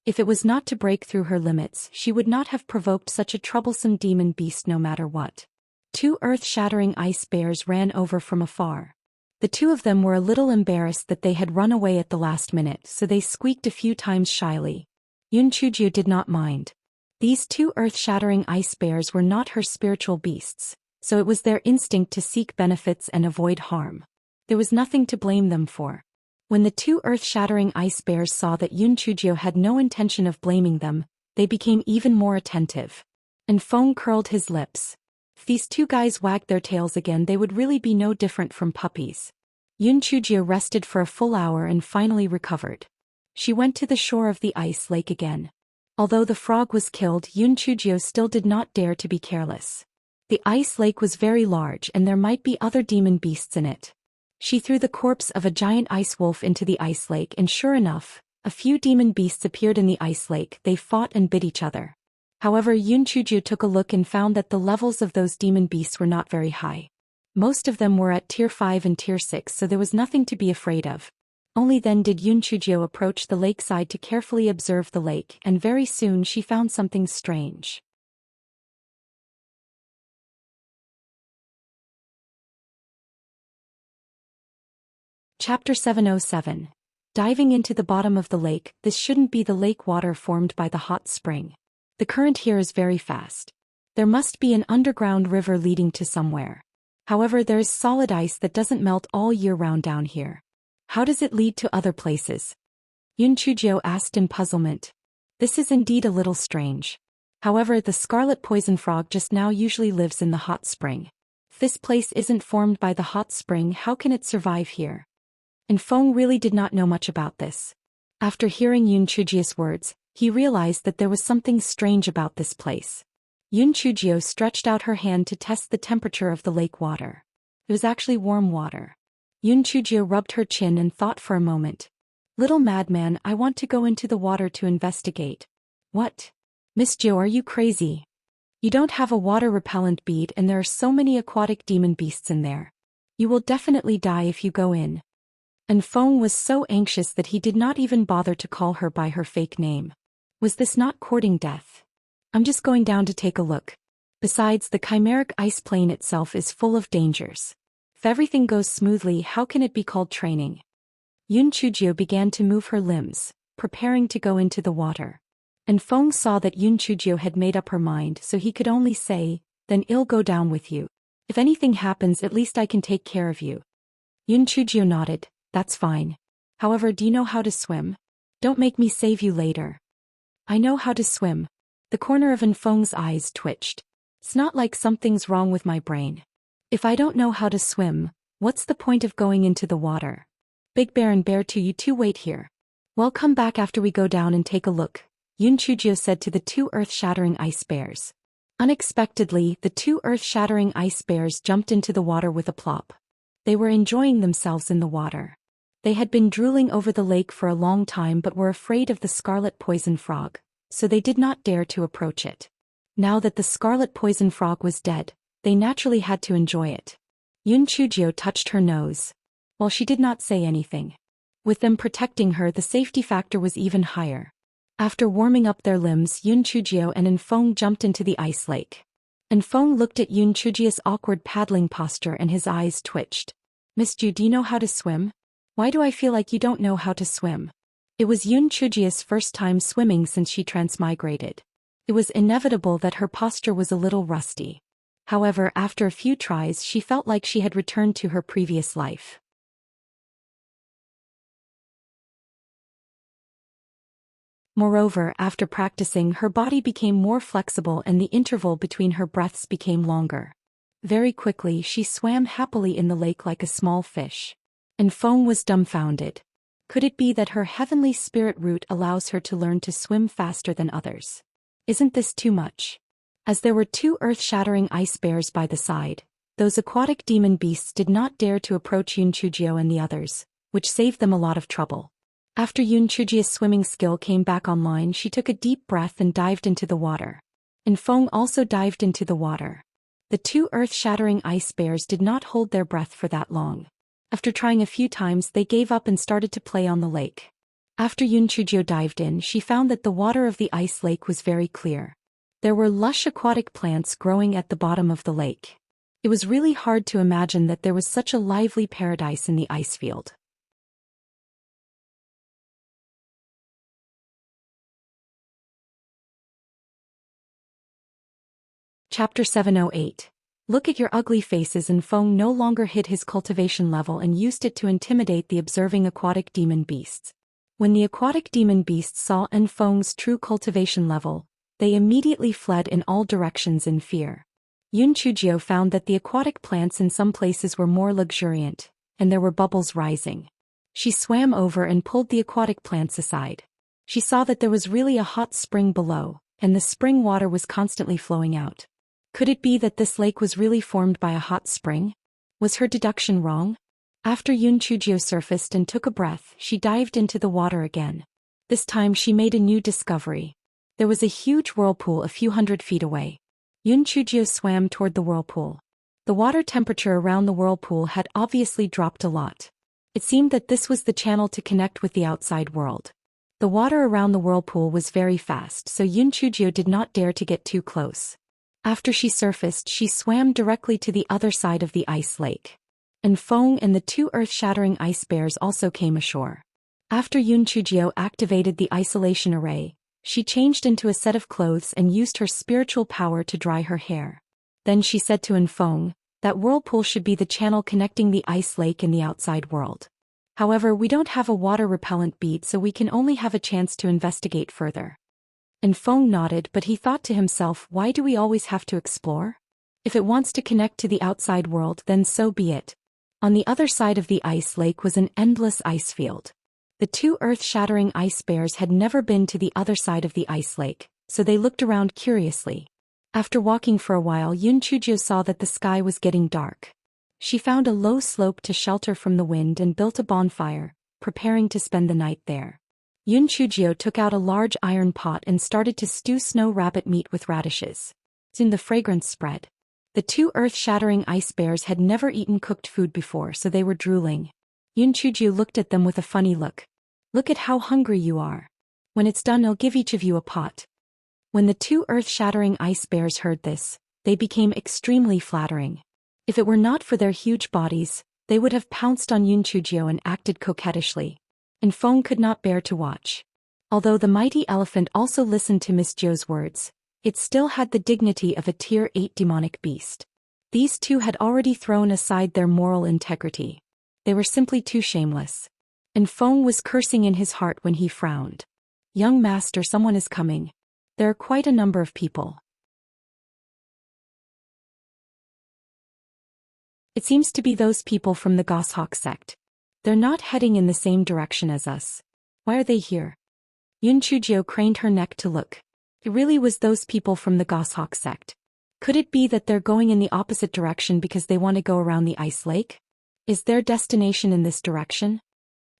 If it was not to break through her limits, she would not have provoked such a troublesome demon beast no matter what. Two earth-shattering ice bears ran over from afar. The two of them were a little embarrassed that they had run away at the last minute, so they squeaked a few times shyly. Yunchujio did not mind. These two earth-shattering ice bears were not her spiritual beasts, so it was their instinct to seek benefits and avoid harm. There was nothing to blame them for. When the two earth-shattering ice bears saw that Yunchujio had no intention of blaming them, they became even more attentive. And Feng curled his lips. If these two guys wagged their tails again, they would really be no different from puppies. Yunchujio rested for a full hour and finally recovered. She went to the shore of the ice lake again. Although the frog was killed, Yunchujio still did not dare to be careless. The ice lake was very large and there might be other demon beasts in it. She threw the corpse of a giant ice wolf into the ice lake and sure enough, a few demon beasts appeared in the ice lake. They fought and bit each other. However, Yunchujio took a look and found that the levels of those demon beasts were not very high. Most of them were at tier 5 and tier 6, so there was nothing to be afraid of. Only then did Yunchujio approach the lakeside to carefully observe the lake, and very soon she found something strange. Chapter 707. Diving into the bottom of the lake. This shouldn't be the lake water formed by the hot spring. The current here is very fast. There must be an underground river leading to somewhere. However, there is solid ice that doesn't melt all year round down here. How does it lead to other places? Yunchujio asked in puzzlement. This is indeed a little strange. However, the scarlet poison frog just now usually lives in the hot spring. If this place isn't formed by the hot spring, how can it survive here? And Feng really did not know much about this. After hearing Yunchujio's words, he realized that there was something strange about this place. Yunchujio stretched out her hand to test the temperature of the lake water. It was actually warm water. Yunchujio rubbed her chin and thought for a moment. Little madman, I want to go into the water to investigate. What? Miss Jo, are you crazy? You don't have a water repellent bead and there are so many aquatic demon beasts in there. You will definitely die if you go in. And Feng was so anxious that he did not even bother to call her by her fake name. Was this not courting death? I'm just going down to take a look. Besides, the chimeric ice plane itself is full of dangers. If everything goes smoothly, how can it be called training? Yunchujio began to move her limbs, preparing to go into the water. And Feng saw that Yunchujio had made up her mind, so he could only say, then I'll go down with you. If anything happens, at least I can take care of you. Yunchujio nodded, that's fine. However, do you know how to swim? Don't make me save you later. I know how to swim. The corner of Feng's eyes twitched. It's not like something's wrong with my brain. If I don't know how to swim, what's the point of going into the water? Big Bear and Bear 2, you two wait here. Well, come back after we go down and take a look, Yunchujio said to the two earth-shattering ice bears. Unexpectedly, the two earth-shattering ice bears jumped into the water with a plop. They were enjoying themselves in the water. They had been drooling over the lake for a long time but were afraid of the scarlet poison frog, so they did not dare to approach it. Now that the scarlet poison frog was dead, they naturally had to enjoy it. Yun Chujio touched her nose. While she did not say anything. With them protecting her, the safety factor was even higher. After warming up their limbs, Yun Chujio and Enfeng jumped into the ice lake. Enfeng looked at Yun Chujio's awkward paddling posture and his eyes twitched. Miss Ju, do you know how to swim? Why do I feel like you don't know how to swim? It was Yun Chujio's first time swimming since she transmigrated. It was inevitable that her posture was a little rusty. However, after a few tries, she felt like she had returned to her previous life. Moreover, after practicing, her body became more flexible and the interval between her breaths became longer. Very quickly, she swam happily in the lake like a small fish. Enfeng was dumbfounded. Could it be that her heavenly spirit root allows her to learn to swim faster than others? Isn't this too much? As there were 2 earth-shattering ice bears by the side, those aquatic demon beasts did not dare to approach Yun Chujio and the others, which saved them a lot of trouble. After Yun Chujio's swimming skill came back online, she took a deep breath and dived into the water. Enfeng also dived into the water. The 2 earth-shattering ice bears did not hold their breath for that long. After trying a few times, they gave up and started to play on the lake. After Yun Chujio dived in, she found that the water of the ice lake was very clear. There were lush aquatic plants growing at the bottom of the lake. It was really hard to imagine that there was such a lively paradise in the ice field. Chapter 708. Look at your ugly faces. Enfeng no longer hid his cultivation level and used it to intimidate the observing aquatic demon beasts. When the aquatic demon beasts saw Enfeng's true cultivation level, they immediately fled in all directions in fear. Yun Chujio found that the aquatic plants in some places were more luxuriant, and there were bubbles rising. She swam over and pulled the aquatic plants aside. She saw that there was really a hot spring below, and the spring water was constantly flowing out. Could it be that this lake was really formed by a hot spring? Was her deduction wrong? After Yun Chujio surfaced and took a breath, she dived into the water again. This time she made a new discovery. There was a huge whirlpool a few hundred feet away. Yun Chujio swam toward the whirlpool. The water temperature around the whirlpool had obviously dropped a lot. It seemed that this was the channel to connect with the outside world. The water around the whirlpool was very fast, so Yun Chujio did not dare to get too close. After she surfaced, she swam directly to the other side of the ice lake. Enfeng and the 2 earth-shattering ice bears also came ashore. After Yun Chujio activated the isolation array, she changed into a set of clothes and used her spiritual power to dry her hair. Then she said to Enfeng, that whirlpool should be the channel connecting the ice lake and the outside world. However, we don't have a water-repellent bead, so we can only have a chance to investigate further. Enfeng nodded, but he thought to himself, why do we always have to explore? If it wants to connect to the outside world, then so be it. On the other side of the ice lake was an endless ice field. The 2 earth-shattering ice bears had never been to the other side of the ice lake, so they looked around curiously. After walking for a while, Yun Chujio saw that the sky was getting dark. She found a low slope to shelter from the wind and built a bonfire, preparing to spend the night there. Yun Chujio took out a large iron pot and started to stew snow rabbit meat with radishes. Soon the fragrance spread. The 2 earth-shattering ice bears had never eaten cooked food before, so they were drooling. Yun Chujio looked at them with a funny look. Look at how hungry you are. When it's done, I'll give each of you a pot. When the 2 earth-shattering ice bears heard this, they became extremely flattering. If it were not for their huge bodies, they would have pounced on Yun Chujio and acted coquettishly. Enfeng could not bear to watch. Although the mighty elephant also listened to Miss Jo's words, it still had the dignity of a Tier 8 demonic beast. These 2 had already thrown aside their moral integrity. They were simply too shameless. Enfeng was cursing in his heart when he frowned. Young master, someone is coming. There are quite a number of people. It seems to be those people from the Goshawk sect. They're not heading in the same direction as us. Why are they here? Yun Chujio craned her neck to look. It really was those people from the Goshawk sect. Could it be that they're going in the opposite direction because they want to go around the ice lake? Is their destination in this direction?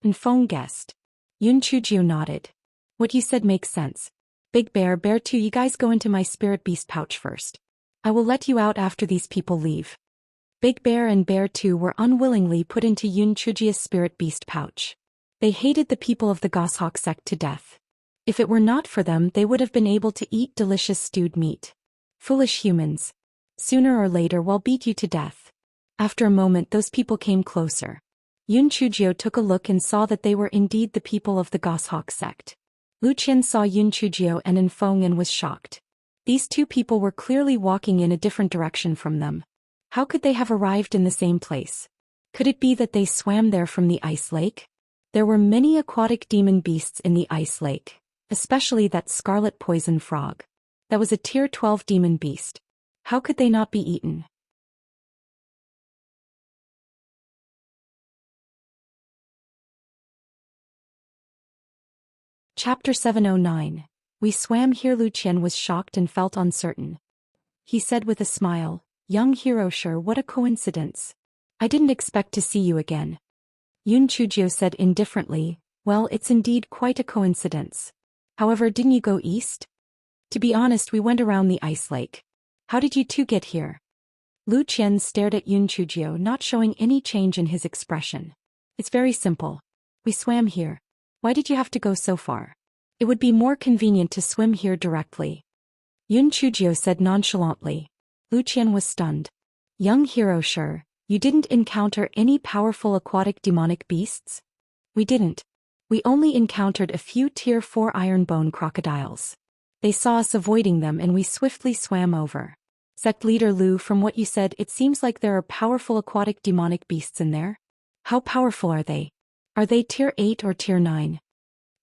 Enfeng guessed. Yun Chujio nodded. What you said makes sense. Big Bear, Bear 2, you guys go into my spirit beast pouch first. I will let you out after these people leave. Big Bear and Bear 2 were unwillingly put into Yun Chujia's spirit beast pouch. They hated the people of the Goshawk sect to death. If it were not for them, they would have been able to eat delicious stewed meat. Foolish humans. Sooner or later we'll beat you to death. After a moment those people came closer. Yun Chujio took a look and saw that they were indeed the people of the Goshawk sect. Lu Qian saw Yun Chujio and Enfeng and was shocked. These two people were clearly walking in a different direction from them. How could they have arrived in the same place? Could it be that they swam there from the ice lake? There were many aquatic demon beasts in the ice lake, especially that scarlet poison frog. That was a tier 12 demon beast. How could they not be eaten? Chapter 709. We swam here. Lu Qian was shocked and felt uncertain. He said with a smile, "Young hero, sure, what a coincidence. I didn't expect to see you again." Yun Chujio said indifferently, "Well, it's indeed quite a coincidence. However, didn't you go east?" "To be honest, we went around the ice lake." "How did you two get here?" Lu Qian stared at Yun Chujio, not showing any change in his expression. "It's very simple. We swam here." "Why did you have to go so far?" "It would be more convenient to swim here directly," Yun Chujio said nonchalantly. Lu Qian was stunned. "Young hero, sure, you didn't encounter any powerful aquatic demonic beasts?" "We didn't. We only encountered a few tier 4 ironbone crocodiles. They saw us avoiding them and we swiftly swam over." "Sect leader Lu, from what you said, it seems like there are powerful aquatic demonic beasts in there. How powerful are they? Are they tier 8 or tier 9?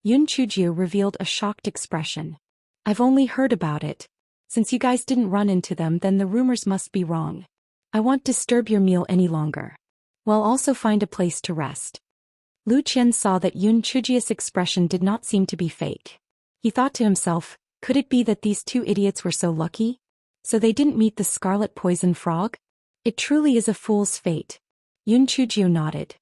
Yun Chujio revealed a shocked expression. "I've only heard about it. Since you guys didn't run into them, then the rumors must be wrong. I won't disturb your meal any longer. We'll also find a place to rest." Lu Qian saw that Yun Chujio's expression did not seem to be fake. He thought to himself, could it be that these two idiots were so lucky? So they didn't meet the scarlet poison frog? It truly is a fool's fate. Yun Chujio nodded.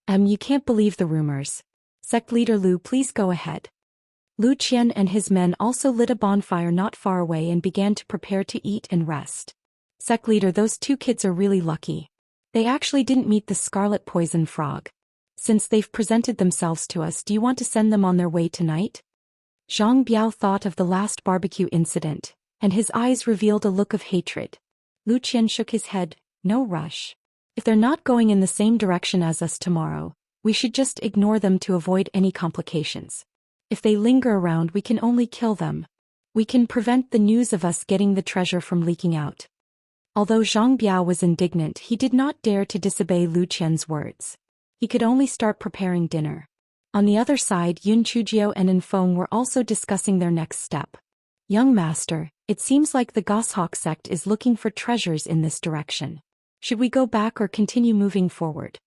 You can't believe the rumors. Sect leader Lu, please go ahead." Lu Qian and his men also lit a bonfire not far away and began to prepare to eat and rest. "Sect leader, those two kids are really lucky. They actually didn't meet the scarlet poison frog. Since they've presented themselves to us, do you want to send them on their way tonight?" Zhang Biao thought of the last barbecue incident, and his eyes revealed a look of hatred. Lu Qian shook his head. "No rush. If they're not going in the same direction as us tomorrow, we should just ignore them to avoid any complications. If they linger around, we can only kill them. We can prevent the news of us getting the treasure from leaking out." Although Zhang Biao was indignant, he did not dare to disobey Lu Qian's words. He could only start preparing dinner. On the other side, Yun Chujio and Enfeng were also discussing their next step. "Young master, it seems like the Goshawk sect is looking for treasures in this direction. Should we go back or continue moving forward?"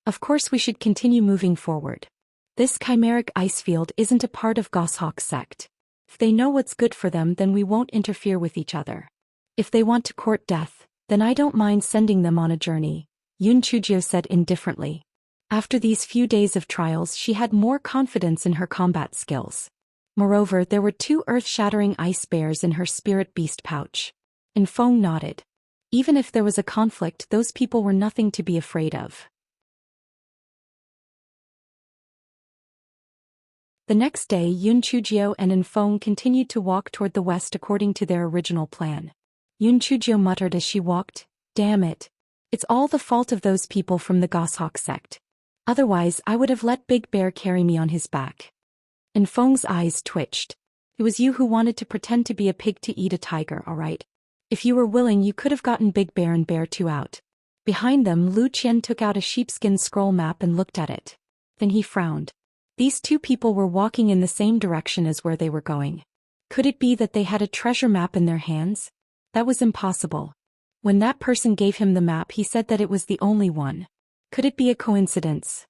"Of course we should continue moving forward. This chimeric ice field isn't a part of Goshawk sect. If they know what's good for them, then we won't interfere with each other. If they want to court death, then I don't mind sending them on a journey," Yun Chujio said indifferently. After these few days of trials, she had more confidence in her combat skills. Moreover, there were 2 earth-shattering ice bears in her spirit beast pouch. Enfeng nodded. Even if there was a conflict, those people were nothing to be afraid of. The next day, Yun Chujio and Enfeng continued to walk toward the west according to their original plan. Yun Chujio muttered as she walked, "Damn it. It's all the fault of those people from the Goshawk sect. Otherwise, I would have let Big Bear carry me on his back." Enfeng's eyes twitched. "It was you who wanted to pretend to be a pig to eat a tiger, all right? If you were willing, you could have gotten Big Bear and Bear 2 out." Behind them, Lu Qian took out a sheepskin scroll map and looked at it. Then he frowned. These two people were walking in the same direction as where they were going. Could it be that they had a treasure map in their hands? That was impossible. When that person gave him the map, he said that it was the only one. Could it be a coincidence?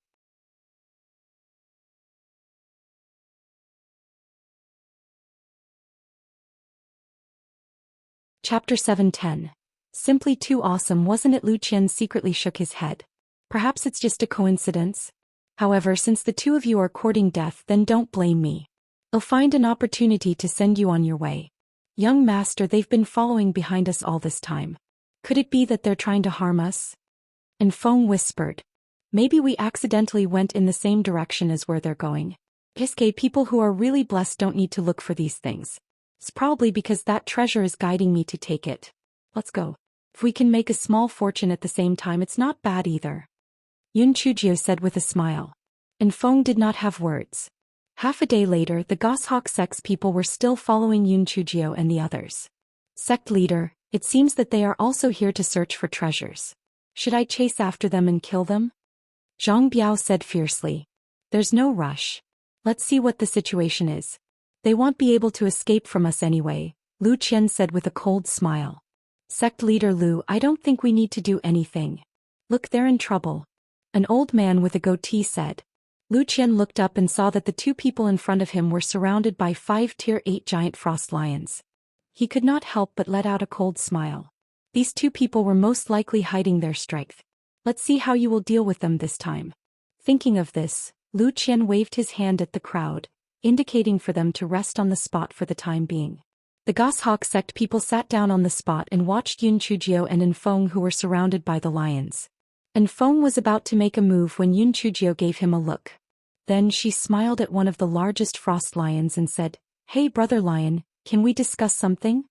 Chapter 710. Simply too awesome, wasn't it? Lu Qian secretly shook his head. Perhaps it's just a coincidence. However, since the two of you are courting death, then don't blame me. I'll find an opportunity to send you on your way. Young master, they've been following behind us all this time. Could it be that they're trying to harm us? And Feng whispered. Maybe we accidentally went in the same direction as where they're going. Iske, people who are really blessed don't need to look for these things. It's probably because that treasure is guiding me to take it. Let's go. If we can make a small fortune at the same time, it's not bad either. Yun Chujio said with a smile. And Feng did not have words. Half a day later, the Goshawk sect's people were still following Yun Chujio and the others. Sect leader, it seems that they are also here to search for treasures. Should I chase after them and kill them? Zhang Biao said fiercely. There's no rush. Let's see what the situation is. They won't be able to escape from us anyway, Lu Qian said with a cold smile. Sect leader Lu, I don't think we need to do anything. Look, they're in trouble. An old man with a goatee said. Lu Qian looked up and saw that the two people in front of him were surrounded by 5 Tier 8 giant frost lions. He could not help but let out a cold smile. These two people were most likely hiding their strength. Let's see how you will deal with them this time. Thinking of this, Lu Qian waved his hand at the crowd, indicating for them to rest on the spot for the time being. The Goshawk sect people sat down on the spot and watched Yun Chujio and Enfeng, who were surrounded by the lions. Enfeng was about to make a move when Yun Chujio gave him a look. Then she smiled at one of the largest frost lions and said, Hey brother lion, can we discuss something?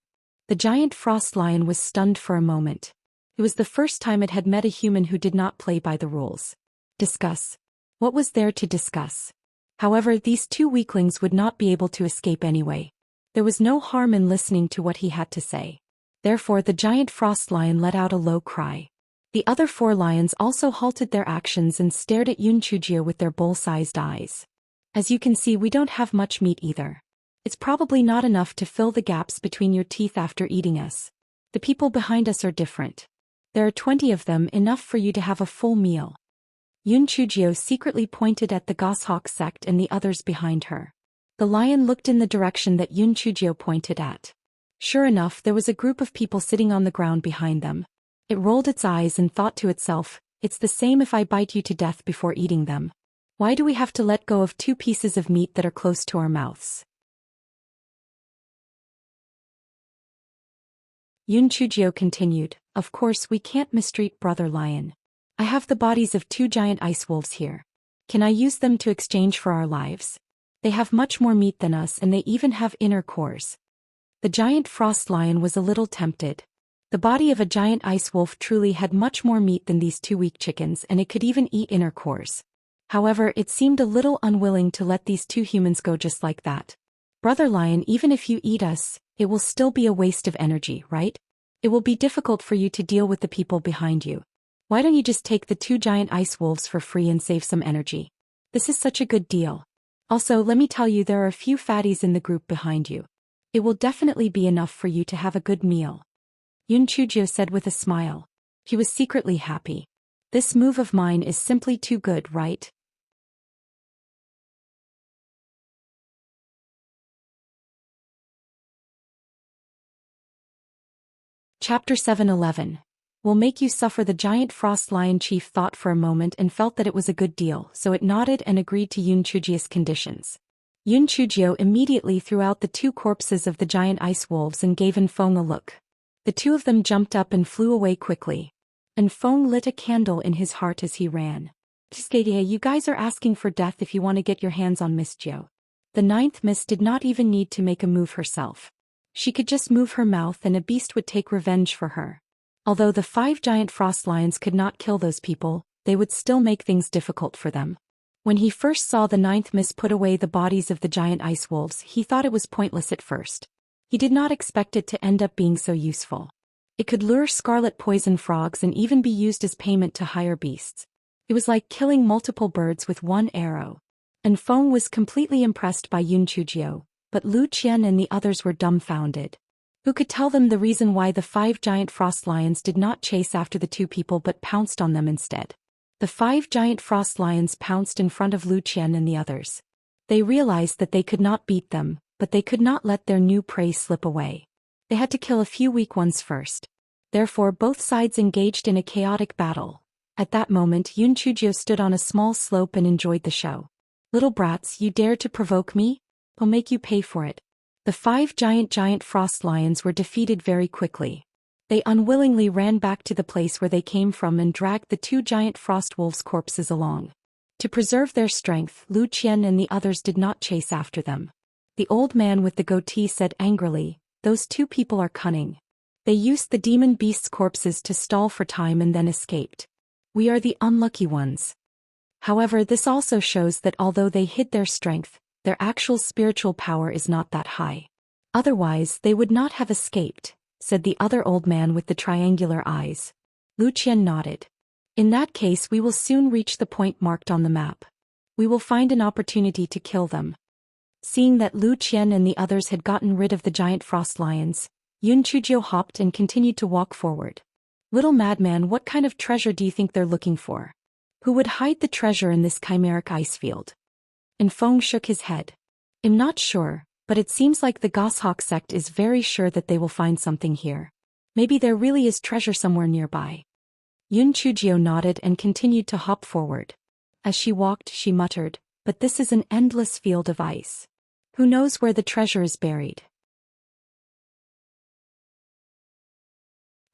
The giant frost lion was stunned for a moment. It was the first time it had met a human who did not play by the rules. Discuss. What was there to discuss? However, these two weaklings would not be able to escape anyway. There was no harm in listening to what he had to say. Therefore the giant frost lion let out a low cry. The other 4 lions also halted their actions and stared at Yun Chujio with their bowl-sized eyes. As you can see, we don't have much meat either. It's probably not enough to fill the gaps between your teeth after eating us. The people behind us are different. There are 20 of them, enough for you to have a full meal. Yun Chujio secretly pointed at the Goshawk sect and the others behind her. The lion looked in the direction that Yun Chujio pointed at. Sure enough, there was a group of people sitting on the ground behind them. It rolled its eyes and thought to itself, it's the same if I bite you to death before eating them. Why do we have to let go of 2 pieces of meat that are close to our mouths? Yun Chujio continued, Of course we can't mistreat brother lion. I have the bodies of 2 giant ice wolves here. Can I use them to exchange for our lives? They have much more meat than us and they even have inner cores. The giant frost lion was a little tempted. The body of a giant ice wolf truly had much more meat than these 2 weak chickens, and it could even eat inner cores. However, it seemed a little unwilling to let these 2 humans go just like that. Brother lion, even if you eat us, it will still be a waste of energy, right? It will be difficult for you to deal with the people behind you. Why don't you just take the 2 giant ice wolves for free and save some energy? This is such a good deal. Also, let me tell you, there are a few fatties in the group behind you. It will definitely be enough for you to have a good meal. Yun Chujio said with a smile. He was secretly happy. This move of mine is simply too good, right? Chapter 7:11. Will make you suffer. The giant frost lion chief thought for a moment and felt that it was a good deal, so it nodded and agreed to Yun Chujio's conditions. Yun Chujio immediately threw out the 2 corpses of the giant ice wolves and gave Enfeng a look. The 2 of them jumped up and flew away quickly. Enfeng lit a candle in his heart as he ran. You guys are asking for death if you want to get your hands on Miss Jiu. The 9th Miss did not even need to make a move herself. She could just move her mouth and a beast would take revenge for her. Although the 5 giant frost lions could not kill those people, they would still make things difficult for them. When he first saw the 9th Miss put away the bodies of the giant ice wolves, he thought it was pointless at first. He did not expect it to end up being so useful. It could lure scarlet poison frogs and even be used as payment to higher beasts. It was like killing multiple birds with 1 arrow. Enfeng was completely impressed by Yun Chujio, but Lu Qian and the others were dumbfounded. Who could tell them the reason why the 5 giant frost lions did not chase after the 2 people but pounced on them instead? The 5 giant frost lions pounced in front of Lu Qian and the others. They realized that they could not beat them, but they could not let their new prey slip away. They had to kill a few weak ones first. Therefore both sides engaged in a chaotic battle. At that moment Yun Chujio stood on a small slope and enjoyed the show. Little brats, you dare to provoke me? I'll make you pay for it. The 5 giant frost lions were defeated very quickly. They unwillingly ran back to the place where they came from and dragged the two giant frost wolves' corpses along. To preserve their strength, Lu Qian and the others did not chase after them. The old man with the goatee said angrily, "Those two people are cunning. They used the demon beast's corpses to stall for time and then escaped. We are the unlucky ones." However, this also shows that although they hid their strength, their actual spiritual power is not that high. Otherwise, they would not have escaped, said the other old man with the triangular eyes. Lu Qian nodded. In that case, we will soon reach the point marked on the map. We will find an opportunity to kill them. Seeing that Lu Qian and the others had gotten rid of the giant frost lions, Yun Chujio hopped and continued to walk forward. "Little madman, what kind of treasure do you think they're looking for? Who would hide the treasure in this chimeric ice field?" And Feng shook his head. "I'm not sure, but it seems like the Goshawk sect is very sure that they will find something here. Maybe there really is treasure somewhere nearby." Yun Chujio nodded and continued to hop forward. As she walked, she muttered, "But this is an endless field of ice. Who knows where the treasure is buried?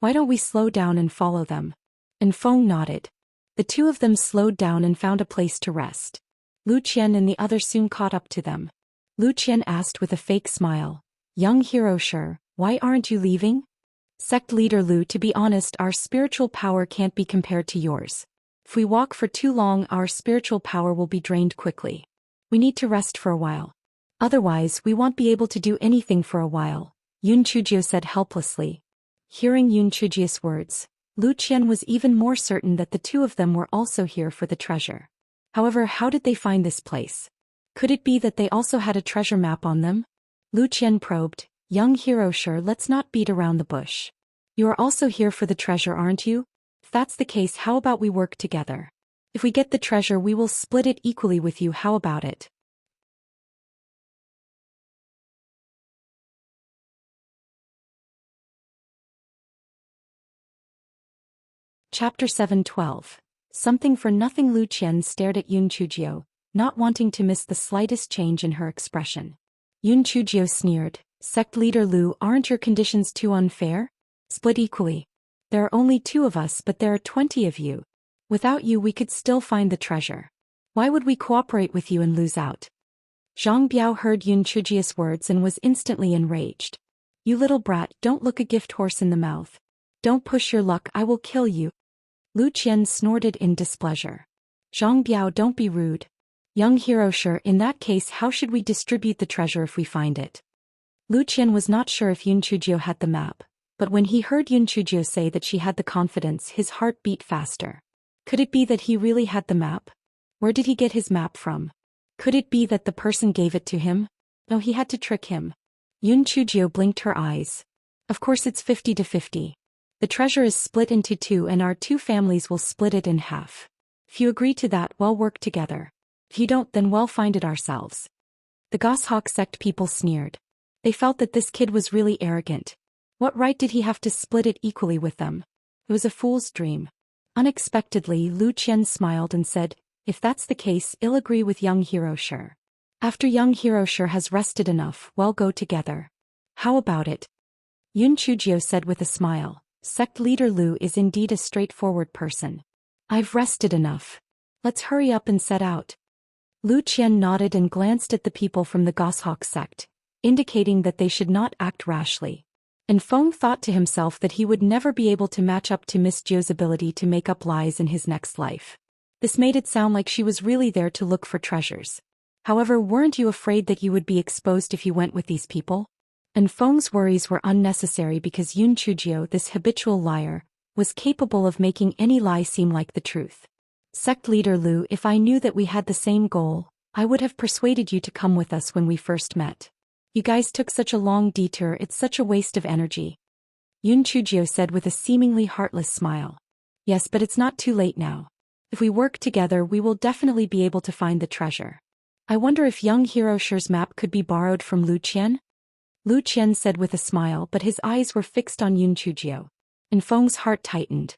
Why don't we slow down and follow them?" And Feng nodded. The two of them slowed down and found a place to rest. Lu Qian and the others soon caught up to them. Lu Qian asked with a fake smile, "Young hero Shi, why aren't you leaving?" "Sect leader Lu, to be honest, our spiritual power can't be compared to yours. If we walk for too long, our spiritual power will be drained quickly. We need to rest for a while. Otherwise, we won't be able to do anything for a while," Yun Chujio said helplessly. Hearing Yun Chujio's words, Lu Qian was even more certain that the two of them were also here for the treasure. However, how did they find this place? Could it be that they also had a treasure map on them? Lu Qian probed, "Young hero Shi, let's not beat around the bush. You are also here for the treasure, aren't you? If that's the case, how about we work together? If we get the treasure, we will split it equally with you, how about it?" Chapter 7:12. Something for nothing. Lu Qian stared at Yun Chujio, not wanting to miss the slightest change in her expression. Yun Chujio sneered, "Sect leader Lu, aren't your conditions too unfair? Split equally. There are only 2 of us, but there are 20 of you. Without you, we could still find the treasure. Why would we cooperate with you and lose out?" Zhang Biao heard Yun Chujio's words and was instantly enraged. "You little brat, don't look a gift horse in the mouth. Don't push your luck, I will kill you." Lu Qian snorted in displeasure. "Zhang Biao, don't be rude. Young hero Shi, in that case, how should we distribute the treasure if we find it?" Lu Qian was not sure if Yun Chujio had the map, but when he heard Yun Chujio say that she had the confidence, his heart beat faster. Could it be that he really had the map? Where did he get his map from? Could it be that the person gave it to him? No, he had to trick him. Yun Chujio blinked her eyes. "Of course it's 50 to 50. The treasure is split into 2 and our 2 families will split it in half. If you agree to that, we'll work together. If you don't, then we'll find it ourselves." The Goshawk sect people sneered. They felt that this kid was really arrogant. What right did he have to split it equally with them? It was a fool's dream. Unexpectedly, Lu Qian smiled and said, "If that's the case, I'll agree with young hero Shi. After young hero Shi has rested enough, we'll go together. How about it?" Yun Chujio said with a smile, "Sect leader Lu is indeed a straightforward person. I've rested enough. Let's hurry up and set out." Lu Qian nodded and glanced at the people from the Goshawk sect, indicating that they should not act rashly. And Feng thought to himself that he would never be able to match up to Miss Zhou's ability to make up lies in his next life. This made it sound like she was really there to look for treasures. However, weren't you afraid that you would be exposed if you went with these people? And Feng's worries were unnecessary because Yun Chujio, this habitual liar, was capable of making any lie seem like the truth. "Sect leader Lu, if I knew that we had the same goal, I would have persuaded you to come with us when we first met. You guys took such a long detour, it's such a waste of energy." Yun Chujio said with a seemingly heartless smile. "Yes, but it's not too late now. If we work together, we will definitely be able to find the treasure. I wonder if young hero Shi's map could be borrowed from Lu Qian?" Lu Qian said with a smile, but his eyes were fixed on Yun Chujio. And Feng's heart tightened.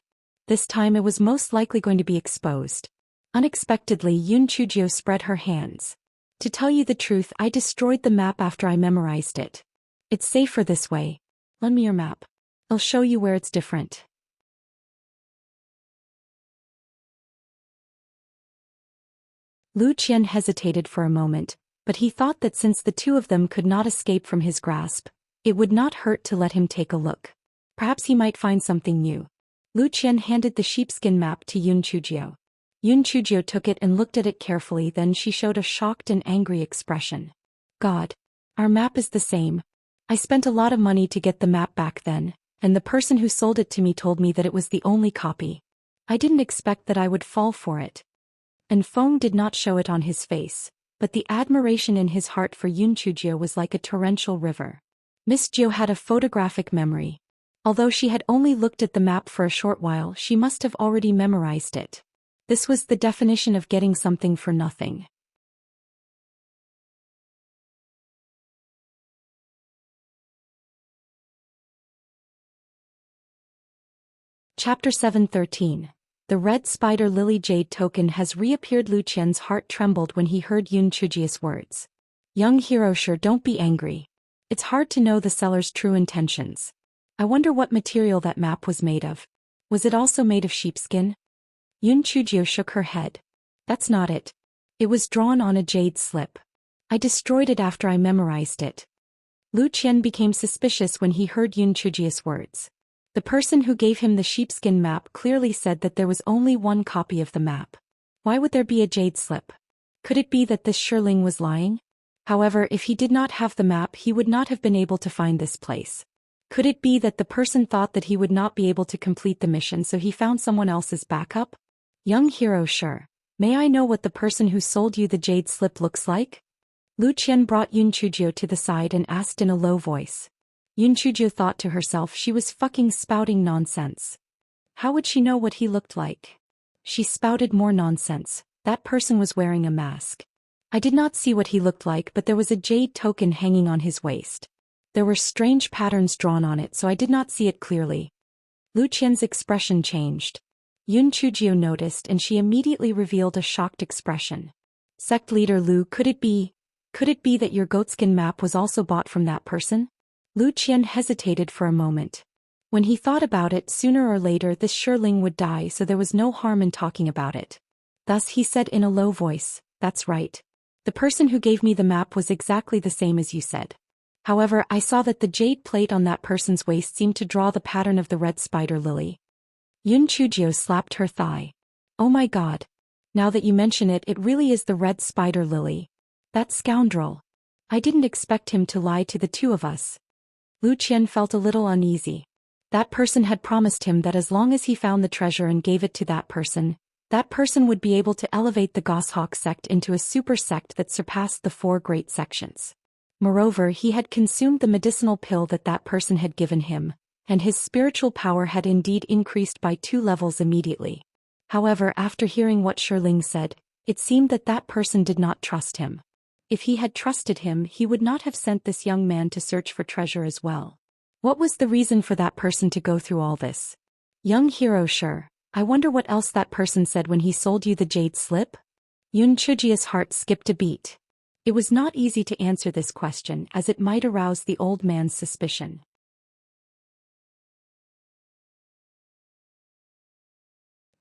This time it was most likely going to be exposed. Unexpectedly, Yun Chujio spread her hands. "To tell you the truth, I destroyed the map after I memorized it. It's safer this way. Lend me your map." I'll show you where it's different. Lu Qian hesitated for a moment, but he thought that since the two of them could not escape from his grasp, it would not hurt to let him take a look. Perhaps he might find something new. Lu Qian handed the sheepskin map to Yun Chujio. Yun Chujio took it and looked at it carefully, then she showed a shocked and angry expression. God. Our map is the same. I spent a lot of money to get the map back then, and the person who sold it to me told me that it was the only copy. I didn't expect that I would fall for it. And Feng did not show it on his face, but the admiration in his heart for Yun Chujio was like a torrential river. Miss Jiu had a photographic memory. Although she had only looked at the map for a short while, she must have already memorized it. This was the definition of getting something for nothing. Chapter 7:13. The red spider lily jade token has reappeared. Lu Qian's heart trembled when he heard Yun Chujio's words. Young hero, sure, don't be angry. It's hard to know the seller's true intentions. I wonder what material that map was made of. Was it also made of sheepskin? Yun Chujio shook her head. That's not it. It was drawn on a jade slip. I destroyed it after I memorized it. Lu Qian became suspicious when he heard Yun Chujio's words. The person who gave him the sheepskin map clearly said that there was only one copy of the map. Why would there be a jade slip? Could it be that this Shirling was lying? However, if he did not have the map, he would not have been able to find this place. Could it be that the person thought that he would not be able to complete the mission, so he found someone else's backup? Young hero, sure. May I know what the person who sold you the jade slip looks like? Lu Qian brought Yun Chujio to the side and asked in a low voice. Yun Chujio thought to herself she was fucking spouting nonsense. How would she know what he looked like? She spouted more nonsense. That person was wearing a mask. I did not see what he looked like, but there was a jade token hanging on his waist. There were strange patterns drawn on it, so I did not see it clearly. Lu Qian's expression changed. Yun Chujio noticed and she immediately revealed a shocked expression. Sect leader Lu, could it be that your goatskin map was also bought from that person? Lu Qian hesitated for a moment. When he thought about it, sooner or later this Shirling would die, so there was no harm in talking about it. Thus he said in a low voice, that's right. The person who gave me the map was exactly the same as you said. However, I saw that the jade plate on that person's waist seemed to draw the pattern of the red spider lily. Yun Chujio slapped her thigh. Oh my god. Now that you mention it, it really is the red spider lily. That scoundrel. I didn't expect him to lie to the two of us. Lu Qian felt a little uneasy. That person had promised him that as long as he found the treasure and gave it to that person would be able to elevate the Goshawk sect into a super sect that surpassed the 4 great sections. Moreover, he had consumed the medicinal pill that person had given him, and his spiritual power had indeed increased by 2 levels immediately. However, after hearing what Shirling said, it seemed that person did not trust him. If he had trusted him, he would not have sent this young man to search for treasure as well. What was the reason for that person to go through all this? Young hero, sure. I wonder what else that person said when he sold you the jade slip? Yun Chujio's heart skipped a beat. It was not easy to answer this question, as it might arouse the old man's suspicion.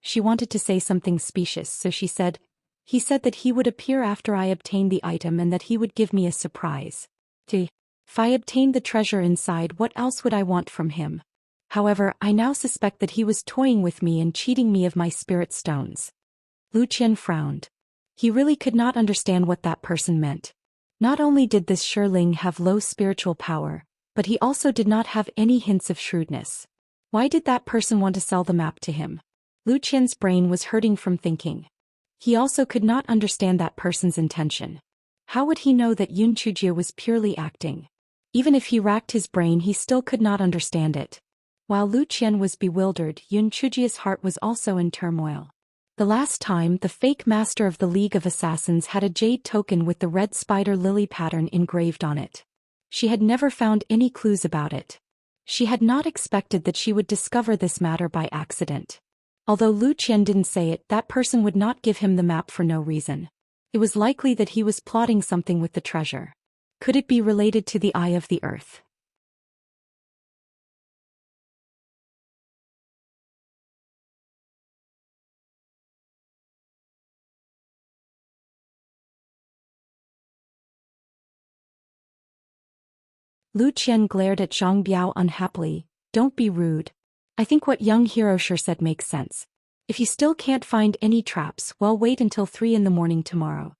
She wanted to say something specious, so she said, he said that he would appear after I obtained the item and that he would give me a surprise. If I obtained the treasure inside, what else would I want from him? However, I now suspect that he was toying with me and cheating me of my spirit stones. Lu Qian frowned. He really could not understand what that person meant. Not only did this Shirling have low spiritual power, but he also did not have any hints of shrewdness. Why did that person want to sell the map to him? Lu Qian's brain was hurting from thinking. He also could not understand that person's intention. How would he know that Yun Chujio was purely acting? Even if he racked his brain, he still could not understand it. While Lu Qian was bewildered, Yun Chujio's heart was also in turmoil. The last time, the fake master of the League of Assassins had a jade token with the red spider lily pattern engraved on it. She had never found any clues about it. She had not expected that she would discover this matter by accident. Although Lu Qian didn't say it, that person would not give him the map for no reason. It was likely that he was plotting something with the treasure. Could it be related to the Eye of the Earth? Lu Qian glared at Zhang Biao unhappily. Don't be rude. I think what young Hiroshir said makes sense. If you still can't find any traps, well, wait until 3 in the morning tomorrow.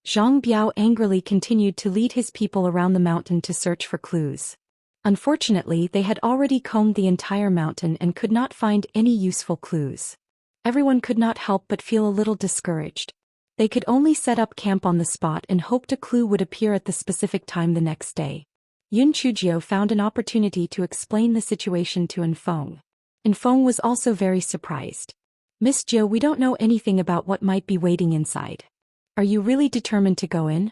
Zhang Biao angrily continued to lead his people around the mountain to search for clues. Unfortunately, they had already combed the entire mountain and could not find any useful clues. Everyone could not help but feel a little discouraged. They could only set up camp on the spot and hoped a clue would appear at the specific time the next day. Yun Chujio found an opportunity to explain the situation to Enfeng. Enfeng was also very surprised. Miss Jiu, we don't know anything about what might be waiting inside. Are you really determined to go in?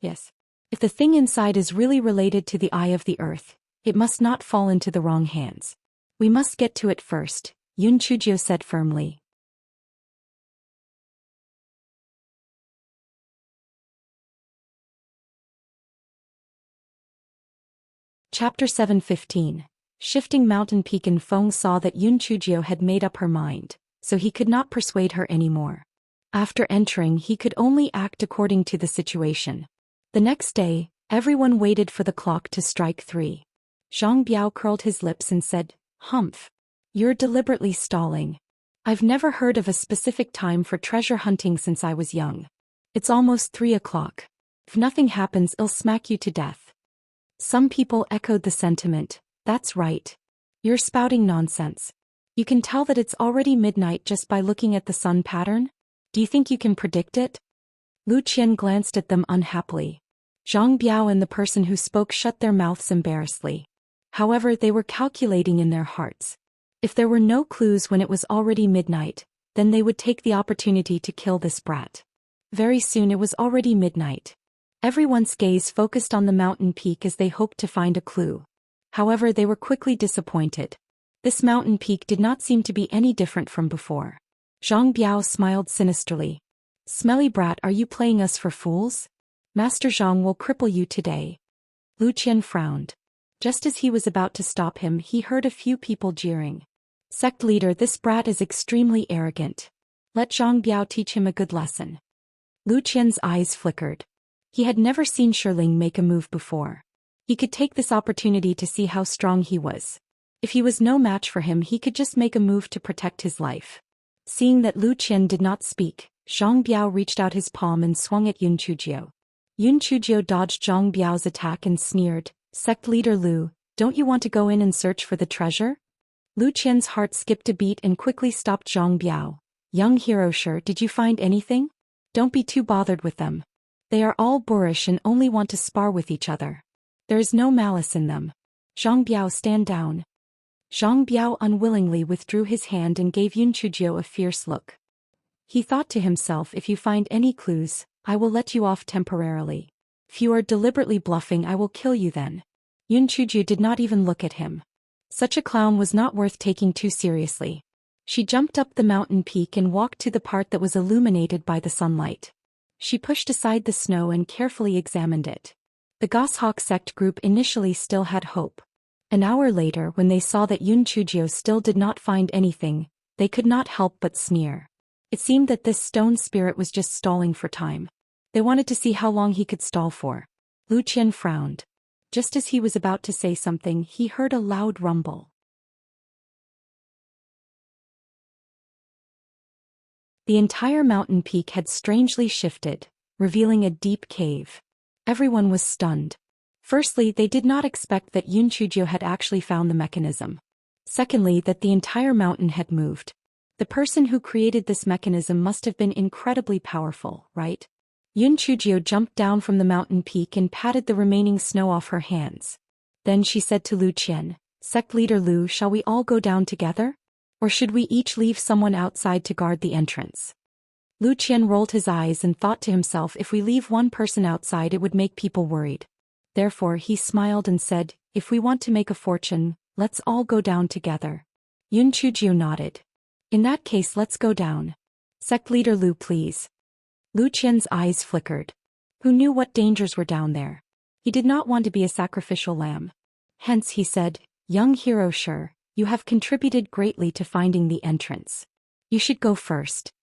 Yes. If the thing inside is really related to the eye of the earth, it must not fall into the wrong hands. We must get to it first, Yun Chujio said firmly. Chapter 7:15. Shifting Mountain Peak. Enfeng saw that Yun Chujio had made up her mind, so he could not persuade her anymore. After entering, he could only act according to the situation. The next day, everyone waited for the clock to strike 3. Zhang Biao curled his lips and said, "Humph. You're deliberately stalling. I've never heard of a specific time for treasure hunting since I was young. It's almost 3 o'clock. If nothing happens, I'll smack you to death." Some people echoed the sentiment. That's right. You're spouting nonsense. You can tell that it's already midnight just by looking at the sun pattern? Do you think you can predict it? Lu Qian glanced at them unhappily. Zhang Biao and the person who spoke shut their mouths embarrassedly. However, they were calculating in their hearts. If there were no clues when it was already midnight, then they would take the opportunity to kill this brat. Very soon it was already midnight. Everyone's gaze focused on the mountain peak as they hoped to find a clue. However, they were quickly disappointed. This mountain peak did not seem to be any different from before. Zhang Biao smiled sinisterly. "Smelly brat, are you playing us for fools? Master Zhang will cripple you today." Lu Qian frowned. Just as he was about to stop him, he heard a few people jeering. "Sect leader, this brat is extremely arrogant. Let Zhang Biao teach him a good lesson." Lu Qian's eyes flickered. He had never seen Shirling make a move before. He could take this opportunity to see how strong he was. If he was no match for him, he could just make a move to protect his life. Seeing that Lu Qian did not speak, Zhang Biao reached out his palm and swung at Yun Chujio. Yun Chujio dodged Zhang Biao's attack and sneered, "Sect leader Lu, don't you want to go in and search for the treasure?" Lu Qian's heart skipped a beat and quickly stopped Zhang Biao. "Young Hiroshir, did you find anything? Don't be too bothered with them. They are all boorish and only want to spar with each other. There is no malice in them. Zhang Biao, stand down." Zhang Biao unwillingly withdrew his hand and gave Yun Chujio a fierce look. He thought to himself, if you find any clues, I will let you off temporarily. If you are deliberately bluffing, I will kill you then. Yun Chujio did not even look at him. Such a clown was not worth taking too seriously. She jumped up the mountain peak and walked to the part that was illuminated by the sunlight. She pushed aside the snow and carefully examined it. The Goshawk sect group initially still had hope. An hour later, when they saw that Yun Chujio still did not find anything, they could not help but sneer. It seemed that this stone spirit was just stalling for time. They wanted to see how long he could stall for. Lu Qian frowned. Just as he was about to say something, he heard a loud rumble. The entire mountain peak had strangely shifted, revealing a deep cave. Everyone was stunned. Firstly, they did not expect that Yun Chujio had actually found the mechanism. Secondly, that the entire mountain had moved. The person who created this mechanism must have been incredibly powerful, right? Yun Chujio jumped down from the mountain peak and patted the remaining snow off her hands. Then she said to Lu Qian, "Sect leader Lu, shall we all go down together? Or should we each leave someone outside to guard the entrance?" Lu Qian rolled his eyes and thought to himself, if we leave one person outside it would make people worried. Therefore he smiled and said, "If we want to make a fortune, let's all go down together." Yun Chujio nodded. "In that case, let's go down. Sect leader Lu, please." Lu Qian's eyes flickered. Who knew what dangers were down there? He did not want to be a sacrificial lamb. Hence he said, "Young Hiroshir, you have contributed greatly to finding the entrance. You should go first."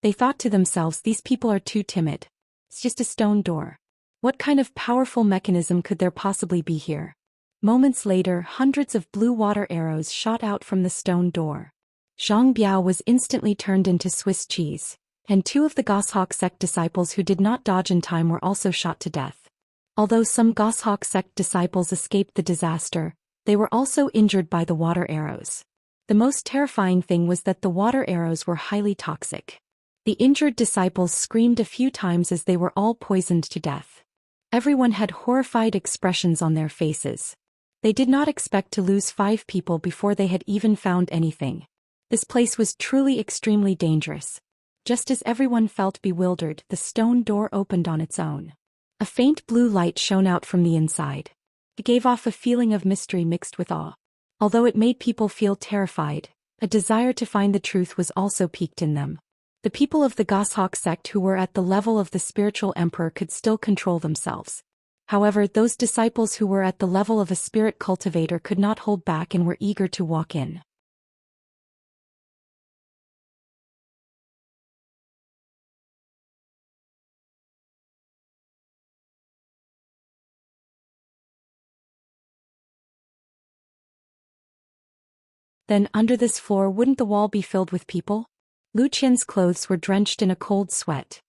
They thought to themselves, these people are too timid. It's just a stone door. What kind of powerful mechanism could there possibly be here? Moments later, hundreds of blue water arrows shot out from the stone door. Zhang Biao was instantly turned into Swiss cheese, and 2 of the Goshawk sect disciples who did not dodge in time were also shot to death. Although some Goshawk sect disciples escaped the disaster, they were also injured by the water arrows. The most terrifying thing was that the water arrows were highly toxic. The injured disciples screamed a few times as they were all poisoned to death. Everyone had horrified expressions on their faces. They did not expect to lose 5 people before they had even found anything. This place was truly extremely dangerous. Just as everyone felt bewildered, the stone door opened on its own. A faint blue light shone out from the inside. It gave off a feeling of mystery mixed with awe. Although it made people feel terrified, a desire to find the truth was also piqued in them. The people of the Goshawk sect who were at the level of the spiritual emperor could still control themselves. However, those disciples who were at the level of a spirit cultivator could not hold back and were eager to walk in. Then, under this floor, wouldn't the wall be filled with people? Lu Qian's clothes were drenched in a cold sweat.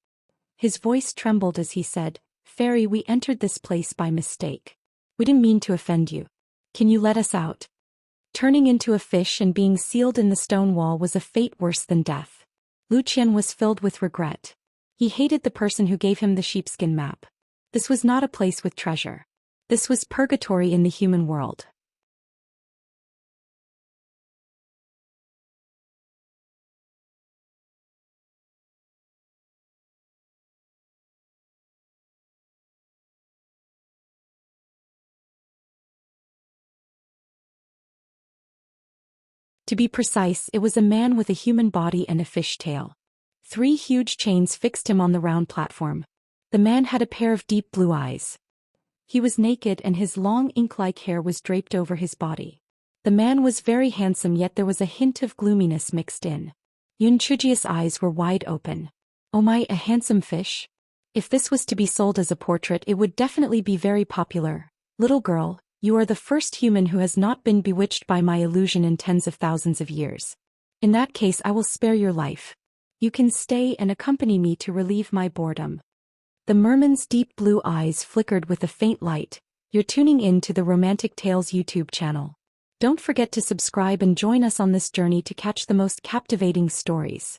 His voice trembled as he said, "Fairy, we entered this place by mistake. We didn't mean to offend you. Can you let us out?" Turning into a fish and being sealed in the stone wall was a fate worse than death. Lu Qian was filled with regret. He hated the person who gave him the sheepskin map. This was not a place with treasure. This was purgatory in the human world. To be precise, it was a man with a human body and a fish tail. 3 huge chains fixed him on the round platform. The man had a pair of deep blue eyes. He was naked and his long ink-like hair was draped over his body. The man was very handsome, yet there was a hint of gloominess mixed in. Yunchuji's eyes were wide open. "Oh my, a handsome fish? If this was to be sold as a portrait, it would definitely be very popular. Little girl, you are the first human who has not been bewitched by my illusion in tens of thousands of years. In that case, I will spare your life. You can stay and accompany me to relieve my boredom." The merman's deep blue eyes flickered with a faint light. "You're tuning in to the Romantic Tales YouTube channel. Don't forget to subscribe and join us on this journey to catch the most captivating stories.